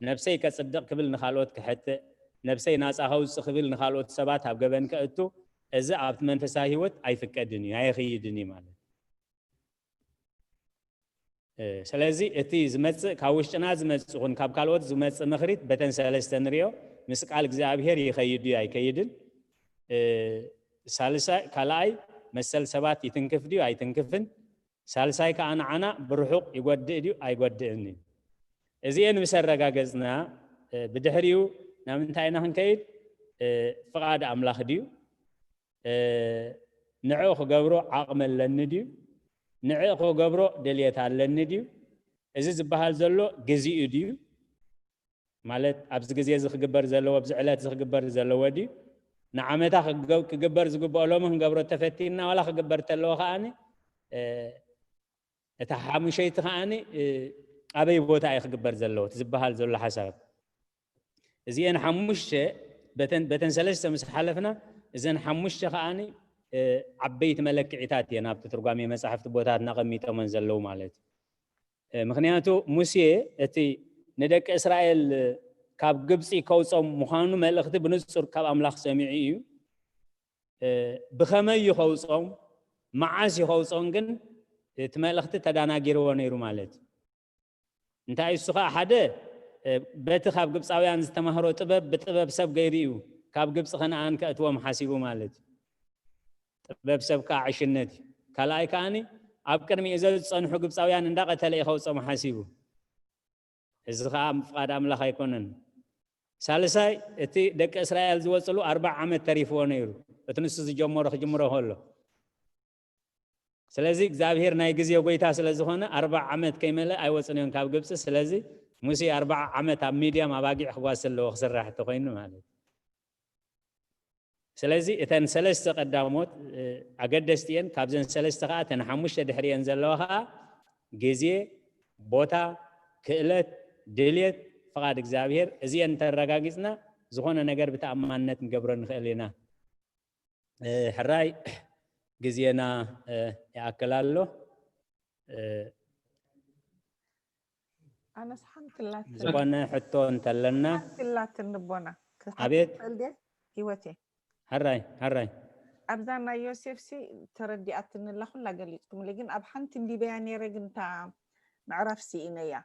S7: ነፍሰይ ከጽድቕ ክብል ንኻልኦት ክሕተ ነፍሰይ ናጻ ኸውፅእ ክብል ንኻልኦት ሰባት ኣብ ገበን ከእቱ እዚ ኣብቲ መንፈሳዊ ህይወት ኣይፍቀድን እዩ ኣይኽይድን እዩ ማለት ስለዚ እቲ ዝመጽእ ካብ ውሽጥና ዝመጽእ ኹን ካብ ካልኦት ዝመጽእ ምኽሪት በተን ሰለስተ ንሪኦ ምስ ቃል እግዚአብሔር ይኸይድ እዩ ኣይከይድን ሳልሳይ ካልኣይ መሰል ሰባት ይትንክፍ ድዩ ኣይትንክፍን ሳልሳይ ከዓ ንዓና ብርሑቕ ይጎድእ ድዩ ኣይጎድእን እዩ እዚአን ምስ ኣረጋገጽና ብድሕሪኡ ናብ ምንታይ ኢና ክንከይድ ፍቓድ ኣምላኽ ድዩ ንዕኡ ክገብሮ ዓቕሚ ኣለኒ ድዩ ንዕኡ ክገብሮ ድልየት ኣለኒ ድዩ እዚ ዝበሃል ዘሎ ግዜኡ ድዩ ማለት ኣብዚ ግዜ እዚ ክግበር ዘለዎ ኣብዚ ዕለት እዚ ክግበር ዘለዎ ድዩ ንዓመታ ክግበር ዝግብኦ ሎሚ ክንገብሮ ተፈቲና ዋላ ክግበር ተለዎ ከዓኒ እታ ሓሙሸይቲ ከዓኒ ኣበይ ቦታ እዩ ክግበር ዘለዎ እቲ ዝበሃል ዘሎ ሓሳብ እዚአን ሓሙሽተ በተን ሰለስተ ምስ ሓለፍና እዘን ሓሙሽተ ከዓኒ ዓበይቲ መለክዒታት እየን ኣብቲ ትርጓሜ መፅሓፍቲ ቦታት ነቐሚጦመን ዘለው ማለት እዩ ምክንያቱ ሙሴ እቲ ንደቂ እስራኤል ካብ ግብፂ ከውፆም ምዃኑ መልእኽቲ ብንጹር ካብ ኣምላኽ ሰሚዑ እዩ ብኸመይ ይኸውፆም መዓስ ይኸውፆም ግን እቲ መልእኽቲ ተዳናጊርዎ ነይሩ ማለት እዩ እንታይ እሱ ከዓ ሓደ በቲ ካብ ግብፃውያን ዝተማህሮ ጥበብ ብጥበብ ሰብ ገይሩ እዩ ካብ ግብፂ ከነኣን ከእትዎም ሓሲቡ ማለት እዩ ጥበብ ሰብ ከዓ ዕሽነት እዩ ካልኣይ ከዓኒ ኣብ ቅድሚ እዘ ዝፀንሑ ግብፃውያን እንዳቐተለ ይኸውፆም ሓሲቡ እዚ ከዓ ፍቓድ ኣምላኽ ኣይኮነን ሳልሳይ እቲ ደቂ እስራኤል ዝወፅሉ 40 ዓመት ተሪፍዎ ነይሩ እቲ ንሱ ዝጀመሮ ክጅምሮ ከሎ ስለዚ እግዚአብሔር ናይ ግዜ ጎይታ ስለ ዝኾነ 40 ዓመት ከይመለእ ኣይወፅን እዮም ካብ ግብፂ ስለዚ ሙሴ 40 ዓመት ኣብ ሚድያም ኣባጊዕ ክጓስ ኣለዎ ክስራሕ ተኮይኑ ማለት ስለዚ እተን ሰለስተ ቀዳሞት ኣገደስቲ እየን ካብዘን ሰለስተ ከዓ እተን ሓሙሽተ ድሕሪአን ዘለዋ ከዓ ግዜ ቦታ ክእለት ድልየት ፍቓድ እግዚአብሔር እዚአን ተረጋጊፅና ዝኾነ ነገር ብተኣማንነት ንገብሮ ንኽእል ኢና ሕራይ ግዜና ይኣክል ኣሎ
S6: ኣነስ ሓንትላት
S7: ዝኾነ ሕቶ እንተለና
S6: ሓንትላት ንቦና
S7: ኣቤት
S6: ህይወቴ
S7: ሕራይ
S6: ኣብዛ ናይ ዮሴፍ ሲ ተረዲኣትንላ ኩላ ገሊፅኩምለ ግን ኣብ ሓንቲ እንዲበያ ነይረ ግን እታ ምዕራፍ ሲኢነ እያ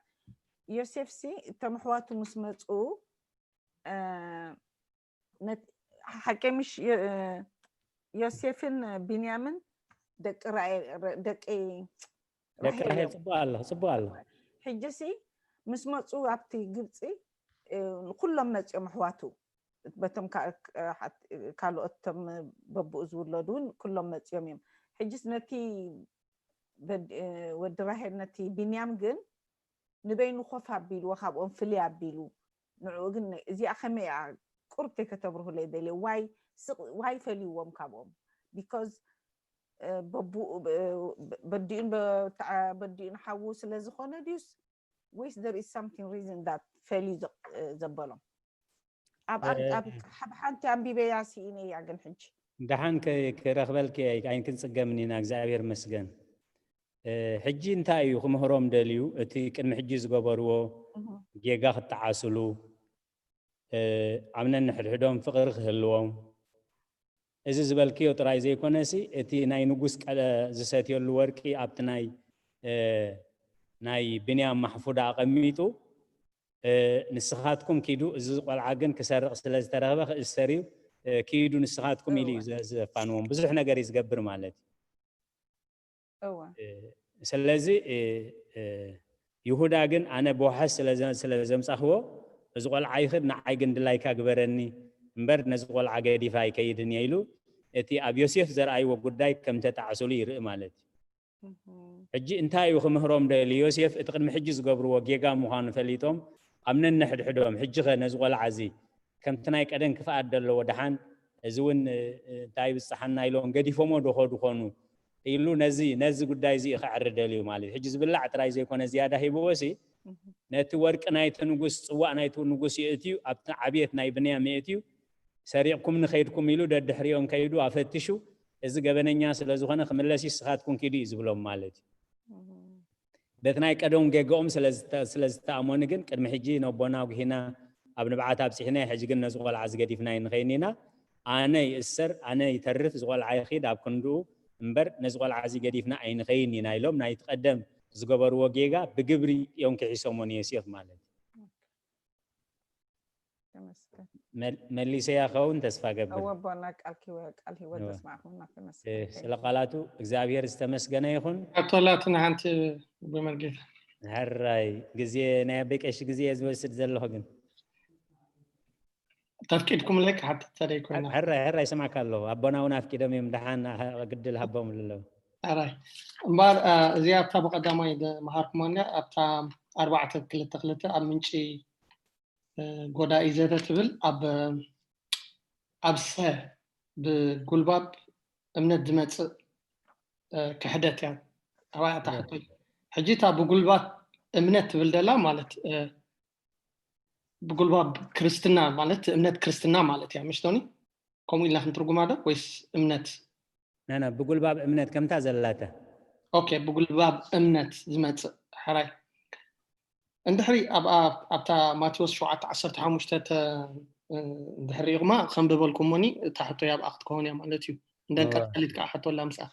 S6: ዮሴፍ ሲ እቶም ኣሕዋቱ ምስ መፁ ሓቀምሽ ዮሴፍን ቢንያምን ደቂ ራሔል
S7: ፅቡቅ ኣሎ
S6: ሕጂ ሲ ምስ መፁ ኣብቲ ግብፂ ኩሎም መፅኦም ኣሕዋቱ በቶም ካልኦቶም በብኡ ዝውለዱ እውን ኩሎም መፅኦም እዮም ሕጂስ ነቲ ወዲ ራሔል ነቲ ቢንያም ግን ንበይኑ ኮፍ ኣቢልዎ ካብኦም ፍልይ ኣቢሉ ንዕኡ ግን እዚኣ ከመይ እያ ቁርብተይ ከተብርሁ ለይደልየ ዋይ ፈልይዎም ካብኦም ቢካዝ በዲኡን ሓዉ ስለ ዝኾነ ድዩስ ወይስ there is something reason that ፈልዩ ዘበሎም ኣብ ሓንቲ ኣንቢበያ ሲኢነ እያ ግን ሕጂ
S7: ድሓን ክረኽበልክ ኣይንክንፅገምን ኢና እግዚኣብሔር መስገን ሕጂ እንታይ እዩ ክምህሮም ደልዩ እቲ ቅድሚ ሕጂ ዝገበርዎ ጌጋ ክተዓስሉ ኣብ ነንሕድሕዶም ፍቕሪ ክህልዎም እዚ ዝበልክዮ ጥራይ ዘይኮነሲ እቲ ናይ ንጉስ ዝሰትየሉ ወርቂ ኣብቲ ናይ ብንያም ማሕፉዳ ኣቐሚጡ ንስኻትኩም ኪዱ እዚ ቆልዓ ግን ክሰርቕ ስለ ዝተረኸበ ክእስተርዩ ኪዱ ንስኻትኩም ኢሉ እዩ ዘፋንዎም ብዙሕ ነገር እዩ ዝገብር ማለት እዩ ስለዚ ይሁዳ ግን ኣነ ብውሓስ ስለ ዘምፃኽዎ እዚ ቆልዓ ይኽድ ንዓይ ግን ድላይካ ግበረኒ እምበር ነዚ ቆልዓ ገዲፋ ኣይከይድን ኢሉ እቲ ኣብ ዮሴፍ ዘርኣይዎ ጉዳይ ከም ተጣዕሰሉ ይርኢ ማለት እዩ ሕጂ እንታይ እዩ ክምህሮም ደሊ ዮሴፍ እቲ ቅድሚ ሕጂ ዝገብርዎ ጌጋ ምዃኑ ፈሊጦም ኣብ ነንሕድሕዶም ሕጂ ኸ ነዚ ቆልዓ እዚ ከምቲ ናይ ቀደም ክፍኣት ዘለዎ ድሓን እዚ እውን እንታይ ብፅሓና ኢሎም ገዲፎሞ ዶ ኸዱ ኾኑ ኢሉ ነዚ ጉዳይ እዚ ክዕርደልዩ ማለት ሕጂ ዝብላዕ ጥራይ ዘይኮነ ዝያዳ ሂብዎሲ ነቲ ወርቂ ናይቲ ንጉስ ፅዋእ ናይቲ ንጉስ ይእትዩ ኣብቲ ዓብየት ናይ ብንያም ይእትዩ ሰሪዕኩም ንኸይድኩም ኢሉ ደድሕሪኦም ከይዱ ኣፈትሹ እዚ ገበነኛ ስለ ዝኾነ ክምለስ ይስኻትኩም ኪዱ ዝብሎም ማለት እዩ በቲ ናይ ቀደም ገገኦም ስለ ዝተኣመኑ ግን ቅድሚ ሕጂ ነቦና ጉሂና ኣብ ንብዓት ኣብፅሒና ሕጂ ግን ነዚ ቆልዓ ዝገዲፍና ንኸይኒና ኣነ ይእሰር ኣነ ይተርፍ ዝቆልዓ ይኺድ ኣብ ክንድኡ እምበር ነዚ ቆልዓ እዚ ገዲፍና ኣይንኸይን ኢና ኢሎም ናይ ተቀደም ዝገበርዎ ጌጋ ብግብሪ እዮም ክሒሶሞ ነሲኽ ማለት መሊሰያ ኸውን ተስፋ ገብር
S6: ወቦና ቃል ህይወት ተስማዕኩምና
S7: ስለ ቃላቱ እግዚአብሔር ዝተመስገነ ይኹን
S15: ኣቶላትና ሓንቲ ብመርጌታ
S7: ሃራይ ግዜ ናይ በቀሽ ግዜ ዝወስድ ዘለኹ ግን
S15: تفكيركم لك حتى تريكون
S7: هراي سمعك الله أبونا ونافكي دم يمدحان قد الهبهم لله
S15: هراي مبار زيادة طبق قدامي مهاركم أنا أبتا 4 3 أمنشي قدا إزادة تبل أبسه بقلباب من الدمات كحدات يعني هواي تحطي حجيتها بقلبات من تبل دلا مالت بقلباب كريستنا مالت امنت كريستنا مالت يعني مش توني كم إلا خنترجم هذا كويس امنت
S7: أنا بقلباب امنت كم تازلاته
S15: اوكي بقلباب امنت زمت حراي عند حري ابتا ماتيوس شوعة 15 دحري ما خم ببالكم مني تحطوا يا باخت كون يا مالتيو عندك قلت كحط ولا مسا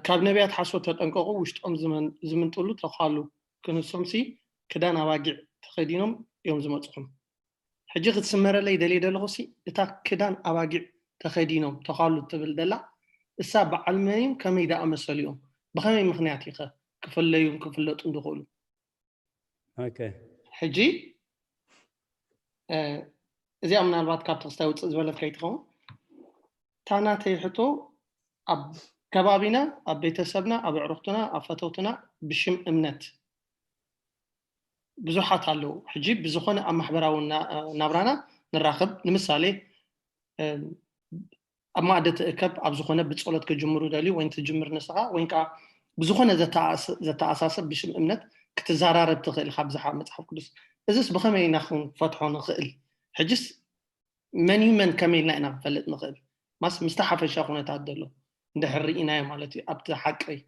S15: كاب نبيات حسوت تنققوا وشتم زمن طولو تخالو كنسومسي كدانا واقع تخدينهم يوم زمتكم حجي تسمر لي دليل لغسي اتا كدان اواقع تخدينهم تخالو تبل دلا السابع علميم كم يدا امسل يوم بخمي مخنياتي كفل يوم كفلت ندخلوا
S7: اوكي
S15: حجي زي امنا البات كاب تستوت زولت كيتخون تانا تيحتو اب كبابينا اب بيتسبنا اب عرفتنا اب فتوتنا بشم امنت بزحات علو حجيب بزخونة أم محبراو نابرانا نراقب نمثالي أما عدت أكب أبزخونة بتصولت كجمرو دالي وين تجمر نسعى وين كا بزخونة ذات أساس بشم إمنت كتزارار بتغيل خابزحة متحف قدس إذا بخمي ناخون فتحو نخيل حجس من كمين لأنا فلت نخيل مستحف الشاخونة تعدلو ندحر إناية مالتي أبت حقي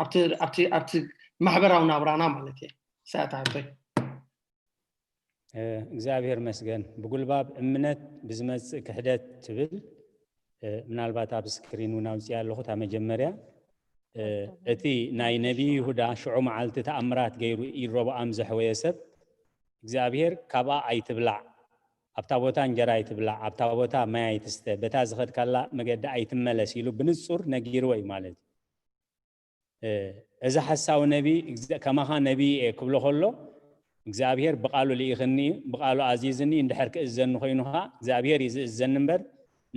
S15: أبت محبراو نابرانا مالتي ساعتها
S7: እግዚአብሔር መስገን በጉልባብ እምነት ብዝመጽ ክህደት ትብል ምናልባት ኣብ ስክሪኑ ናውጽ ያለኹ ታ መጀመርያ እቲ ናይ ነቢ ይሁዳ ሽዑ መዓልቲ ተኣምራት ገይሩ ኢሮብዓም ዘሕወየ ሰብ እግዚአብሔር ካብኣ ኣይትብላዕ ኣብታ ቦታ እንጀራ ኣይትብላዕ ኣብታ ቦታ ማይ ኣይትስተ በታ ዝኸድካላ መገዲ ኣይትመለስ ኢሉ ብንጹር ነጊርዎ እዩ ማለት إذا حسوا نبي كما خان نبي كبله خلو እግዚአብሔር በቃሉ ለይኽኒ በቃሉ አዚዝኒ እንድሕርክ እዘን ኮይኑኻ እግዚአብሔር ይዝእዘን ነበር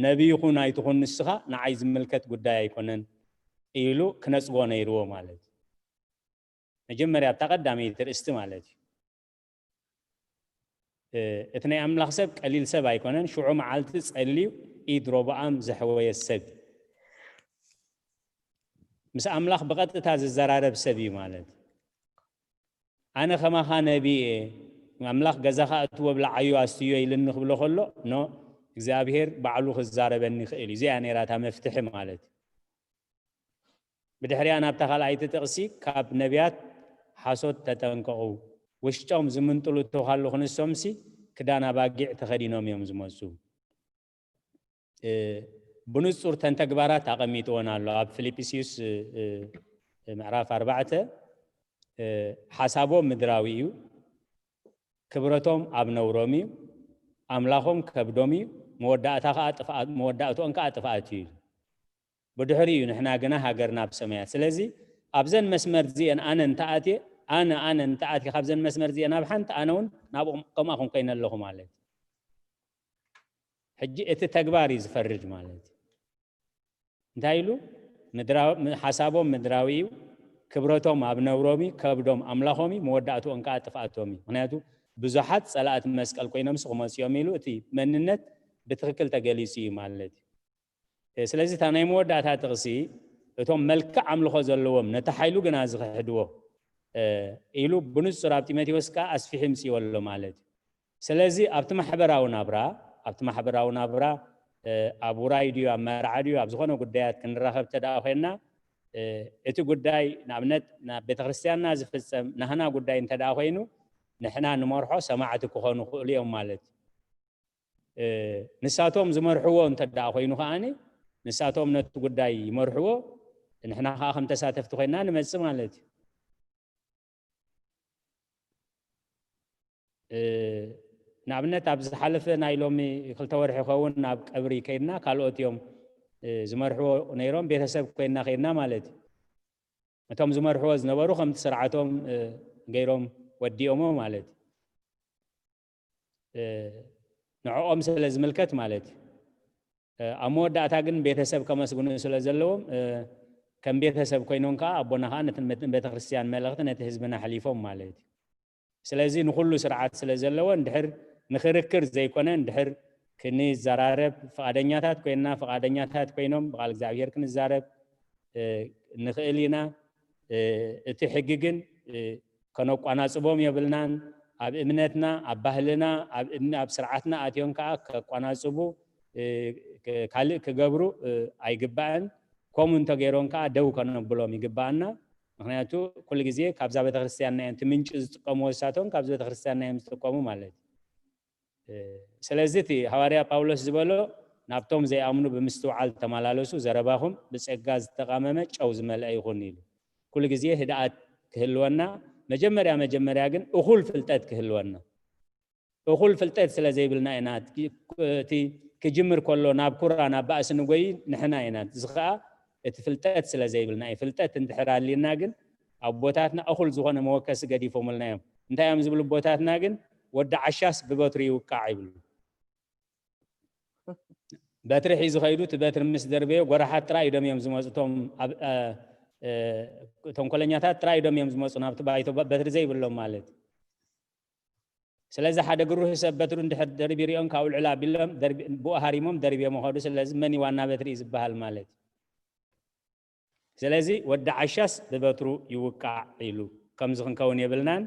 S7: ነብይ ይኹን አይትኹን ንስኻ ንዓይ ዝምልከት ጉዳይ አይኮነን ኢሉ ክነጽጎ ነይርዎ ማለት መጀመሪያ ተቀዳሚ ትርእስቲ ማለት እቲ ናይ አምላኽ ሰብ ቀሊል ሰብ አይኮነን ሽዑ መዓልቲ ጸልዩ ኢድሮብዓም ዘሕወየ ሰብ ምስ አምላኽ በቀጥታ ዝዘራረብ ሰብ ማለት أنا خما خان نبي أملاك جزاها أتوب بالعيو أستيو إلى النخبل خلو نو إخزابير بعلو خزارة بني خيلي زي أنا راتها مفتح مالت بدحري أنا بتخال عيت تقصي كاب نبيات حاسوت تتنقعو وشتوم زمن طلو تخلو خن السمسي كدانا باقي تخدينهم يوم زمسو بنوس صورة تنتقبارات أقميت وانا الله أب فيليبيسيوس معراف 4 حسابهم مدراويو كبرتهم أبنورمي أملاهم كبدومي مودعتها أطفأت مودعتو أنك أطفأتي بدحريو نحنا جنا هاجرنا بسماء سلزي أبزن مسمر زي أنا انتأتي أنا انتأتي خبزن مسمر زي أنا بحنت أناون نابو قم أخون كين اللهم عليه حجي التكباري زفرج مالت دايلو مدراو حسابهم مدراويو كبرتهم أبنورمي كبدهم أملاهمي مودعتو أنك أطفأتهمي هناتو بزحات صلاة مسكال كوينام سخماس يوميلو تي مننت بتركل تجلسي مالتي سلازي تاني مودعتها تغسي እቶም መልክዕ አምልኾ ዘለዎም ነታ ሓይሉ ግና ዝኽሕድዎ ኢሉ ብንጹር ኣብ ጢሞቴዎስ ከዓ ኣስፊሑ ምጽይወሎ ማለት እዩ ስለዚ ኣብቲ ማሕበራዊ ናብራ ኣብ ውራይ ድዩ ኣብ መርዓ ድዩ ኣብ ዝኾነ ጉዳያት ክንራኸብ ተደኣ ኮይና እቲ ጉዳይ ንኣብነት ናብ ቤተክርስትያንና ዝፍጸም ናህና ጉዳይ እንተደኣ ኮይኑ ንሕና ንመርሖ ሰማዕቲ ክኾኑ ክእሉ እዮም ማለት እዩ ንሳቶም ዝመርሕዎ እንተደኣ ኮይኑ ከዓኒ ንሳቶም ነቲ ጉዳይ ይመርሕዎ ንሕና ከዓ ከም ተሳተፍቲ ኮይና ንመጽእ ማለት እዩ ንኣብነት ኣብ ዝሓለፈ ናይ ሎሚ 2 ወርሒ ይኸውን ናብ ቀብሪ ከይድና ካልኦት እዮም ዝመርሕዎ ነይሮም ቤተሰብ ኮይና ከይድና ማለት እዩ እቶም ዝመርሕዎ ዝነበሩ ከምቲ ስርዓቶም ገይሮም ወዲኦሞ ማለት እዩ ንዕኦም ስለ ዝምልከት ማለት እዩ ኣብ መወዳእታ ግን ቤተሰብ ከመስግኑ ስለ ዘለዎም ከም ቤተሰብ ኮይኖም ከዓ ኣቦና ከዓ ነቲ ቤተክርስትያን መልእኽቲ ነቲ ህዝብና ሓሊፎም ማለት እዩ ስለዚ ንኩሉ ስርዓት ስለ ዘለዎ እንድሕር ንክርክር ዘይኮነ እንድሕር ክንዘራረብ ፈቃደኛታት ኮይኖም ብቃል እግዚአብሔር ክንዛረብ ንኽእል ኢና እቲ ሕጊ ግን ከነቋናጽቦም የብልናን ኣብ እምነትና ኣብ ባህልና ኣብ ስርዓትና ኣትዮም ከዓ ከቋናጽቡ ካልእ ክገብሩ ኣይግባእን ከምኡ እንተገይሮም ከዓ ደው ከነብሎም ይግባአና ምክንያቱ ኩሉ ግዜ ካብዛ ቤተክርስትያንና እዮም ምንጭ ዝጥቀሙ ወሳቶም ካብዛ ቤተክርስትያንና እዮም ዝጥቀሙ ማለት እዩ ስለዚ እቲ ሐዋርያ ጳውሎስ ዝበሎ ናብቶም ዘይኣምኑ ብምስትውዓል ተመላለሱ ዘረባኹም ብጸጋ ዝተቃመመ ጨው ዝመልአ ይኹን ኢሉ ኩሉ ግዜ ህድኣት ክህልወና መጀመርያ ግን እኹል ፍልጠት ክህልወና እኹል ፍልጠት ስለ ዘይብልና ኢና እቲ ክጅምር ከሎ ናብ ኩራ ናብ ባእሲ ንጎይ ንሕና ኢና እዚ ከዓ እቲ ፍልጠት ስለ ዘይብልና ፍልጠት እንድሕር ኣሊና ግን ኣብ ቦታትና እኹል ዝኾነ መወከሲ ገዲፎምልና እዮም እንታይ እዮም ዝብሉ ቦታትና ግን ወዲ ዓሻስ ብበትሪ ይውቃዕ ይብሉ በትሪ ሒዙ ኸይዱ እቲ በትሪ ምስ ደርበዮ ጎራሓት ጥራይ እዮም ዝመፁቶም ተንኮለኛታት ጥራይ እዮም ዝመፁ ናብቲ ባይቶ በትሪ ዘይብሎም ማለት ስለዚ ሓደ ግሩህ ሰብ በትሩ እንድሕር ደርቢ ሪኦም ካብኡ ልዕል ኣቢሎም ብኡ ሃሪሞም ደርብዮም መኸዱ ስለዚ መን ዋና በትሪ ዝበሃል ማለት ስለዚ ወዲ ዓሻስ ብበትሩ ይውቃዕ ኢሉ ከምዚ ክንከውን የብልናን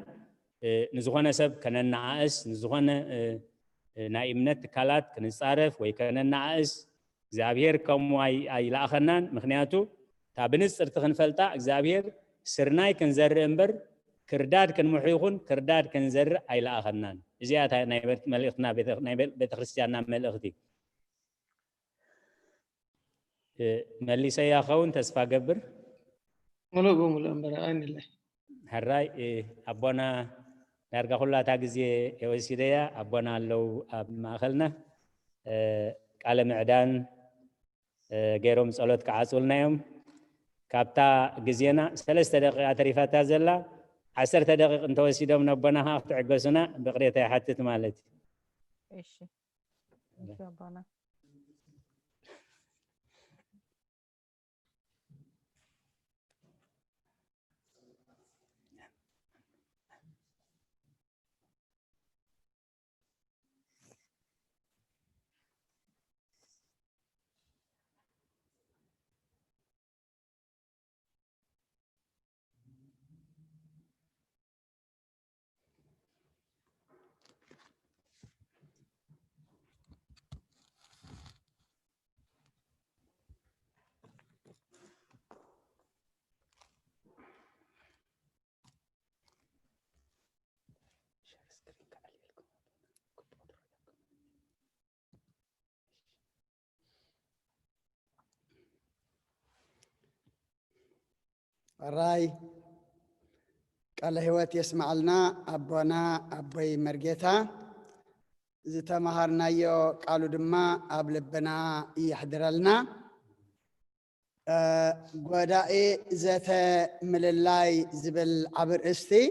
S7: ንዝኾነ ሰብ ከነናዓእስ ንዝኾነ ናይ እምነት ትካላት ክንጻረፍ ወይ ከነናዓእስ እግዚአብሔር ከምኡ ኣይለኣኸናን ምክንያቱ እታ ብንፅርቲ ክንፈልጣ እግዚአብሔር ስርናይ ክንዘርእ እምበር ክርዳድ ክንምሑ ይኹን ክርዳድ ክንዘርእ ኣይለኣኸናን እዚኣ ናይ መልእኽትና ናይ ቤተክርስትያንና መልእኽቲ መሊሰያ ኸውን ተስፋ ገብር
S15: ሙሉእ እምበር ኣይንለይ
S7: ሕራይ ኣቦና ዳርጋ ኩላታ ግዜ የወሲደያ ኣቦና ኣለው ኣብ ማእኸልና ቃለ ምዕዳን ገይሮም ጸሎት ክዓጽውልና እዮም ካብታ ግዜና 3 ደቂቃ ተሪፋታ ዘላ 10 ደቂቃ እንተወሲዶም ነቦና ከዓ ክትዕገሱና ብቕሬታ ይሓትት ማለት
S6: እዩ እሺ አባና
S1: ራይ ቃለ ሕይወት የስማዓልና አቦና አቦይ መርጌታ ዝተማሃርናዮ ቃሉ ድማ ኣብ ልብና ይሕድረልና ጎዳኢ ዘተ ምልላይ ዝብል ዓብ ርእስቲ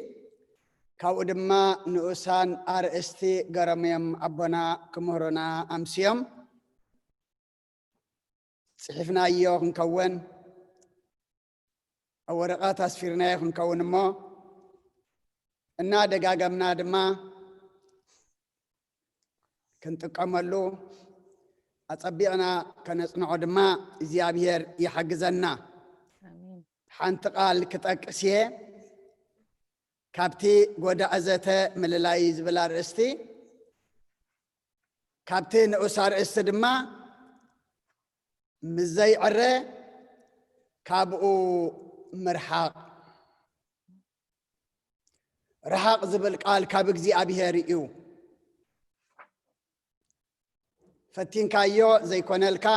S1: ካብኡ ድማ ንኡሳን ኣርእስቲ ገረምዮም ኣቦና ክምህሩና ኣምስዮም ጽሒፍናዮ ክንከውን ወረቐት ኣስፊርናዮ ክንከውን እሞ እና ደጋገምና ድማ ክንጥቀመሉ ኣጸቢቕና ከነጽንዖ ድማ እግዚኣብሔር ይሓግዘና حنت قال كتقسيه كابتي غدا ازته مللاي زبلا رستي كابتي نؤسار استدما مزي عره كابو مرحاق رحاق زبل قال كاب እግዚአብሔር እዩ ፈቲንካዮ ዘይኮነልካ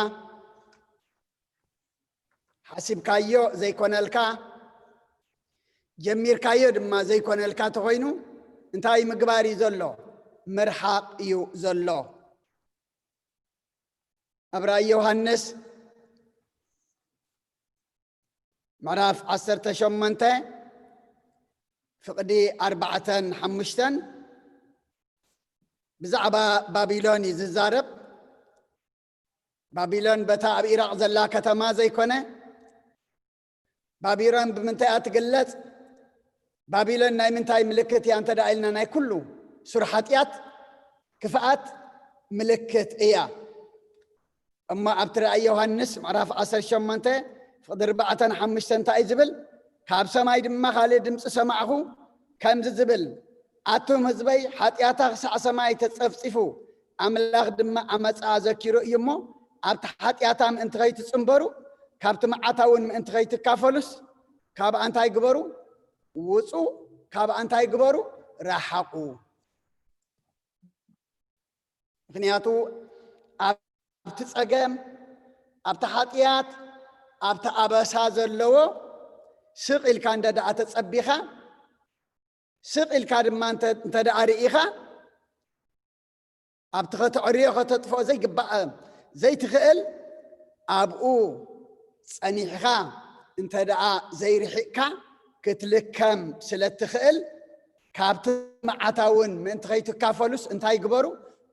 S1: حسبكايو زي كونلكا جميركايو دما زي كونلكا تخوينو انتاي مقباري زلو مرحاق يو زلو أبرا يوحنس معراف 18 فقدي 4-5 بزعبا بابيلون يززارب بابيلون بتا اب عراق زلا كتما زي كونه بابيلون بمنتهى تقلت بابيلون ناي منتهى ملكت يا انت دايلنا ناي كله سرحاتيات كفاءات ملكت ايا اما ابتر يوحنس معراف 18 فقد 4-5 تاي زبل كاب سماي دما خالي دمص سمعخو كم زبل اتوم حزبي حاتياتا سع سماي تصفصفو املاخ دما امصا ذكيرو يمو ابت حاتياتام انت غيت تصنبرو كابت معاتاون انت غيت كافلس كاب انتاي غبرو وصو كاب انتاي غبرو راحقو ምክንያቱ ኣብቲ ፀገም ኣብቲ ሓጢያት ኣብቲ ኣበሳ ዘለዎ ስቕ ኢልካ እንደደኣ ተፀቢኻ ስቕ ኢልካ ድማ እንተደኣ ርኢኻ ኣብቲ ከተዕርዮ ከተጥፍኦ ዘይግባእ ዘይትኽእል ኣብኡ ፀኒሕኻ እንተደኣ ዘይርሒቕካ ክትልከም ስለትኽእል ካብቲ መዓታውን ምእንቲ ከይትካፈሉስ እንታይ ግበሩ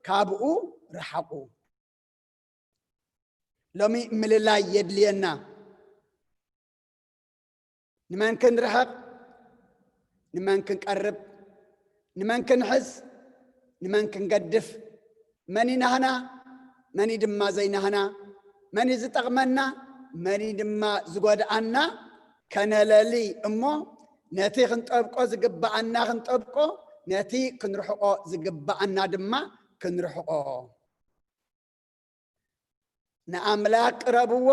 S1: ካብኡ ረሓቁ ሎሚ ምልላይ የድልየና ንመን ክንርሕቕ ንመን ክንቀርብ ንመን ክንሕዝ ንመን ክንገድፍ መኒ ናህና መኒ ድማ ዘይናህና መኒ ዝጠቕመና መኒ ድማ ዝጎድኣና ከነለሊ እሞ ነቲ ክንጠብቆ ዝግባኣና ክንጠብቆ ነቲ ክንርሕቆ ዝግባኣና ድማ ክንርሕቆ ንኣምላክ ቅረብዎ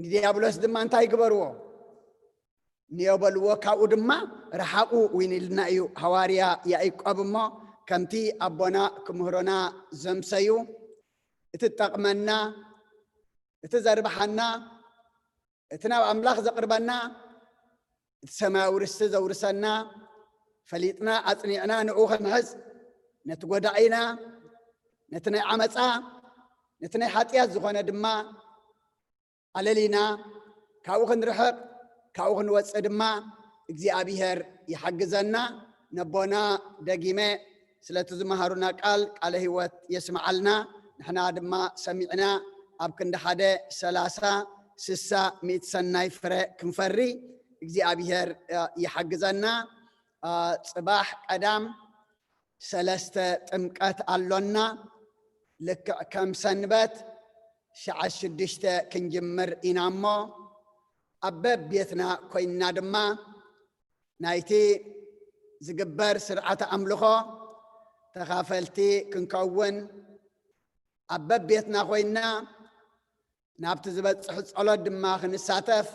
S1: ንዲያብሎስ ድማ እንታይ ግበርዎ ንየበልዎ ካብኡ ድማ ረሓቁ ውን ኢልና እዩ ሃዋርያ ያዕቆብ እሞ ከምቲ ኣቦና ክምህሮና ዘምሰዩ እቲ ጠቕመና እቲ ዘርባሓና እቲ ናብ ኣምላኽ ዘቕርበና እቲ ሰማያዊ ርስቲ ዘውርሰና ፈሊጥና ኣፅኒዕና ንኡ ክንሕዝ ነቲ ጎዳኢና ነቲ ናይ ዓመፃ ነቲ ናይ ሓጢያት ዝኾነ ድማ ኣለሊና ካብኡ ክንርሕቕ ካብኡ ክንወፅእ ድማ እግዚኣብሔር ይሓግዘና ነቦና ደጊመ ስለቲ ዝመሃሩና ቃል ቃለ ህይወት የስምዓልና ንሕና ድማ ሰሚዕና ኣብ ክንዲ ሓደ 30-60 ሚእቲ ሰናይ ፍረ ክንፈሪ እግዚኣብሔር ይሓግዘና ፅባሕ ቀዳም 3 ጥምቀት ኣሎና ልክዕ ከም ሰንበት 6 ክንጅምር ኢና እሞ ኣብ በቤትና ኮይንና ድማ ናይቲ ዝግበር ስርዓተ ኣምልኾ ተኻፈልቲ ክንከውን ኣብ በቤትና ኮይንና ናብቲ ዝበፅሕ ጸሎት ድማ ክንሳተፍ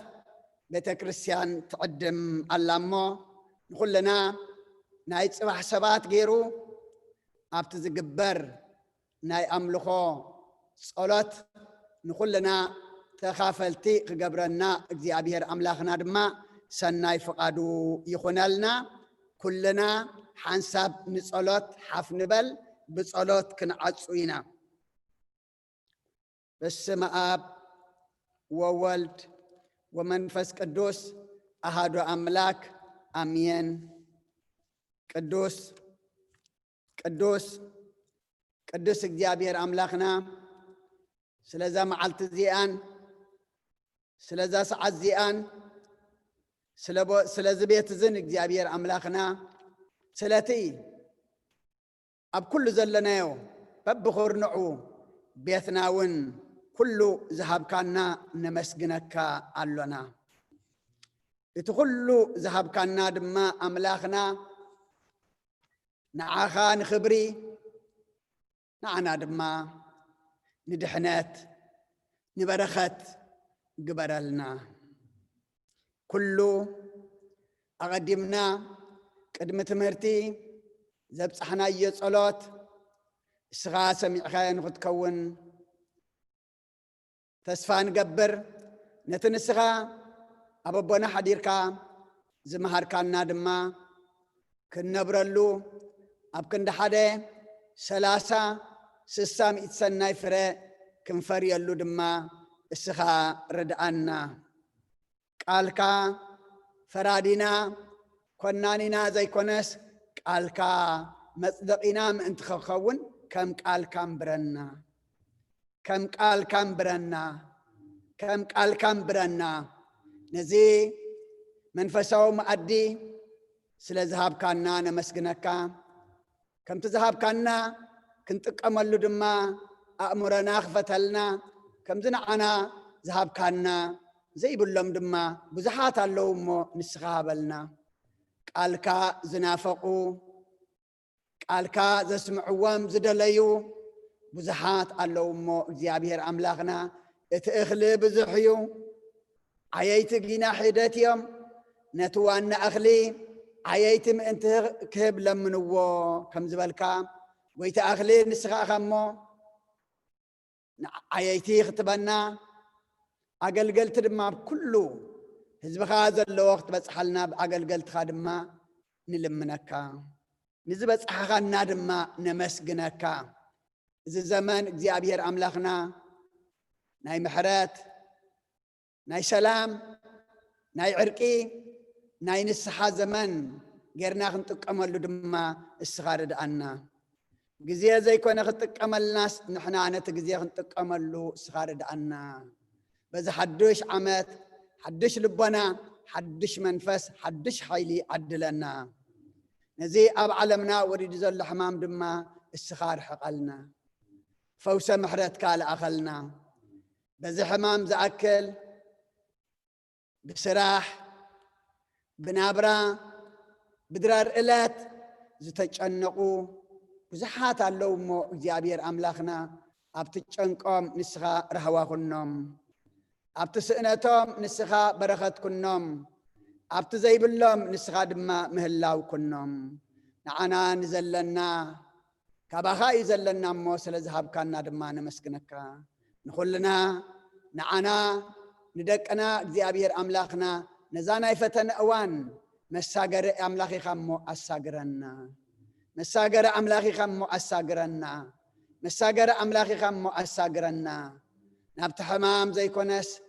S1: ቤተ ክርስቲያን ትዕድም ኣላ እሞ ንኩልና ናይ ፅባሕ ሰባት ገይሩ ኣብቲ ዝግበር ናይ ኣምልኾ ጸሎት ንኩልና ተኻፈልቲ ክገብረና እግዚኣብሔር ኣምላኽና ድማ ሰናይ ፍቓዱ ይኹነልና ኩልና ሓንሳብ ንጸሎት ሓፍ ንበል ብጸሎት ክንዓፁ ኢና በስመ አብ ወወልድ ወመንፈስ ቅዱስ አሃዱ አምላክ አሜን። ቅዱስ ቅዱስ ቅዱስ እግዚአብሔር አምላክና ስለዛ መዓልቲ እዚኣን ስለዛ ሰዓት እዚኣን ስለዚ ቤት እዝን እግዚአብሔር አምላክና ስለቲ ኣብ ኩሉ ዘለናዮ በብኹርንዑ ቤትና እውን ኩሉ ዝሃብካና ነመስግነካ ኣሎና اتخلو ذهب كان دما أملاخنا نعاخا نخبري نعنا دما ندحنات نبرخت قبرلنا كله أقدمنا قدم تمرتي زبصحنا يصلات السغا سميع خاين تكون تسفى نقبر نتنسغا أبونا حديركا زمهار كان دما كنبرلو أبكن دحده 30 يتسناي فرا كنفر يلو دما السخا ردعنا قالكا فرادينا كنانينا زي كونس قالكا مصدقينا من تخون كم قال كم برنا كم قال كم برنا كم قال كم برنا نزي منفسو مأدي سلا ذهب كاننا نمسكنكا كم تذهب كاننا كنت أملو دما أأمرنا خفتلنا كم زنعنا ذهب كاننا زي بلوم دما بزحات اللوم نسخابلنا قالكا زنافقو قالكا زسمعوام زدليو بزحات اللوم እግዚአብሔር أملاغنا اتأخلي بزحيو عييت جينا حيداتيوم نتوانا أخلي عييت انت كهب لمنو كم زبالكا ويت أخلي نسخا خمو عييتي ختبنا أقلقلت دما بكله حزب هذا الوقت بس حلنا بأقلقلت خادما نلمنكا نزبت أخانا دما نمسجنكا إذا زمان እግዚአብሔር أملاخنا ناي محرات ناي سلام ناي عرقي ناي نسحا زمان غيرنا خنطقملو دما السغارد عنا غزيه زي كنا خنطقملناس نحنا انت غزيه خنطقملو السغارد عنا بذا حدش عمت حدش لبنا حدش منفس حدش حيلي عدلنا نزي اب علمنا وريد زل حمام دما السخار حقلنا فوس محرت كال اخلنا بذا حمام زاكل بسراح بنابرا بدرار إلات زتجنقو بزحات اللوم እግዚአብሔር أملاخنا أبتجنقهم نسخا رهواخنهم أبتسئنتهم نسخا برختكنهم أبتزيبلهم نسخا دما مهلاوكنهم نعنا نزلنا كباخا يزلنا موسى لذهب كان دما نمسكنك نخلنا نعنا ندقنا እግዚአብሔር أملاخنا نزانا يفتن أوان مساجر أملاخي خمو أساجرنا مساجر أملاخي خمو أساجرنا مساجر أملاخي خمو أساجرنا نبت حمام زي كونس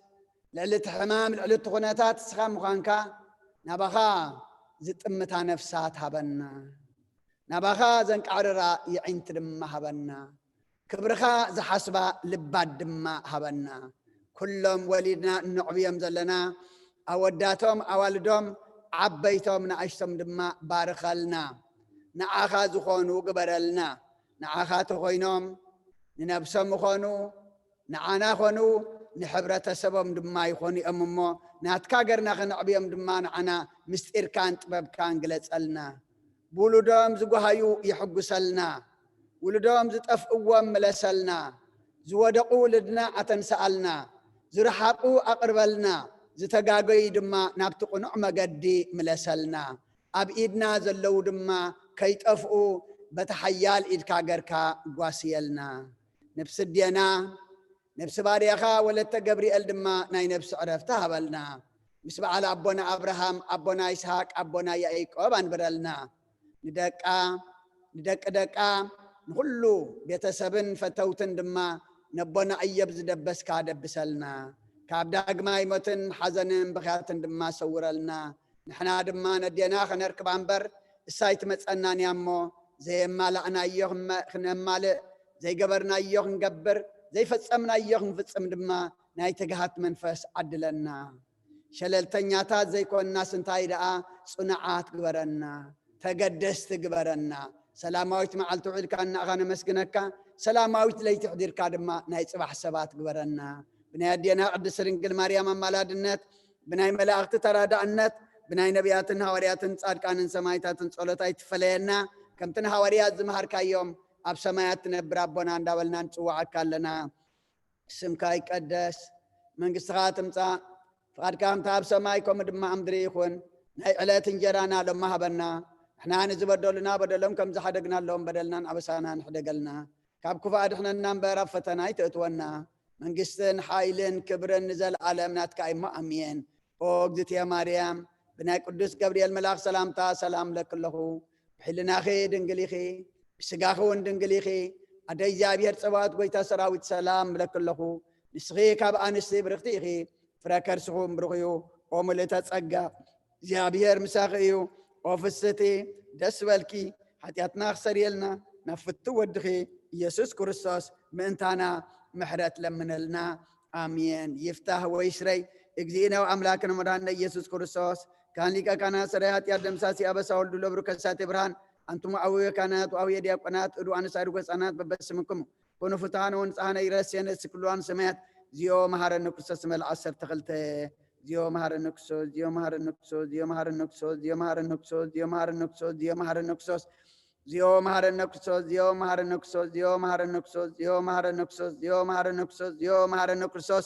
S1: لعلة حمام لعلة غناتات سخام خانكا نبخا زت أمتها نفسات هبنا نبخا زنك عررا يعين ترم هبنا كبرخا زحسبا لباد دم هبنا كلهم وليدنا نعبيهم زلنا أوداتهم أوالدهم عبيتهم نعشتهم دما بارخلنا نعاخا زخونو قبرلنا نعاخا تخوينهم ننبسهم خونو نعانا خونو نحبرة سبب دما يخوني أممو ناتكاقرنا خنعبيهم دما نعنا مستير كان طبب كان قلت سألنا بولدهم زقهايو يحقو سلنا ولدهم زتفقوهم ملسلنا زودقو لدنا أتنسألنا زرحاقو أقربلنا زتقاقي دما نابتقو نعمة قدي ملسلنا أب إيدنا زلو دما كيتأفقو بتحيال إيد كاقركا قواسيلنا نفس الدينا نفس باريخا ولتا قبريل دما ناي نفس عرفتها بلنا مسبع على أبونا أبراهام أبونا إسحاق أبونا يعقوب أنبرلنا ندق نخلو بيتسبن فتوتن دما نبونا أيب زدبس كادبسلنا كابدا ما يموتن حزنن بخاتن دما سورلنا نحنا دما ندينا خنركب عنبر السايت متصنان يامو زي ما لعنا ايوهم خنمال زي قبرنا ايوه نقبر زي فصمنا ايوه نفصم دما ناي تقهات منفس عدلنا شللتنياتات زي كوننا سنتاي دقا صنعات قبرنا تقدست قبرنا سلاماويت معلتو عيد كان اغانا مسكنكا سلاماويت لي تحضير كادما ناي صباح سبات قبرنا بنادينا قدس رنقل مريم مالادنت بناي ملاقت ترادعنت بناي نبياتن هورياتن صادقانن سمايتاتن ጸሎታይ ትፈለየና ከምትን ሃዋርያት ዝመሃርካዮም ኣብ ሰማያት ትነብር ኣቦና እንዳበልና ንጽዋዓካ ኣለና ስምካ ይቀደስ መንግስትኻ ትምጻእ ፍቃድካ ከምታ ኣብ ሰማይ ከምኡ ድማ ኣብ ምድሪ ይኹን ናይ ዕለት እንጀራና ሎማ ሃበና احنا ንዝበደሉና በደሎም ከም ዝሓደግናሎም በደልናን ኣበሳና ንሕደገልና ካብ ክፉእ ኣድሕነና እምበር ኣብ ፈተና ይተእትወና መንግስትን ሓይልን ክብርን ንዘለዓለም ናትካ እሞ ኣሜን ኦ እግዝእትየ ማርያም بناي قدوس جبريل ملاك سلامتا سلام لك الله بحلنا خي دنجليخي بسقاخون دنجليخي أدي جابير صوات قويتا سراويت سلام لك الله نسخي كاب أنسي برختيخي فراكر سخوم برغيو وملتا تسقا جابير مساخيو وفستي دسوالكي حتياتنا خسر يلنا نفتو ودخي يسوس كريستوس منتانا محرات لمن لنا آمين يفتح ويشري اجزينا وأملاكنا مدانا يسوس كريستوس كان لك كان سريات يا دمساسي أبا ساول دولو بركسات برهان أنتم أوي كانت وأوي دي قنات أدو أنا سارو قصانات ببسمكم كونوا فتان ونصحنا يرسين سكلوان سمات زيو مهار النكسو سمع العصر تخلت زيو مهار النكسو زيو مهار النكسو زيو مهار النكسو زيو مهار النكسو زيو مهار النكسو زيو مهار النكسو زيو مهار النكسو زيو مهار النكسو زيو مهار النكسو زيو مهار النكسو زيو مهار النكسو زيو مهار النكسو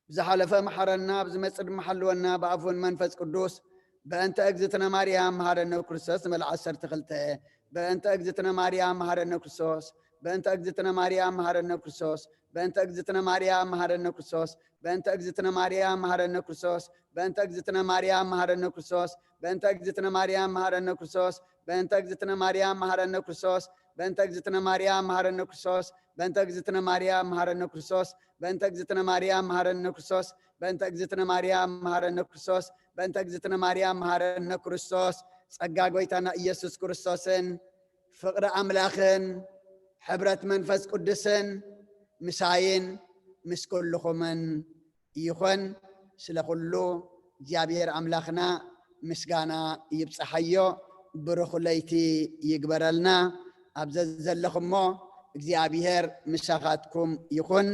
S1: زحلف محرنا بزمصد محلونا بعفون منفس قدوس بأنت أجزتنا مريم مهارنا كريستوس مل عصر تخلته بأنت أجزتنا مريم مهارنا كريستوس بأنت أجزتنا مريم مهارنا كريستوس بأنت أجزتنا مريم مهارنا كريستوس بأنت أجزتنا مريم مهارنا كريستوس بأنت أجزتنا مريم مهارنا كريستوس بأنت أجزتنا مريم مهارنا كريستوس بأنت أجزتنا مريم مهارنا كريستوس بأنت أجزتنا مريم مهارنا كريستوس بأنت أجزتنا مريم مهارنا كريستوس بأنت أجزتنا مريم مهارنا كريستوس بأنت أجزتنا مريم مهارنا كريستوس بأنت أجزتنا مريم مهارنا كريستوس ጸጋ ጎይታና ኢየሱስ ክርስቶስን ፍቅሪ ኣምላኽን ሕብረት መንፈስ ቅዱስን ምሳይን ምስ ኩልኹምን ይኹን ስለ ኩሉ እግዚአብሔር ኣምላኽና ምስጋና ይብፅሐዮ ብሩኽ ለይቲ ይግበረልና ኣብ ዘለኹሞ እግዚአብሔር ምሳኻትኩም ይኹን